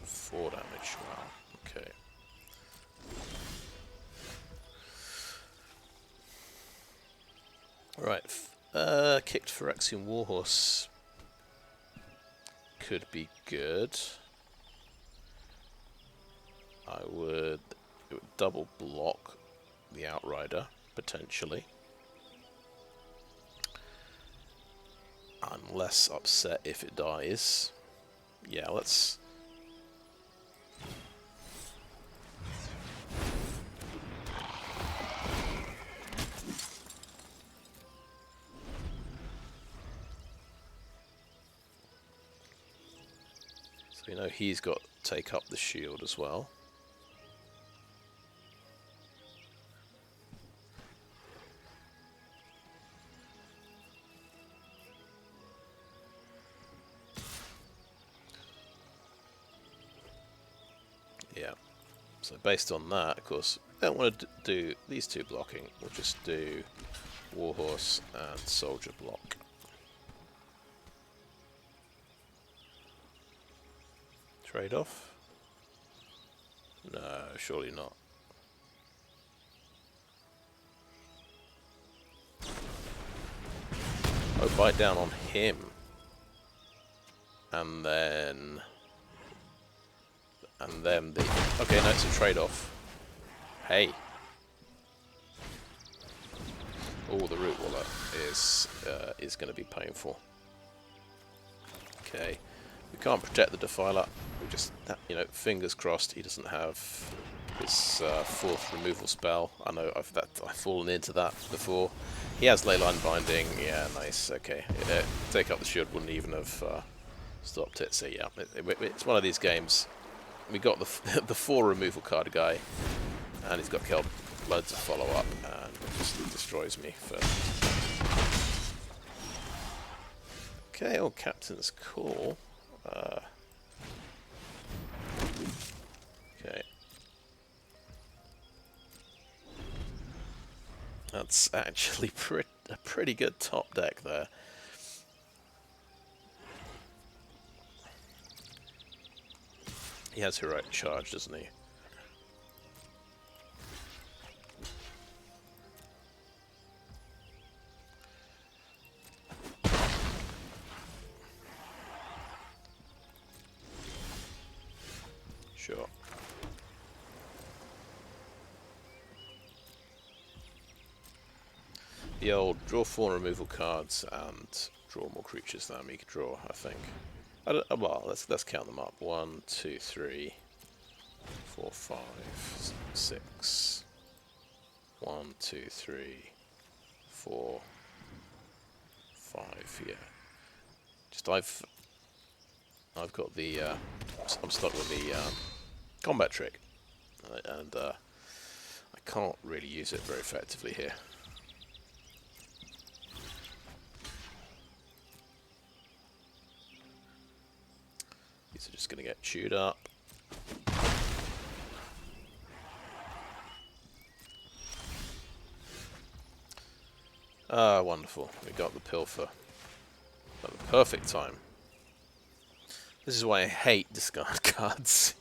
4 damage, wow, okay. Right, kicked Phyrexian Warhorse could be good. It would double block the Outrider, potentially. I'm less upset if it dies. Yeah, let's... So we know he's got to take up the shield as well. Yeah, so based on that, of course, I don't want to do these two blocking, we'll just do Warhorse and Soldier block. Trade-off? No, surely not. Oh, bite down on him. And then the... Okay, no, it's a trade-off. Hey. Oh, the Root Wallet is going to be painful. Okay. We can't protect the Defiler. We just, you know, fingers crossed he doesn't have his 4th removal spell. I know I've fallen into that before. He has Leyline Binding. Yeah, nice. Okay. Take up the shield wouldn't even have stopped it. So yeah, it's one of these games. We got the the 4 removal card guy, and he's got killed loads of follow up, and it just destroys me first. Okay, oh, Captain's Call. Okay. That's actually a pretty good top deck there. He has Heroic Charge, doesn't he? Sure. The old draw 4 removal cards and draw more creatures than we could draw, I think. Well, let's count them up. 1, 2, 3, 4, 5, 6. 1, 2, 3, 4, 5. Yeah. Just I've got the I'm stuck with the combat trick, and I can't really use it very effectively here. These are just going to get chewed up. Ah, wonderful. We got the Pilfer at the perfect time. This is why I hate discard cards.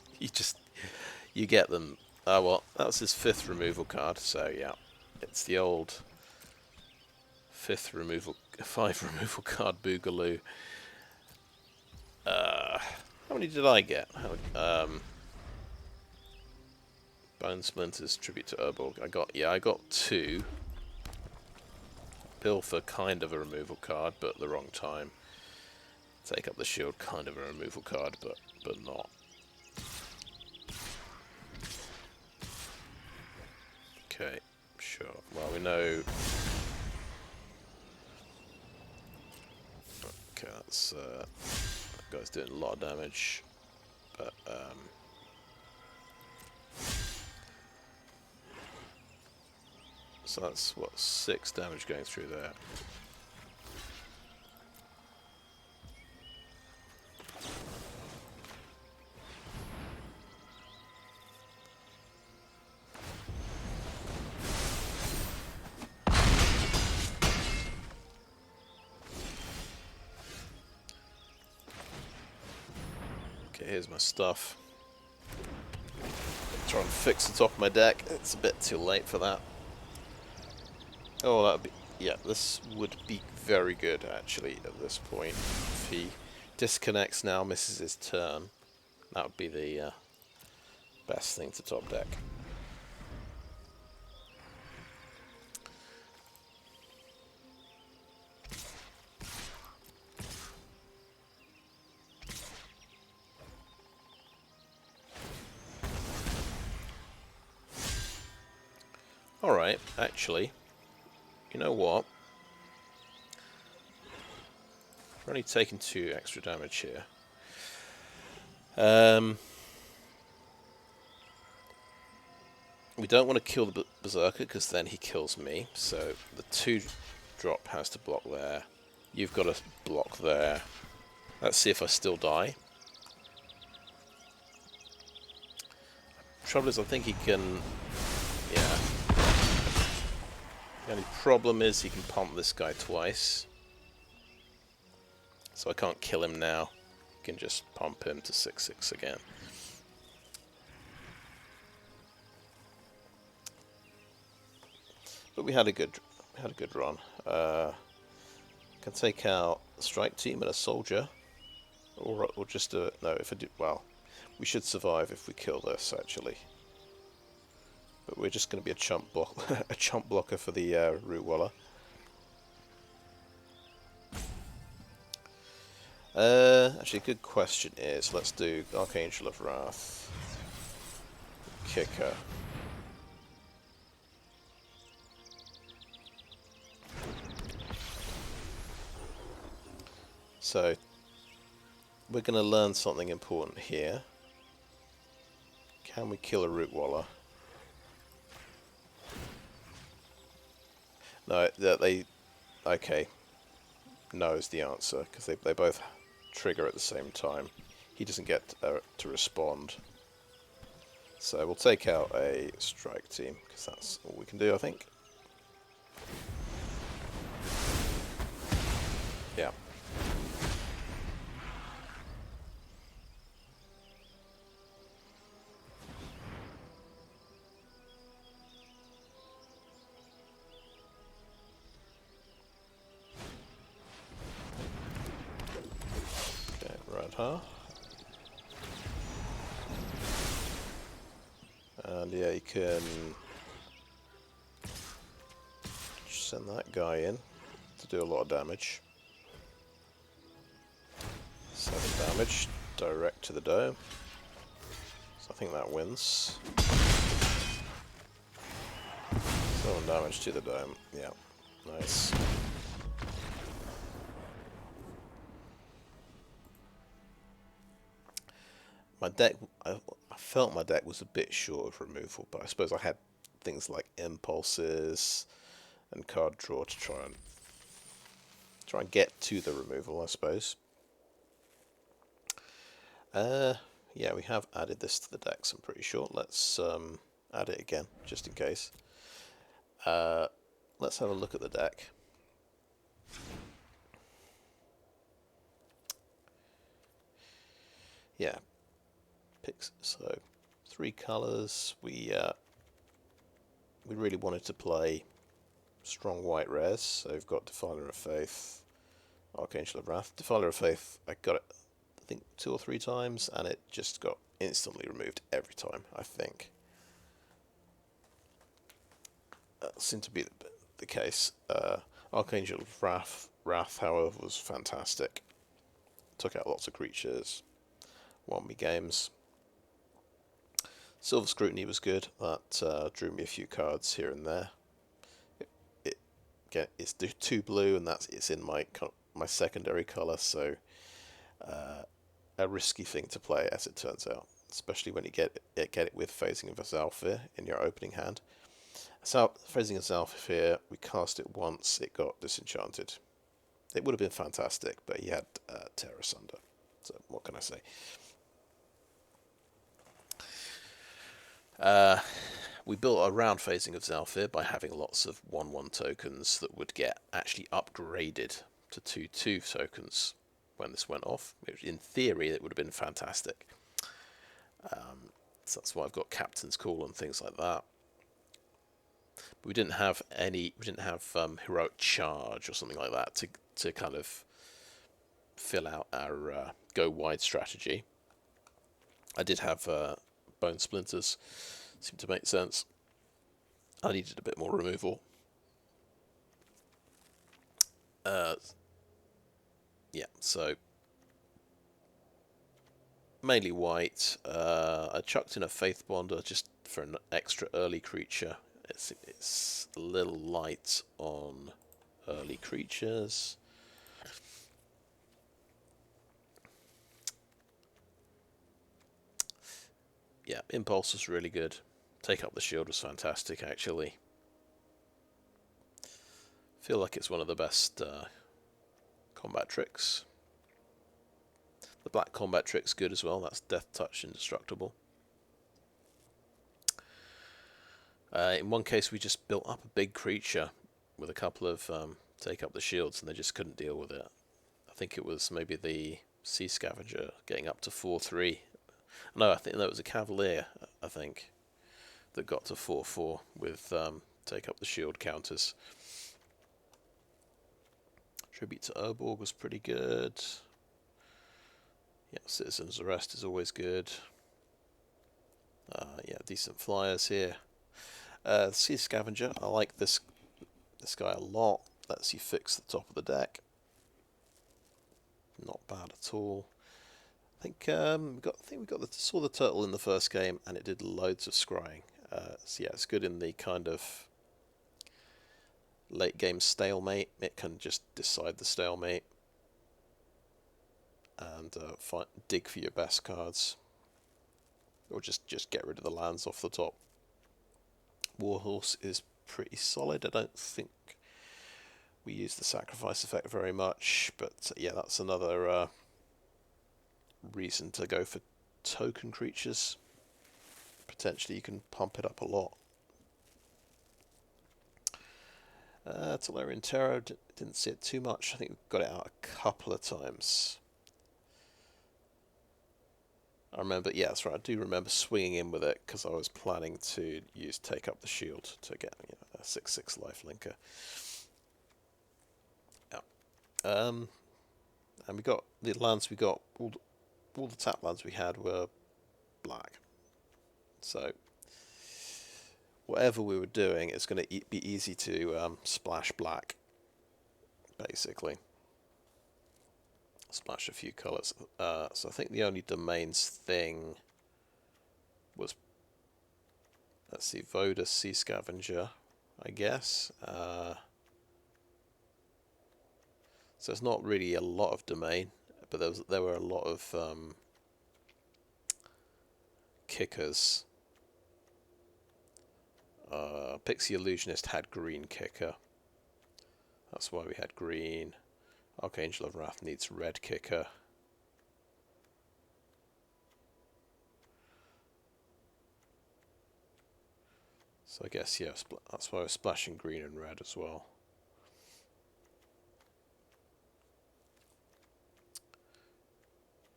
You get them. Ah, well, that was his 5th removal card, so yeah. It's the old 5 removal card Boogaloo. How many did I get? Bone Splinters, Tribute to Urborg. I got 2. Pilfer, kind of a removal card, but the wrong time. Take up the shield, kind of a removal card, but not. Okay, sure. Well, we know. Okay, that's that guy's doing a lot of damage, but so that's what, 6 damage going through there. Okay, here's my stuff. Try and fix the top of my deck. It's a bit too late for that. Oh, that would be... Yeah, this would be very good, actually, at this point. If he disconnects now, misses his turn, that would be the best thing to top deck. Alright, actually, you know what? We're only taking 2 extra damage here. We don't want to kill the Berserker, because then he kills me. So the 2 drop has to block there. You've got to block there. Let's see if I still die. Trouble is, I think he can... Yeah. The only problem is he can pump this guy twice. So I can't kill him now. I can just pump him to 6/6 again. But we had a good run. Can take out a strike team and a soldier, or just do it. No, if I do, well, we should survive if we kill this actually. But we're just going to be a chump blocker for the Root Waller. Actually, a good question is, let's do Archangel of Wrath, Kicker. So, we're going to learn something important here. Can we kill a Root Waller? No, okay. No is the answer, because they both trigger at the same time. He doesn't get to respond. So we'll take out a strike team, because that's all we can do, I think. Yeah. Huh? And yeah, you can send that guy in to do a lot of damage. 7 damage direct to the dome. So I think that wins. 7 damage to the dome. Yeah, nice. My deck, I felt my deck was a bit short of removal, but I suppose I had things like impulses and card draw to try and get to the removal, I suppose. Yeah, we have added this to the decks, I'm pretty sure. Let's add it again, just in case. Let's have a look at the deck. Yeah. So 3 colours. We really wanted to play strong white rares, so we've got Defiler of Faith, Archangel of Wrath. Defiler of Faith, I got it, I think 2 or 3 times, and it just got instantly removed every time, I think. That seemed to be the case. Archangel of Wrath, however, was fantastic. Took out lots of creatures, won me games. Silver Scrutiny was good. That drew me a few cards here and there. It's 2 blue, and it's in my secondary colour, so a risky thing to play, as it turns out, especially when you get it with Phasing of Zhalfir in your opening hand. So Phasing of Zhalfir, we cast it once, it got disenchanted. It would have been fantastic, but he had Terror Sunder. So what can I say? We built around Phasing of Zhalfir by having lots of 1/1 tokens that would get actually upgraded to 2/2 tokens when this went off, which in theory it would have been fantastic. So that's why I've got Captain's Call and things like that. But we didn't have heroic charge or something like that to kind of fill out our go wide strategy. I did have Bone Splinters, seemed to make sense. I needed a bit more removal. Yeah, so mainly white. I chucked in a Faithbonder just for an extra early creature. It's a little light on early creatures. Yeah, Impulse was really good. Take Up the Shield was fantastic, actually. Feel like it's one of the best combat tricks. The black combat trick's good as well. That's Death Touch Indestructible. In one case, we just built up a big creature with a couple of Take Up the Shields, and they just couldn't deal with it. I think it was maybe the Sea Scavenger getting up to 4/3. No, I think that was a Cavalier, I think, that got to 4/4 with Take Up the Shield counters. Tribute to Urborg was pretty good. Yeah, Citizen's Arrest is always good. Yeah, decent flyers here. Sea Scavenger, I like this guy a lot. Lets you fix the top of the deck. Not bad at all. I think saw the turtle in the first game, and it did loads of scrying. So yeah, it's good in the kind of late game stalemate. It can just decide the stalemate and dig for your best cards, or just get rid of the lands off the top. Warhorse is pretty solid. I don't think we use the sacrifice effect very much, but yeah, that's another reason to go for token creatures. Potentially you can pump it up a lot. Tolarian Terror, didn't see it too much. I think we've got it out a couple of times. I remember, yeah, that's right, I do remember swinging in with it because I was planning to use Take Up the Shield to get a 6/6 lifelinker. Yeah. And we got the lands we got, all the tap lands we had were black. So whatever we were doing, it's going to be easy to splash black, basically. Splash a few colours. So I think the only domains thing was, let's see, Voda Sea Scavenger, I guess. So it's not really a lot of domain, but there were a lot of kickers. Pixie Illusionist had green kicker. That's why we had green. Archangel of Wrath needs red kicker. So I guess, yeah, that's why we're splashing green and red as well.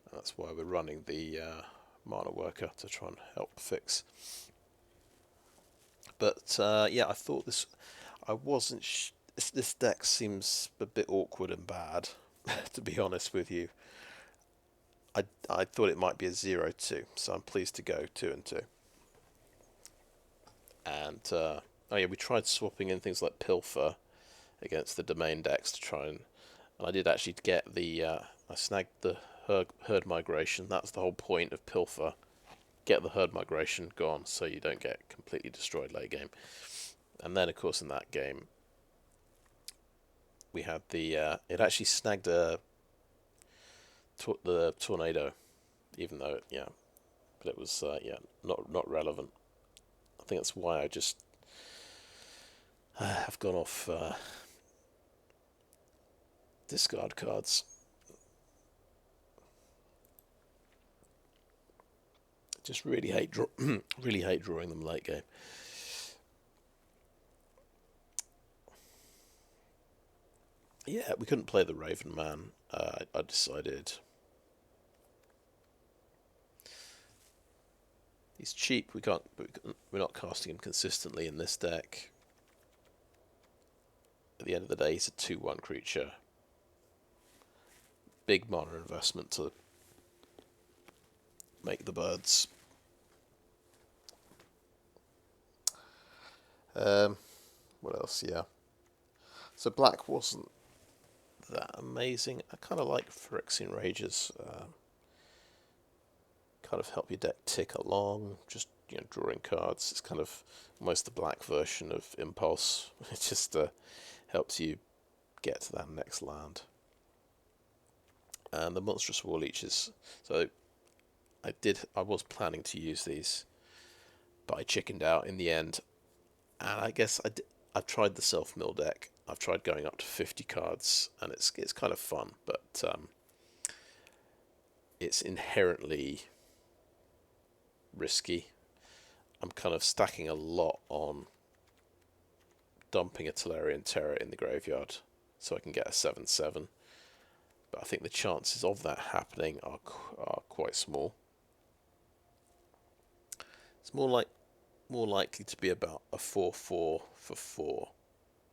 And that's why we're running the Manaworker to try and help fix. But yeah, I thought this. I wasn't. This deck seems a bit awkward and bad, to be honest with you. I thought it might be a 0-2, so I'm pleased to go 2-2. And oh yeah, we tried swapping in things like Pilfer against the domain decks to try and I did actually get the. I snagged the herd migration. That's the whole point of Pilfer. Get the herd migration gone so you don't get completely destroyed late game. And then, of course, in that game, we had the. It actually snagged the tornado, even though but it was not relevant. I think that's why I just have gone off discard cards. Just really hate drawing them late game. Yeah, we couldn't play the Raven Man. I decided he's cheap. We're not casting him consistently in this deck. At the end of the day, he's a 2/1 creature. Big mana investment to make the birds. What else? Yeah. So black wasn't that amazing. I kind of like Phyrexian Rages. Kind of help your deck tick along. Just drawing cards. It's kind of almost the black version of Impulse. It just helps you get to that next land. And the Monstrous War Leeches. So I was planning to use these, but I chickened out in the end. And I guess I've tried the self-mill deck. I've tried going up to 50 cards, and it's kind of fun, but it's inherently risky. I'm kind of stacking a lot on dumping a Tolarian Terror in the graveyard so I can get a 7/7. But I think the chances of that happening are quite small. It's more likely to be about a 4/4 for 4.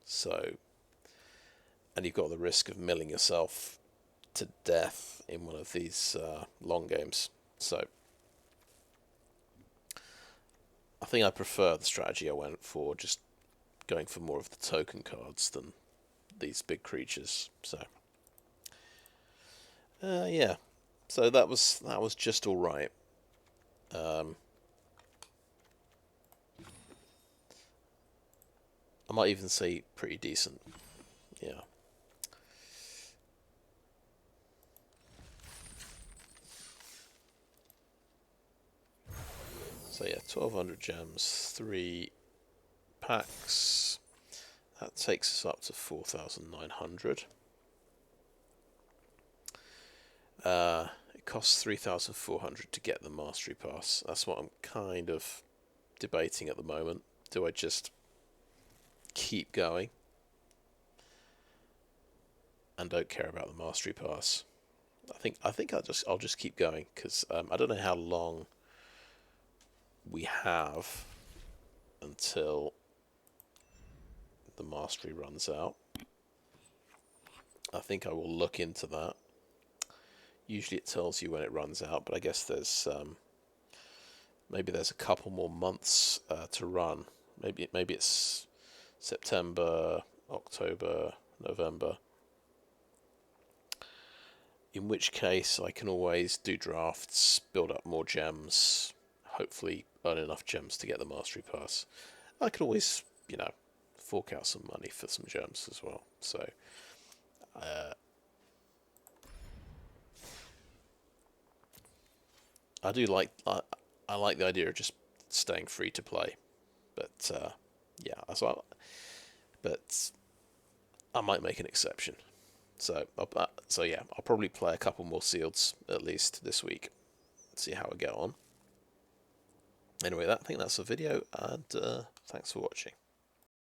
So, and you've got the risk of milling yourself to death in one of these long games. So, I think I prefer the strategy I went for, just going for more of the token cards than these big creatures. So, yeah. So that was just all right. I might even say pretty decent. Yeah. So yeah, 1200 gems, 3 packs. That takes us up to 4,900. It costs 3,400 to get the Mastery Pass. That's what I'm kind of debating at the moment. Do I just keep going and don't care about the Mastery Pass? I think I'll just keep going, because I don't know how long we have until the Mastery runs out. I think I will look into that. Usually it tells you when it runs out, but I guess there's maybe there's a couple more months to run. Maybe it's September, October, November. In which case I can always do drafts, build up more gems, hopefully earn enough gems to get the Mastery Pass. I could always, fork out some money for some gems as well. So, I do like I like the idea of just staying free to play, but yeah, but I might make an exception. So yeah, I'll probably play a couple more sealeds at least this week. See how I get on. Anyway, I think that's the video, and thanks for watching.